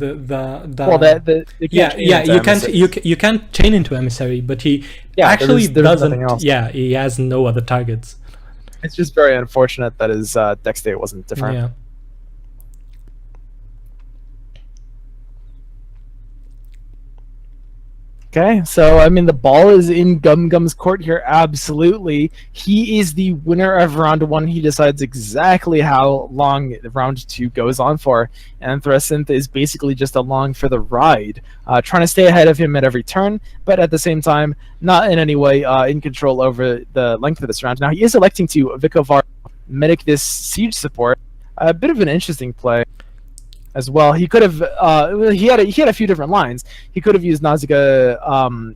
you can't chain into emissary, but he actually doesn't. Yeah, he has no other targets. It's just very unfortunate that his deck state wasn't different. Yeah. Okay, so I mean the ball is in GumGum's court here. Absolutely, he is the winner of round 1. He decides exactly how long round 2 goes on for, and Thresinth is basically just along for the ride, trying to stay ahead of him at every turn, but at the same time not in any way in control over the length of this round. Now he is electing to Vikovar medic this siege support. A bit of an interesting play as well. He could have he had a few different lines. He could have used Nausicaa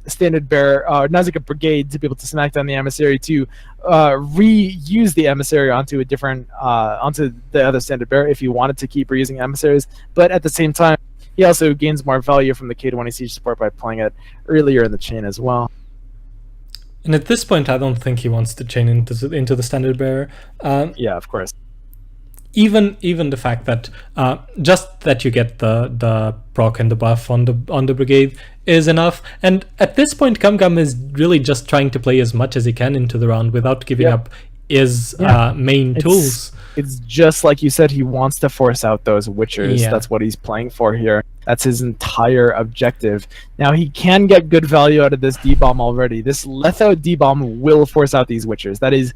standard bearer, Nausicaa brigade to be able to smack down the emissary, to reuse the emissary onto a different onto the other standard bearer if he wanted to keep reusing emissaries. But at the same time, he also gains more value from the K20 siege support by playing it earlier in the chain as well. And at this point, I don't think he wants to chain into the standard bearer. Yeah, of course. Even the fact that just that you get the proc and the buff on the brigade is enough. And at this point, GumGum is really just trying to play as much as he can into the round without giving up his main tools. It's just like you said, he wants to force out those Witchers. Yeah. That's what he's playing for here. That's his entire objective. Now he can get good value out of this D-bomb already. This Letho D-bomb will force out these Witchers. That is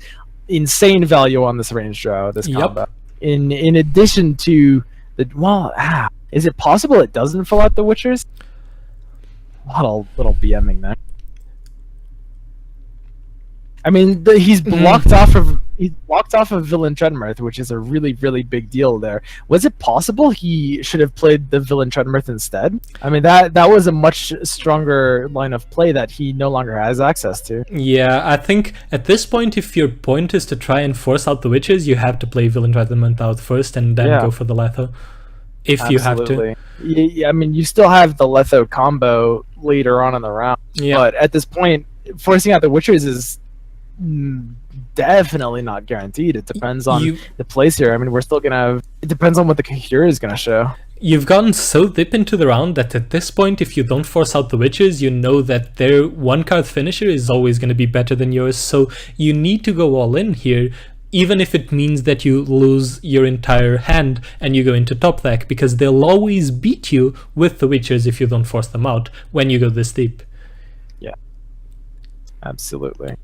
insane value on this range draw, this combat. In addition to the is it possible it doesn't fill out the Witchers? Little BMing there. I mean, he's blocked off of Villain Treadmirth, which is a really big deal there. Was it possible he should have played the Villain Treadmirth instead? I mean, that was a much stronger line of play that he no longer has access to. Yeah, I think at this point, if your point is to try and force out the Witches, you have to play Villain Treadmirth out first and then go for the Letho. If you have to. Yeah, I mean, you still have the Letho combo later on in the round. Yeah. But at this point, forcing out the Witchers is definitely not guaranteed. It depends on the place here. I mean, we're still gonna have... It depends on what the Kahira is gonna show. You've gotten so deep into the round that at this point, if you don't force out the Witches, you know that their one-card finisher is always going to be better than yours, so you need to go all in here, even if it means that you lose your entire hand and you go into top deck, because they'll always beat you with the Witches if you don't force them out when you go this deep. Yeah, absolutely.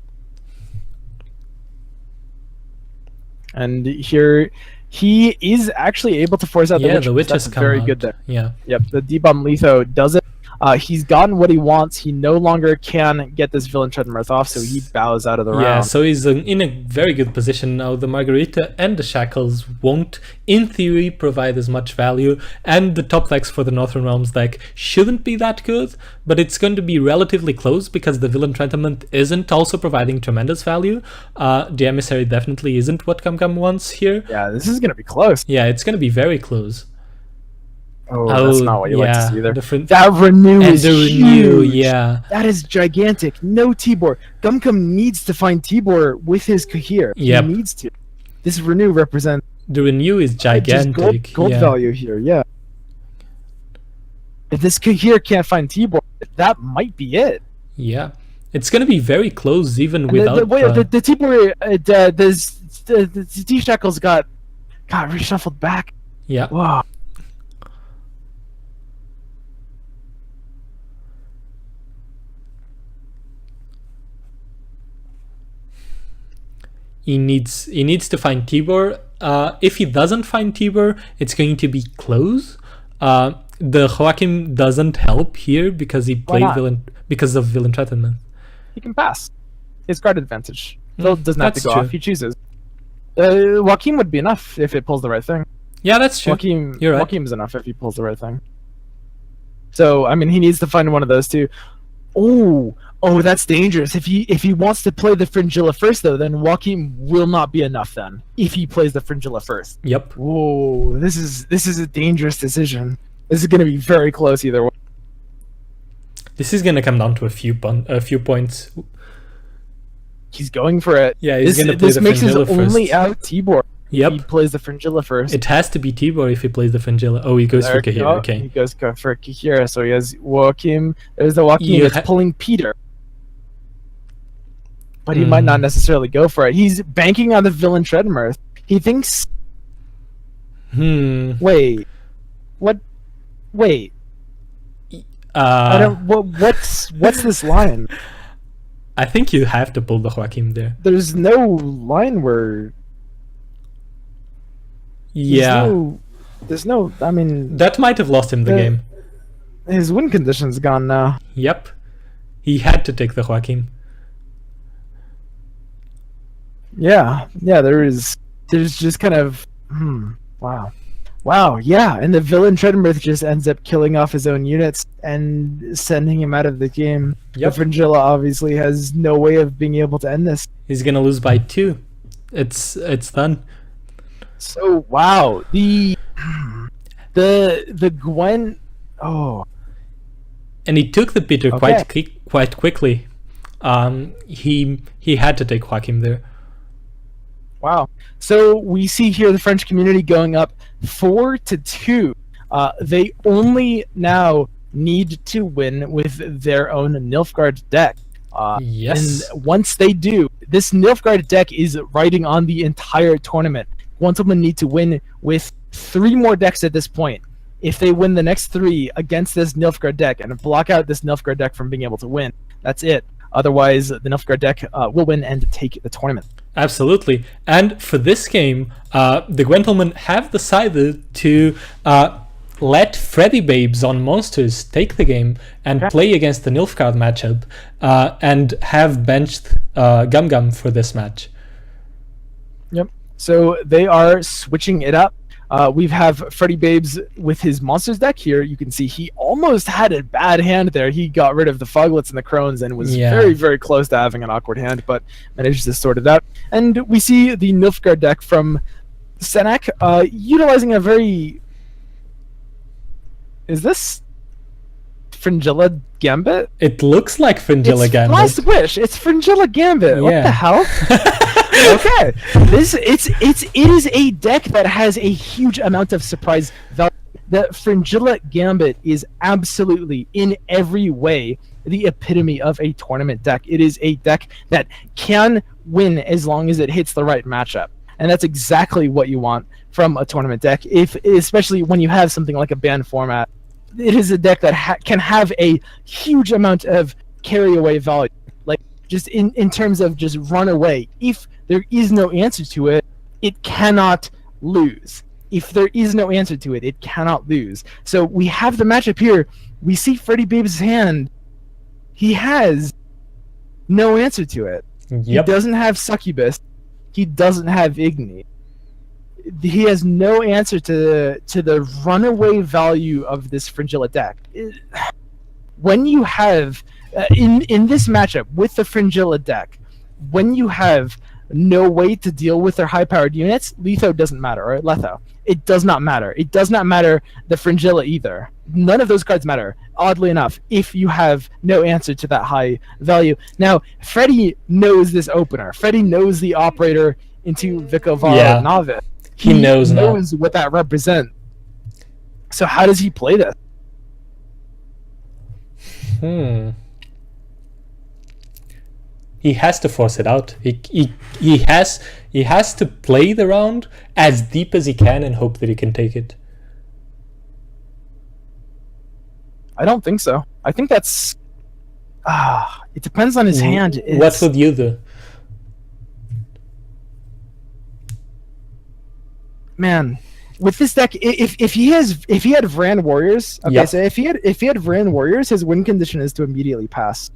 And here he is actually able to force out the Witches. The Witches That's come very out. good there. Yeah. Yep, the D-Bomb Letho does it. He's gotten what he wants. He no longer can get this Villain Treadmirth off, so he bows out of the round. Yeah, so he's in a very good position now. The Margarita and the Shackles won't, in theory, provide as much value, and the top decks for the Northern Realms deck shouldn't be that good, but it's going to be relatively close because the Villain Treadmirth isn't also providing tremendous value. The Emissary definitely isn't what GumGum wants here. Yeah, this is going to be close. Yeah, it's going to be very close. Oh, that's not what you like to see either. Different. That renew And is the renew, huge. yeah. That is gigantic. No Tibor. GumGum needs to find Tibor with his Kahir. Yep. He needs to. This renew represents The renew is gigantic. just gold yeah. value here, yeah. If this Kahir can't find Tibor, that might be it. Yeah. It's going to be very close even And without... the Tibor, the D-Shackles got reshuffled back. yeah. Wow. He needs to find Tibor. If he doesn't find Tibor, it's going to be close. The Joachim doesn't help here because he played because of villain threatenment. He can pass. His guard advantage. Phil doesn't have to that's go true. off. He chooses. Joachim would be enough if it pulls the right thing. Yeah, that's true. You're right. Joachim's enough if he pulls the right thing. So I mean, he needs to find one of those two. Oh, that's dangerous. If he wants to play the Fringilla first, though, then Joachim will not be enough. Then, if he plays the Fringilla first. Yep. Whoa, this is a dangerous decision. This is going to be very close either way. This is going to come down to a few points. He's going for it. Yeah, he's going to play this the makes his Fringilla first. only out Tibor. Yep. He plays the Fringilla first. It has to be Tibor if he plays the Fringilla. Oh, he goes for Kahira. Okay. He goes for Kahira, so he has Joachim. There's the Joachim that's pulling Peter. But he might not necessarily go for it. He's banking on the villain Treadmirth. He thinks... Wait. What? Wait. I don't... What's this line? I think you have to pull the Joachim there. There's no line where... Yeah. There's no... I mean... That might have lost him the game. His win condition's gone now. Yep. He had to take the Joachim. Yeah, there's just kind of wow, yeah, and the villain Treadmirth just ends up killing off his own units and sending him out of the game. Yep. The Fringilla obviously has no way of being able to end this. He's gonna lose by 2. It's done. So wow, the Gwent. Oh, and he took the Peter quite quickly. He had to take Joachim there. Wow. So we see here the French community going up 4-2. They only now need to win with their own Nilfgaard deck. Yes. And once they do, this Nilfgaard deck is riding on the entire tournament. Gwentlemen need to win with 3 more decks at this point. If they win the next 3 against this Nilfgaard deck and block out this Nilfgaard deck from being able to win, that's it. Otherwise, the Nilfgaard deck will win and take the tournament. Absolutely. And for this game, the Gwentlemen have decided to let Freddybabes on Monsters take the game and play against the Nilfgaard matchup and have benched GumGum for this match. Yep. So they are switching it up. We have Freddybabes with his Monsters deck here. You can see he almost had a bad hand there. He got rid of the Foglets and the Crones and was very, very close to having an awkward hand, but managed to sort it out. And we see the Nilfgaard deck from Senak utilizing a very... Is this Fringilla Gambit? It looks like Fringilla Gambit. Last Wish. It's Fringilla Gambit. What the hell? Okay, it is a deck that has a huge amount of surprise value. The Fringilla Gambit is absolutely, in every way, the epitome of a tournament deck. It is a deck that can win as long as it hits the right matchup, and that's exactly what you want from a tournament deck. Especially when you have something like a ban format, it is a deck that can have a huge amount of carry away value. Like just in terms of just run away. If there is no answer to it, it cannot lose. If there is no answer to it, it cannot lose. So we have the matchup here. We see Freddybabes' hand. He has no answer to it. Yep. He doesn't have Succubus. He doesn't have Igni. He has no answer to the runaway value of this Fringilla deck. When you have, in this matchup with the Fringilla deck, when you have no way to deal with their high-powered units, Letho doesn't matter, or Letho. It does not matter. It does not matter the Fringilla either. None of those cards matter, oddly enough, if you have no answer to that high value. Now, Freddy knows this opener. Freddy knows the operator into Vikovara Novice. He knows what that represents. So how does he play this? He has to force it out. He has to play the round as deep as he can and hope that he can take it. I don't think so. I think that's... it depends on his hand. What would you do? Man, with this deck, if he had Vran Warriors, okay, so if he had Vran Warriors, his win condition is to immediately pass.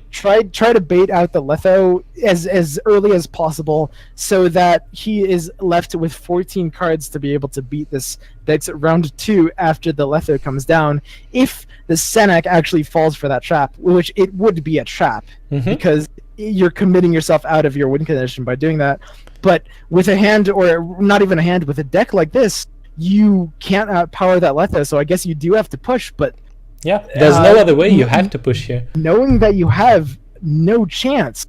Try to bait out the Letho as early as possible, so that he is left with 14 cards to be able to beat this deck's round 2 after the Letho comes down. If the Senak actually falls for that trap, which it would be a trap, because you're committing yourself out of your win condition by doing that. But with a hand, or not even a hand, with a deck like this, you can't outpower that Letho, so I guess you do have to push, but... Yeah, there's no other way. You have to push here. Knowing that you have no chance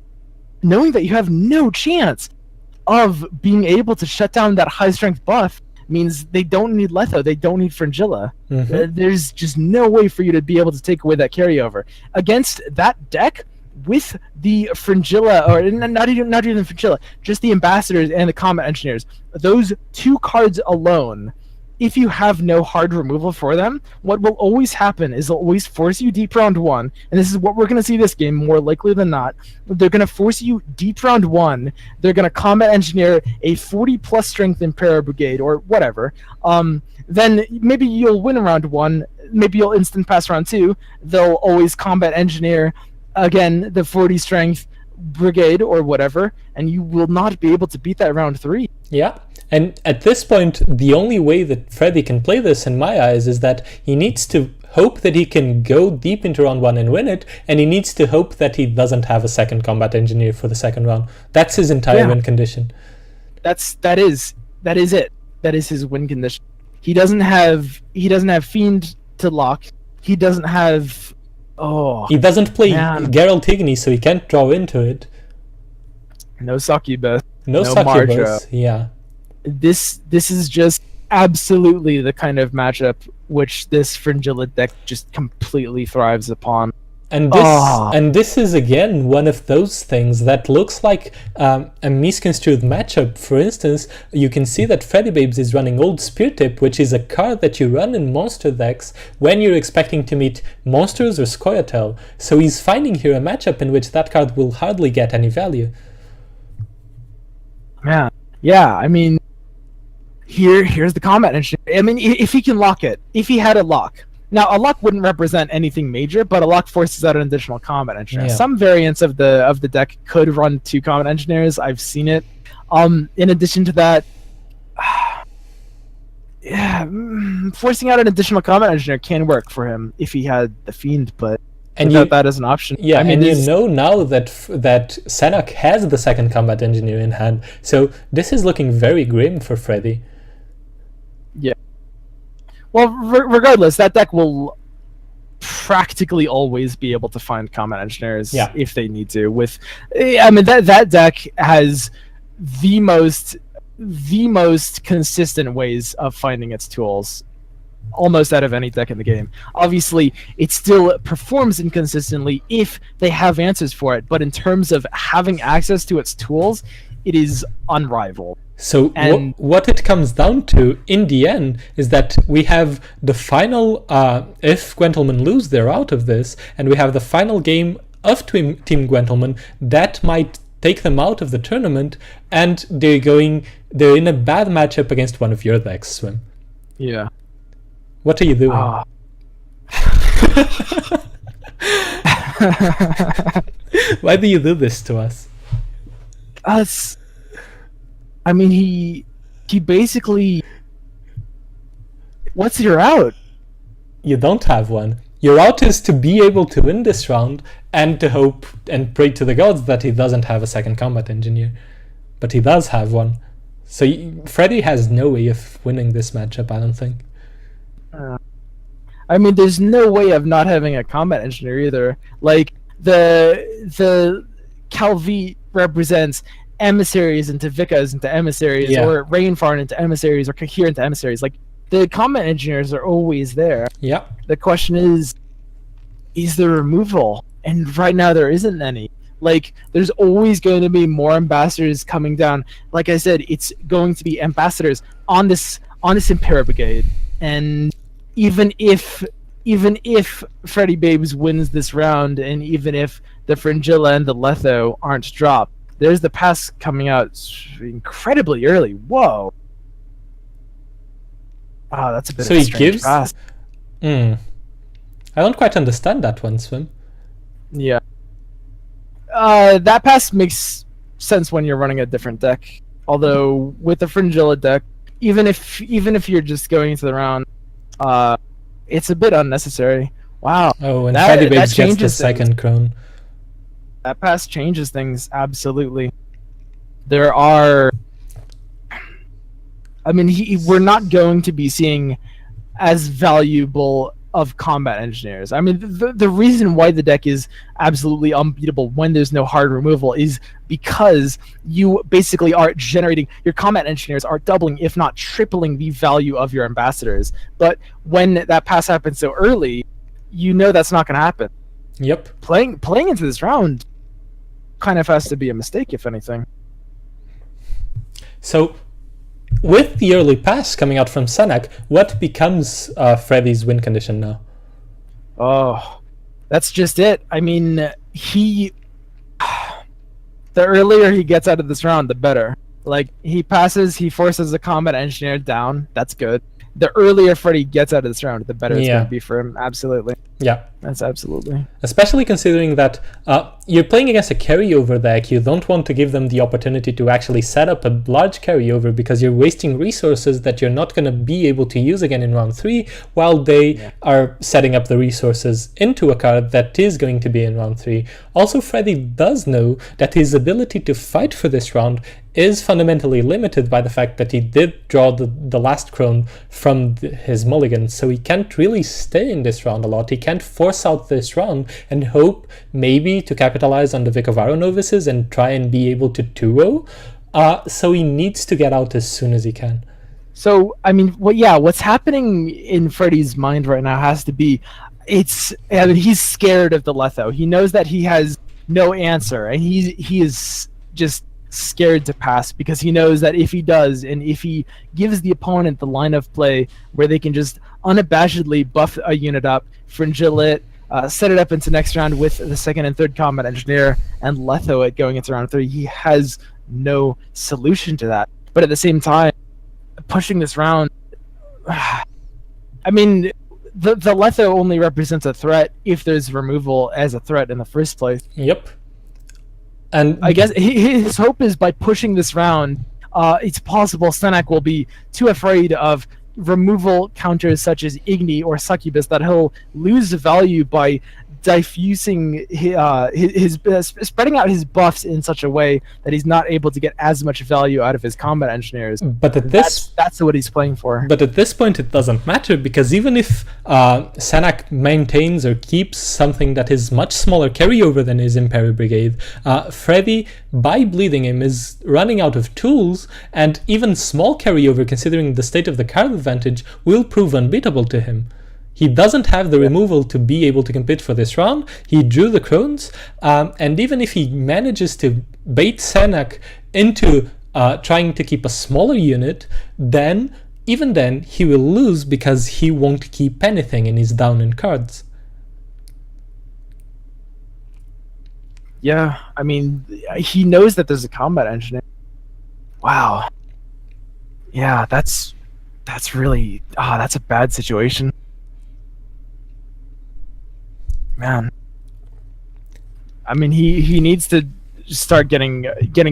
of being able to shut down that high-strength buff means they don't need Letho, they don't need Fringilla. There's just no way for you to be able to take away that carryover. Against that deck, with the Fringilla, or not even Fringilla, just the Ambassadors and the Combat Engineers, those 2 cards alone, if you have no hard removal for them, what will always happen is they'll always force you deep round 1, and this is what we're going to see this game, more likely than not. They're going to force you deep round 1, they're going to Combat Engineer a 40+ strength Impera Brigade, or whatever, then maybe you'll win round 1, maybe you'll instant pass round 2, they'll always Combat Engineer again the 40 strength brigade or whatever, and you will not be able to beat that round 3. Yeah, and at this point, the only way that Freddy can play this, in my eyes, is that he needs to hope that he can go deep into round 1 and win it, and he needs to hope that he doesn't have a second combat engineer for the second round. That's his entire win condition. That is it. That is his win condition. He doesn't have Fiend to lock. He doesn't have... he doesn't play Geralt Igni, so he can't draw into it. No Succubus. No Succubus, yeah. This is just absolutely the kind of matchup which this Fringilla deck just completely thrives upon. And this is again one of those things that looks like a misconstrued matchup. For instance, you can see that Freddybabes is running Old Spear Tip, which is a card that you run in monster decks when you're expecting to meet monsters or Scoia'tael. So he's finding here a matchup in which that card will hardly get any value. Yeah. I mean, here's the combat engineer. I mean, if he can lock it, if he had a lock. Now, a lock wouldn't represent anything major, but a lock forces out an additional combat engineer. Yeah. Some variants of the deck could run 2 combat engineers. I've seen it. In addition to that, forcing out an additional combat engineer can work for him if he had the Fiend, but without that as an option. Yeah, I mean, you know now that Senak has the second combat engineer in hand, so this is looking very grim for Freddy. Yeah. Well, regardless, that deck will practically always be able to find combat engineers if they need to. That deck has the most consistent ways of finding its tools, almost out of any deck in the game. Obviously, it still performs inconsistently if they have answers for it, but in terms of having access to its tools, it is unrivaled. So what it comes down to in the end is that we have the final, if Gwentlemen lose, they're out of this, and we have the final game of Team Gwentlemen that might take them out of the tournament, and they're in a bad matchup against one of your decks, Swim. Yeah. What are you doing? Why do you do this to us? I mean, he basically... What's your out? You don't have one. Your out is to be able to win this round and to hope and pray to the gods that he doesn't have a second combat engineer. but he does have one. So Freddy has no way of winning this matchup, I don't think. I mean, there's no way of not having a combat engineer either. Like, the Calvi represents emissaries into Vikas into emissaries, or Rainfarn into emissaries, or Kahir into emissaries. Like, the combat engineers are always there. Yeah. The question is there removal? And right now there isn't any. Like, there's always going to be more ambassadors coming down. Like I said, it's going to be ambassadors on this Impera Brigade. And even if Freddybabes wins this round, and even if the Fringilla and the Letho aren't dropped, there's the pass coming out incredibly early. Whoa. Wow, that's a bit of a strange pass. I don't quite understand that one, Swim. Yeah. That pass makes sense when you're running a different deck. Although with the Fringilla deck, even if you're just going into the round, it's a bit unnecessary. Wow. Oh, and Freddybabes gets the second crone. That pass changes things, absolutely. There are... I mean, we're not going to be seeing as valuable of combat engineers. I mean, the reason why the deck is absolutely unbeatable when there's no hard removal is because you basically are generating... Your combat engineers are doubling, if not tripling, the value of your ambassadors. But when that pass happens so early, you know that's not going to happen. Yep. Playing into this round kind of has to be a mistake, if anything. So, with the early pass coming out from Sanak, what becomes Freddy's win condition now? Oh, that's just it. I mean, the earlier he gets out of this round, the better. Like, he passes, he forces a combat engineer down. That's good. The earlier Freddy gets out of this round, the better it's going to be for him. Absolutely. Yeah. That's absolutely. Especially considering that you're playing against a carryover deck, you don't want to give them the opportunity to actually set up a large carryover because you're wasting resources that you're not going to be able to use again in round 3 while they are setting up the resources into a card that is going to be in round 3. Also, Freddy does know that his ability to fight for this round is fundamentally limited by the fact that he did draw the last crone from his mulligan, so he can't really stay in this round a lot. He can't force out this round and hope maybe to capitalize on the Vicovaro novices and try and be able to 2-0. So he needs to get out as soon as he can. So, I mean, what's happening in Freddy's mind right now has to be, he's scared of the Letho. He knows that he has no answer, and he is just scared to pass because he knows that if he does, and if he gives the opponent the line of play where they can just unabashedly buff a unit up, Fringilla it, set it up into next round with the second and third combat engineer, and Letho it going into round 3, he has no solution to that. But at the same time, pushing this round, I mean, the Letho only represents a threat if there's removal as a threat in the first place. Yep. And I guess his hope is by pushing this round, it's possible Sanak will be too afraid of removal counters such as Igni or Succubus that he'll lose value by diffusing his spreading out his buffs in such a way that he's not able to get as much value out of his combat engineers. But that's what he's playing for. But at this point it doesn't matter, because even if Sanak maintains or keeps something that is much smaller carryover than his Imperial Brigade, Freddy, by bleeding him, is running out of tools, and even small carryover, considering the state of the card advantage, will prove unbeatable to him. He doesn't have the removal to be able to compete for this round. He drew the crones, and even if he manages to bait Sanak into trying to keep a smaller unit, then even then he will lose because he won't keep anything and he's down in cards. Yeah, I mean, he knows that there's a combat engineer. Wow. Yeah, that's really that's a bad situation. Man, I mean, he needs to start getting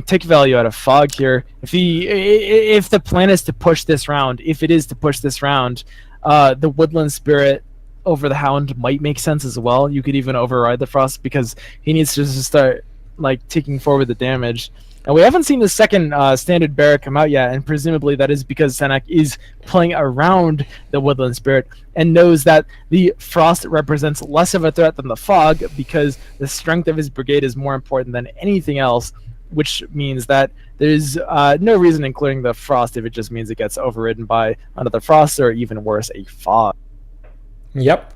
tick value out of Fog here. If the plan is to push this round, the Woodland Spirit over the Hound might make sense as well. You could even override the Frost because he needs to just start like taking forward the damage. And we haven't seen the second standard bear come out yet, and presumably that is because Senak is playing around the Woodland Spirit and knows that the Frost represents less of a threat than the Fog because the strength of his brigade is more important than anything else, which means that there's no reason including the Frost if it just means it gets overridden by another Frost or even worse, a Fog. Yep.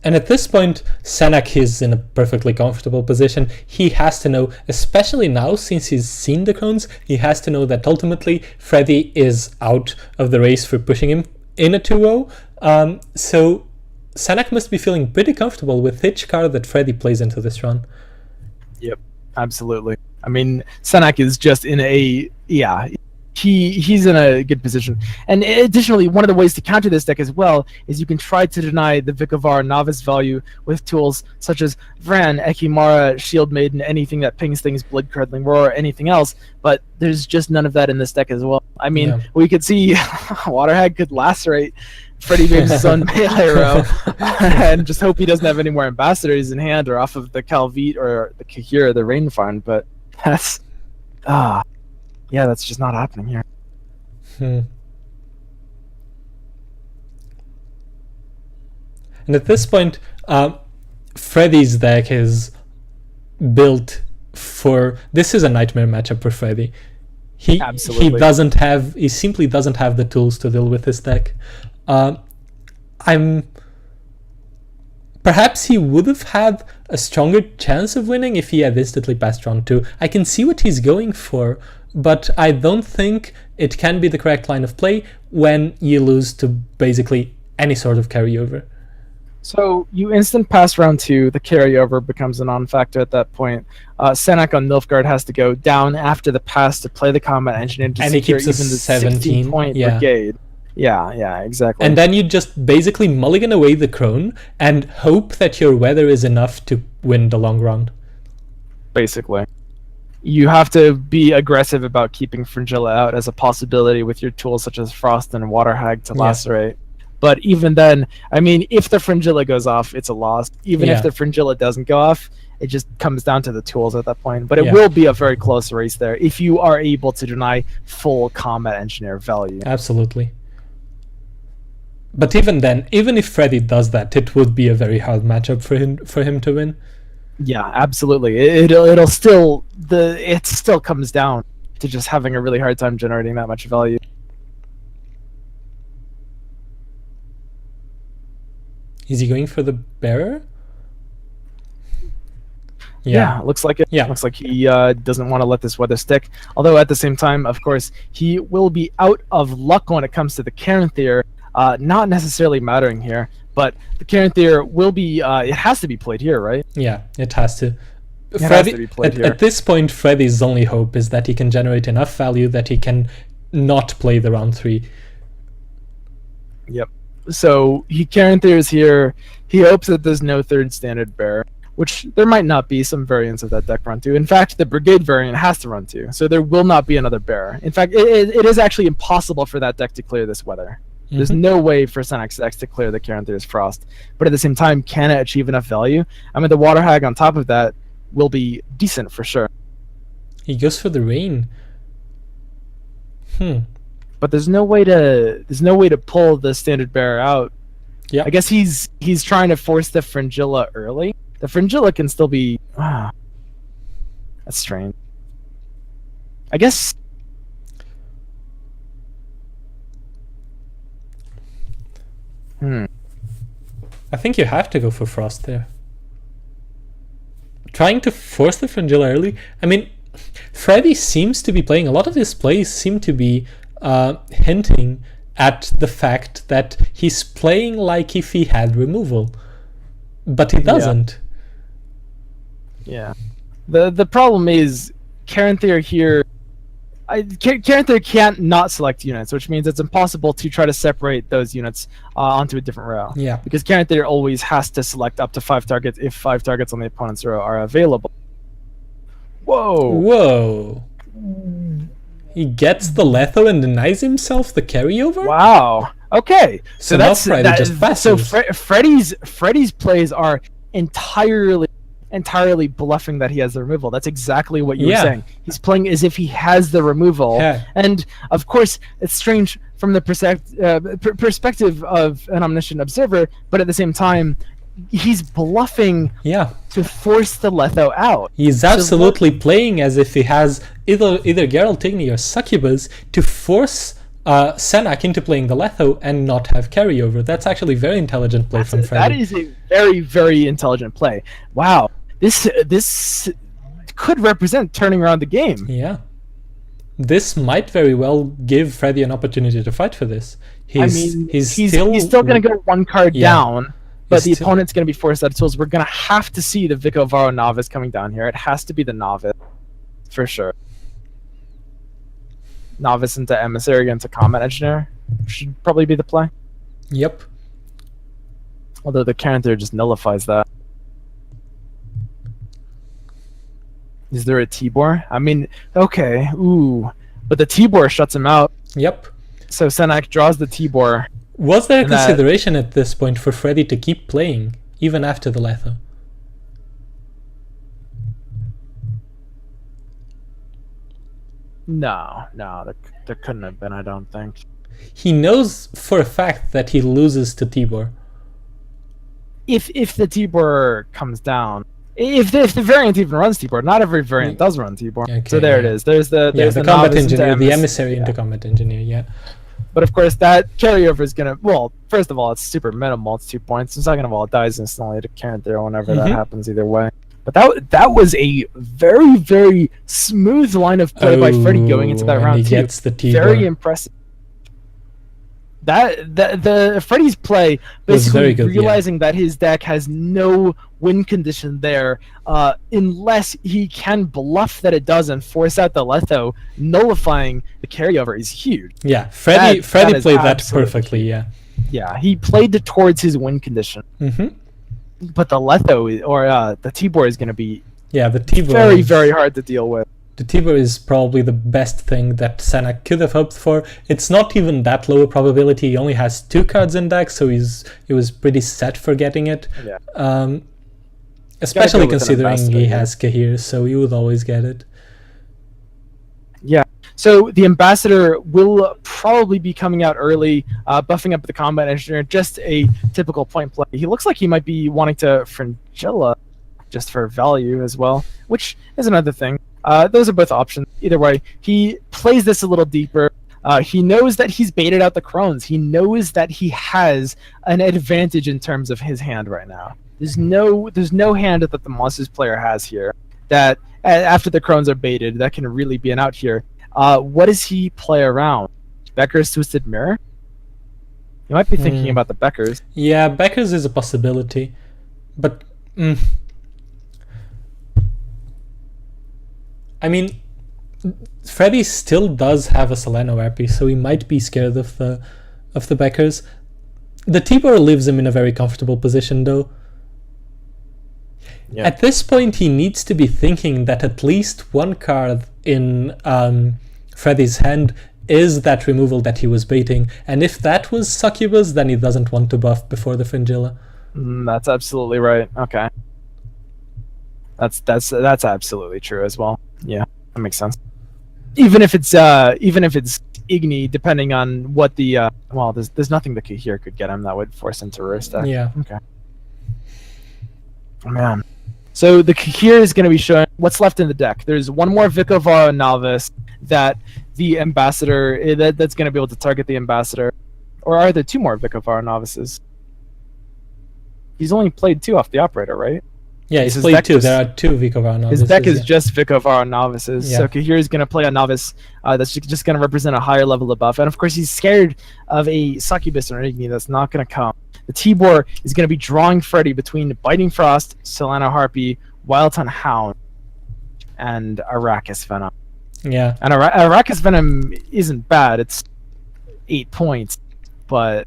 And at this point, Senak is in a perfectly comfortable position. He has to know, especially now since he's seen the crones, he has to know that ultimately Freddy is out of the race for pushing him in a 2-0. So Senak must be feeling pretty comfortable with each card that Freddy plays into this run. Yep, absolutely. I mean, Senak is just in a, yeah, he's in a good position. And additionally, one of the ways to counter this deck as well is you can try to deny the Vikavar novice value with tools such as Vran, Ekimara, Shield Maiden, anything that pings things, Blood Curdling Roar, anything else, but there's just none of that in this deck as well. I mean, we could see Waterhag could lacerate Freddybabes' own melee row and just hope he doesn't have any more ambassadors in hand or off of the Calvite or the Kahir, the Rain Farm, but that's yeah, that's just not happening here. And at this point, Freddy's deck is built for... This is a nightmare matchup for Freddy. He simply doesn't have the tools to deal with this deck. Perhaps he would have had a stronger chance of winning if he had instantly passed round 2. I can see what he's going for, but I don't think it can be the correct line of play when you lose to basically any sort of carryover. So you instant pass round 2, the carryover becomes a non-factor at that point. Senak on Nilfgaard has to go down after the pass to play the combat engineer to and secure he keeps even the 17 16-point brigade. Yeah, exactly. And then you just basically mulligan away the crone and hope that your weather is enough to win the long run. Basically. You have to be aggressive about keeping Fringilla out as a possibility with your tools such as Frost and Waterhag to lacerate. But even then, I mean, if the Fringilla goes off, it's a loss. Even if the Fringilla doesn't go off, it just comes down to the tools at that point. But it will be a very close race there if you are able to deny full combat engineer value. Absolutely. But even then, even if Freddy does that, it would be a very hard matchup for him to win. Yeah, absolutely. It still comes down to just having a really hard time generating that much value. Is he going for the bearer? Yeah, looks like it. Yeah, looks like he doesn't want to let this weather stick. Although at the same time, of course, he will be out of luck when it comes to the Caranthir. Not necessarily mattering here, but the Caranthir will be. It has to be played here, right? Yeah, it has to. At this point, Freddy's only hope is that he can generate enough value that he can not play the round 3. Yep. So Caranthir is here. He hopes that there's no third standard bear, which there might not be. Some variants of that deck run 2. In fact, the Brigade variant has to run 2, so there will not be another bear. In fact, it is actually impossible for that deck to clear this weather. There's no way for Senak's X to clear the Caranthir's Frost. But at the same time, can it achieve enough value? I mean, the Waterhag on top of that will be decent for sure. He goes for the rain. But there's no way to pull the standard bearer out. Yeah. I guess he's trying to force the Fringilla early. The Fringilla can still be that's strange. I guess I think you have to go for Frost there. Trying to force the Fringilla early. I mean, Freddy seems to be playing, a lot of his plays seem to be hinting at the fact that he's playing like if he had removal. But he doesn't. Yeah. The problem is Caranthir here. Caranthir can't not select units, which means it's impossible to try to separate those units onto a different row. Yeah. Because Caranthir always has to select up to 5 targets if 5 targets on the opponent's row are available. Whoa! He gets the Letho and denies himself the carryover? Wow. Okay. So Freddy just passes. So Freddy's plays are entirely entirely bluffing that he has the removal. That's exactly what you were Yeah. saying. He's playing as if he has the removal. Yeah. And of course, it's strange from the perspective of an omniscient observer, but at the same time, he's bluffing Yeah. to force the Letho out. He's absolutely playing as if he has either Geralt, Igni, or Succubus to force Senak into playing the Letho and not have carryover. That's actually very intelligent play from Freddy. That is a very, very intelligent play. Wow. This could represent turning around the game. Yeah. This might very well give Freddy an opportunity to fight for this. He's still going to go one card down, but the still... opponent's going to be forced out of tools. We're going to have to see the Vicovaro Novice coming down here. It has to be the Novice, for sure. Novice into Emissary into Combat Engineer should probably be the play. Yep. Although the counter just nullifies that. Is there a Tibor? I mean, okay, ooh. But the Tibor shuts him out. Yep. So Senak draws the Tibor. Was there a consideration at this point for Freddy to keep playing, even after the Letho? No, there couldn't have been, I don't think. He knows for a fact that he loses to Tibor. If the Tibor comes down, if the variant even runs Tibor, not every variant does run Tibor. Okay, so there it is. There's the combat engineer, the emissary into combat engineer, yeah. But of course, that carryover is gonna. Well, first of all, it's super minimal. It's 2 points. And second of all, it dies instantly to Karen there whenever that happens. Either way. But that was a very, very smooth line of play by Freddy going into that round he too. Gets the Tibor. Very impressive. The Freddy's play basically realizing that his deck has no win condition there, unless he can bluff that it does and force out the Letho, nullifying the carryover is huge. Yeah, Freddy played that perfectly. Huge. Yeah, he played it towards his win condition. But the Letho or the Tibor is going to be the Tibor very, very hard to deal with. The Tibor is probably the best thing that Senak could have hoped for. It's not even that low a probability. He only has 2 cards in deck, so he was pretty set for getting it. Yeah. Especially considering he has Cahir, so he would always get it. Yeah. So the Ambassador will probably be coming out early, buffing up the Combat Engineer, just a typical point play. He looks like he might be wanting to Fringilla just for value as well, which is another thing. Those are both options. Either way, he plays this a little deeper. He knows that he's baited out the Crones. He knows that he has an advantage in terms of his hand right now. There's no hand that the Monsters player has here that after the Crones are baited that can really be an out here. What does he play around? Becker's Twisted Mirror? You might be thinking about the Beckers. Yeah, Beckers is a possibility, but I mean, Freddy still does have a Solano RP, so he might be scared of the Beckers. The Tibor leaves him in a very comfortable position, though. Yeah. At this point, he needs to be thinking that at least one card in Freddy's hand is that removal that he was baiting, and if that was Succubus, then he doesn't want to buff before the Fringilla. That's absolutely right. Okay, that's absolutely true as well. Yeah, that makes sense. Even if it's Igni, depending on what the well, there's nothing that here could get him that would force him to reverse deck. Yeah. Okay. Oh, man. So the Kahir is going to be showing what's left in the deck. There's one more Vicovaro Novice that the Ambassador that's going to be able to target the Ambassador, or are there 2 more Vicovaro Novices? He's only played 2 off the Operator, right? Yeah, he's played 2. There are 2 Vicovaro Novices. His deck is just Vicovaro Novices. Yeah. So Kahir is going to play a Novice that's just going to represent a higher level of buff. And of course, he's scared of a Succubus or an Igni that's not going to come. The Tibor is going to be drawing Freddy between Biting Frost, Solano Harpy, Wildton Hound, and Arrakis Venom. Yeah. And Arrakis Venom isn't bad. It's 8 points, but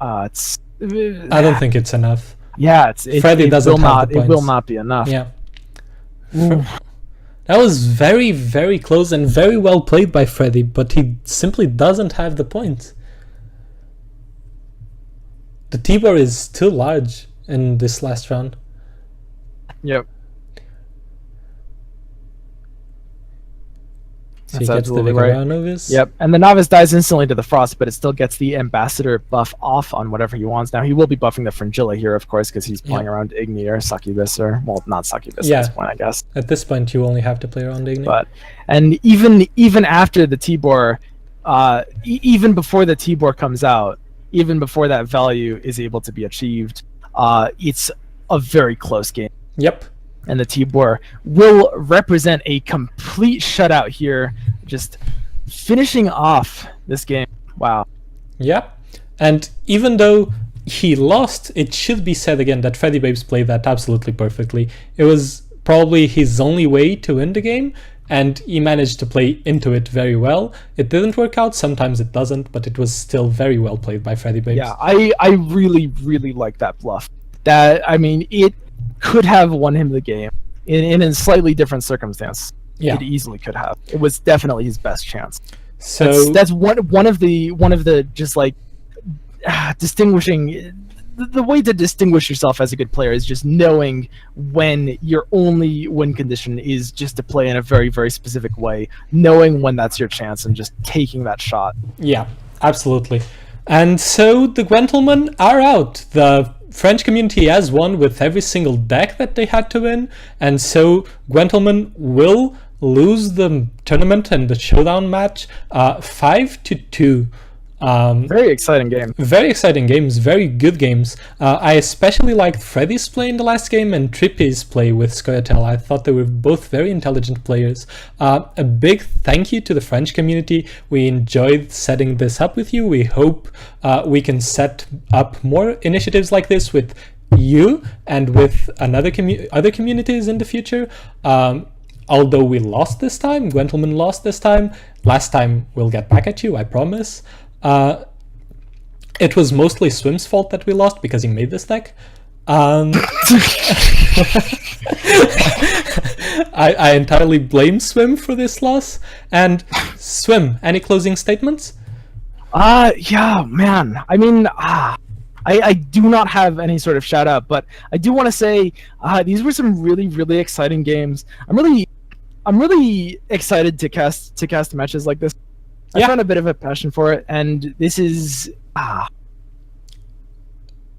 it's... I don't think it's enough. Yeah, Freddy doesn't have the points. It will not be enough. Yeah. That was very, very close and very well played by Freddy, but he simply doesn't have the points. The Tibor is too large in this last round. Yep. So That's he gets the absolutely Vigor right. Novice. Yep, and the novice dies instantly to the frost, but it still gets the ambassador buff off on whatever he wants. Now he will be buffing the Fringilla here, of course, because he's playing around Igni or Succubus, or well, not Succubus at this point, I guess. At this point, you only have to play around Igni. But and even after the Tibor, even before the Tibor comes out, even before that value is able to be achieved, it's a very close game. Yep. And the Tibor will represent a complete shutout here, just finishing off this game. Wow. Yeah. And even though he lost, it should be said again that Freddybabes played that absolutely perfectly. It was probably his only way to win the game, and he managed to play into it very well. It didn't work out, sometimes it doesn't, but it was still very well played by Freddybabes. Yeah, I really, really like that bluff. That, I mean, it could have won him the game in a slightly different circumstance. Yeah. It easily could have. It was definitely his best chance. So that's one of the just like distinguishing. The way to distinguish yourself as a good player is just knowing when your only win condition is just to play in a very, very specific way, knowing when that's your chance and just taking that shot. Yeah, absolutely. And so the Gwentlemen are out. The French community has won with every single deck that they had to win, and so Gwentlemen will lose the tournament and the showdown match 5-2. Very exciting game. Very exciting games, very good games. I especially liked Freddy's play in the last game and Trippy's play with Scoia'tael. I thought they were both very intelligent players. A big thank you to the French community. We enjoyed setting this up with you. We hope we can set up more initiatives like this with you and with other communities in the future. Although we lost this time, Gwentlemen lost this time. Last time we'll get back at you, I promise. It was mostly Swim's fault that we lost because he made this deck. I entirely blame Swim for this loss. And Swim, any closing statements? Yeah, man. I mean, I do not have any sort of shout out, but I do want to say these were some really, really exciting games. I'm really excited to cast matches like this. I found a bit of a passion for it, and this is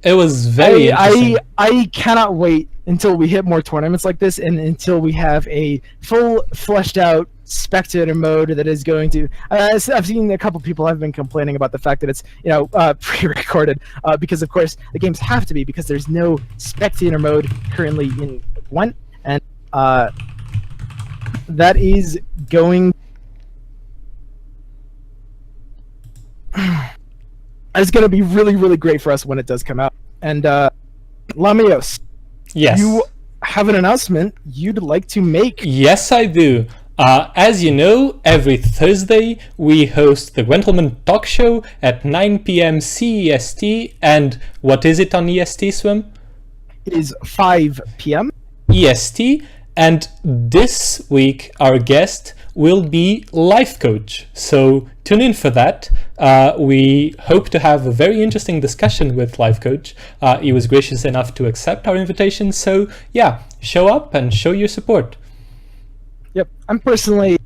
it was very interesting. I cannot wait until we hit more tournaments like this, and until we have a full fleshed out spectator mode that is going to. I've seen a couple people have been complaining about the fact that it's pre-recorded because of course the games have to be, because there's no spectator mode currently in Gwent, and that is going. It's going to be really, really great for us when it does come out. And Lamios, yes, you have an announcement you'd like to make. Yes, I do. As you know, every Thursday we host the Gwentlemen Talk Show at 9 p.m. CEST. And what is it on EST, Swim? It is 5 p.m. EST. And this week our guest will be Life Coach. So tune in for that. We hope to have a very interesting discussion with Life Coach. He was gracious enough to accept our invitation. So yeah, show up and show your support. Yep, I'm pretty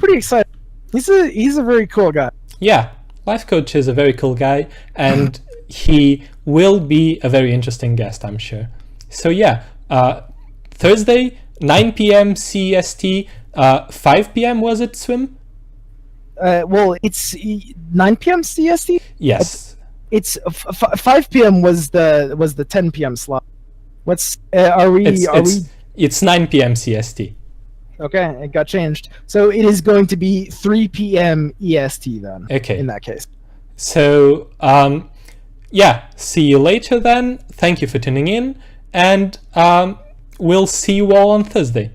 excited. He's a very cool guy. Yeah, Life Coach is a very cool guy, and he will be a very interesting guest, I'm sure. So yeah, Thursday, 9 p.m. CEST, 5 p.m. was it, Swim? Well, it's 9 p.m. CEST. Yes. It's 5 p.m. was the 10 p.m. slot. What's It's 9 p.m. CST. Okay, it got changed. So it is going to be 3 p.m. EST then. Okay. In that case. So, yeah, see you later then. Thank you for tuning in, and we'll see you all on Thursday.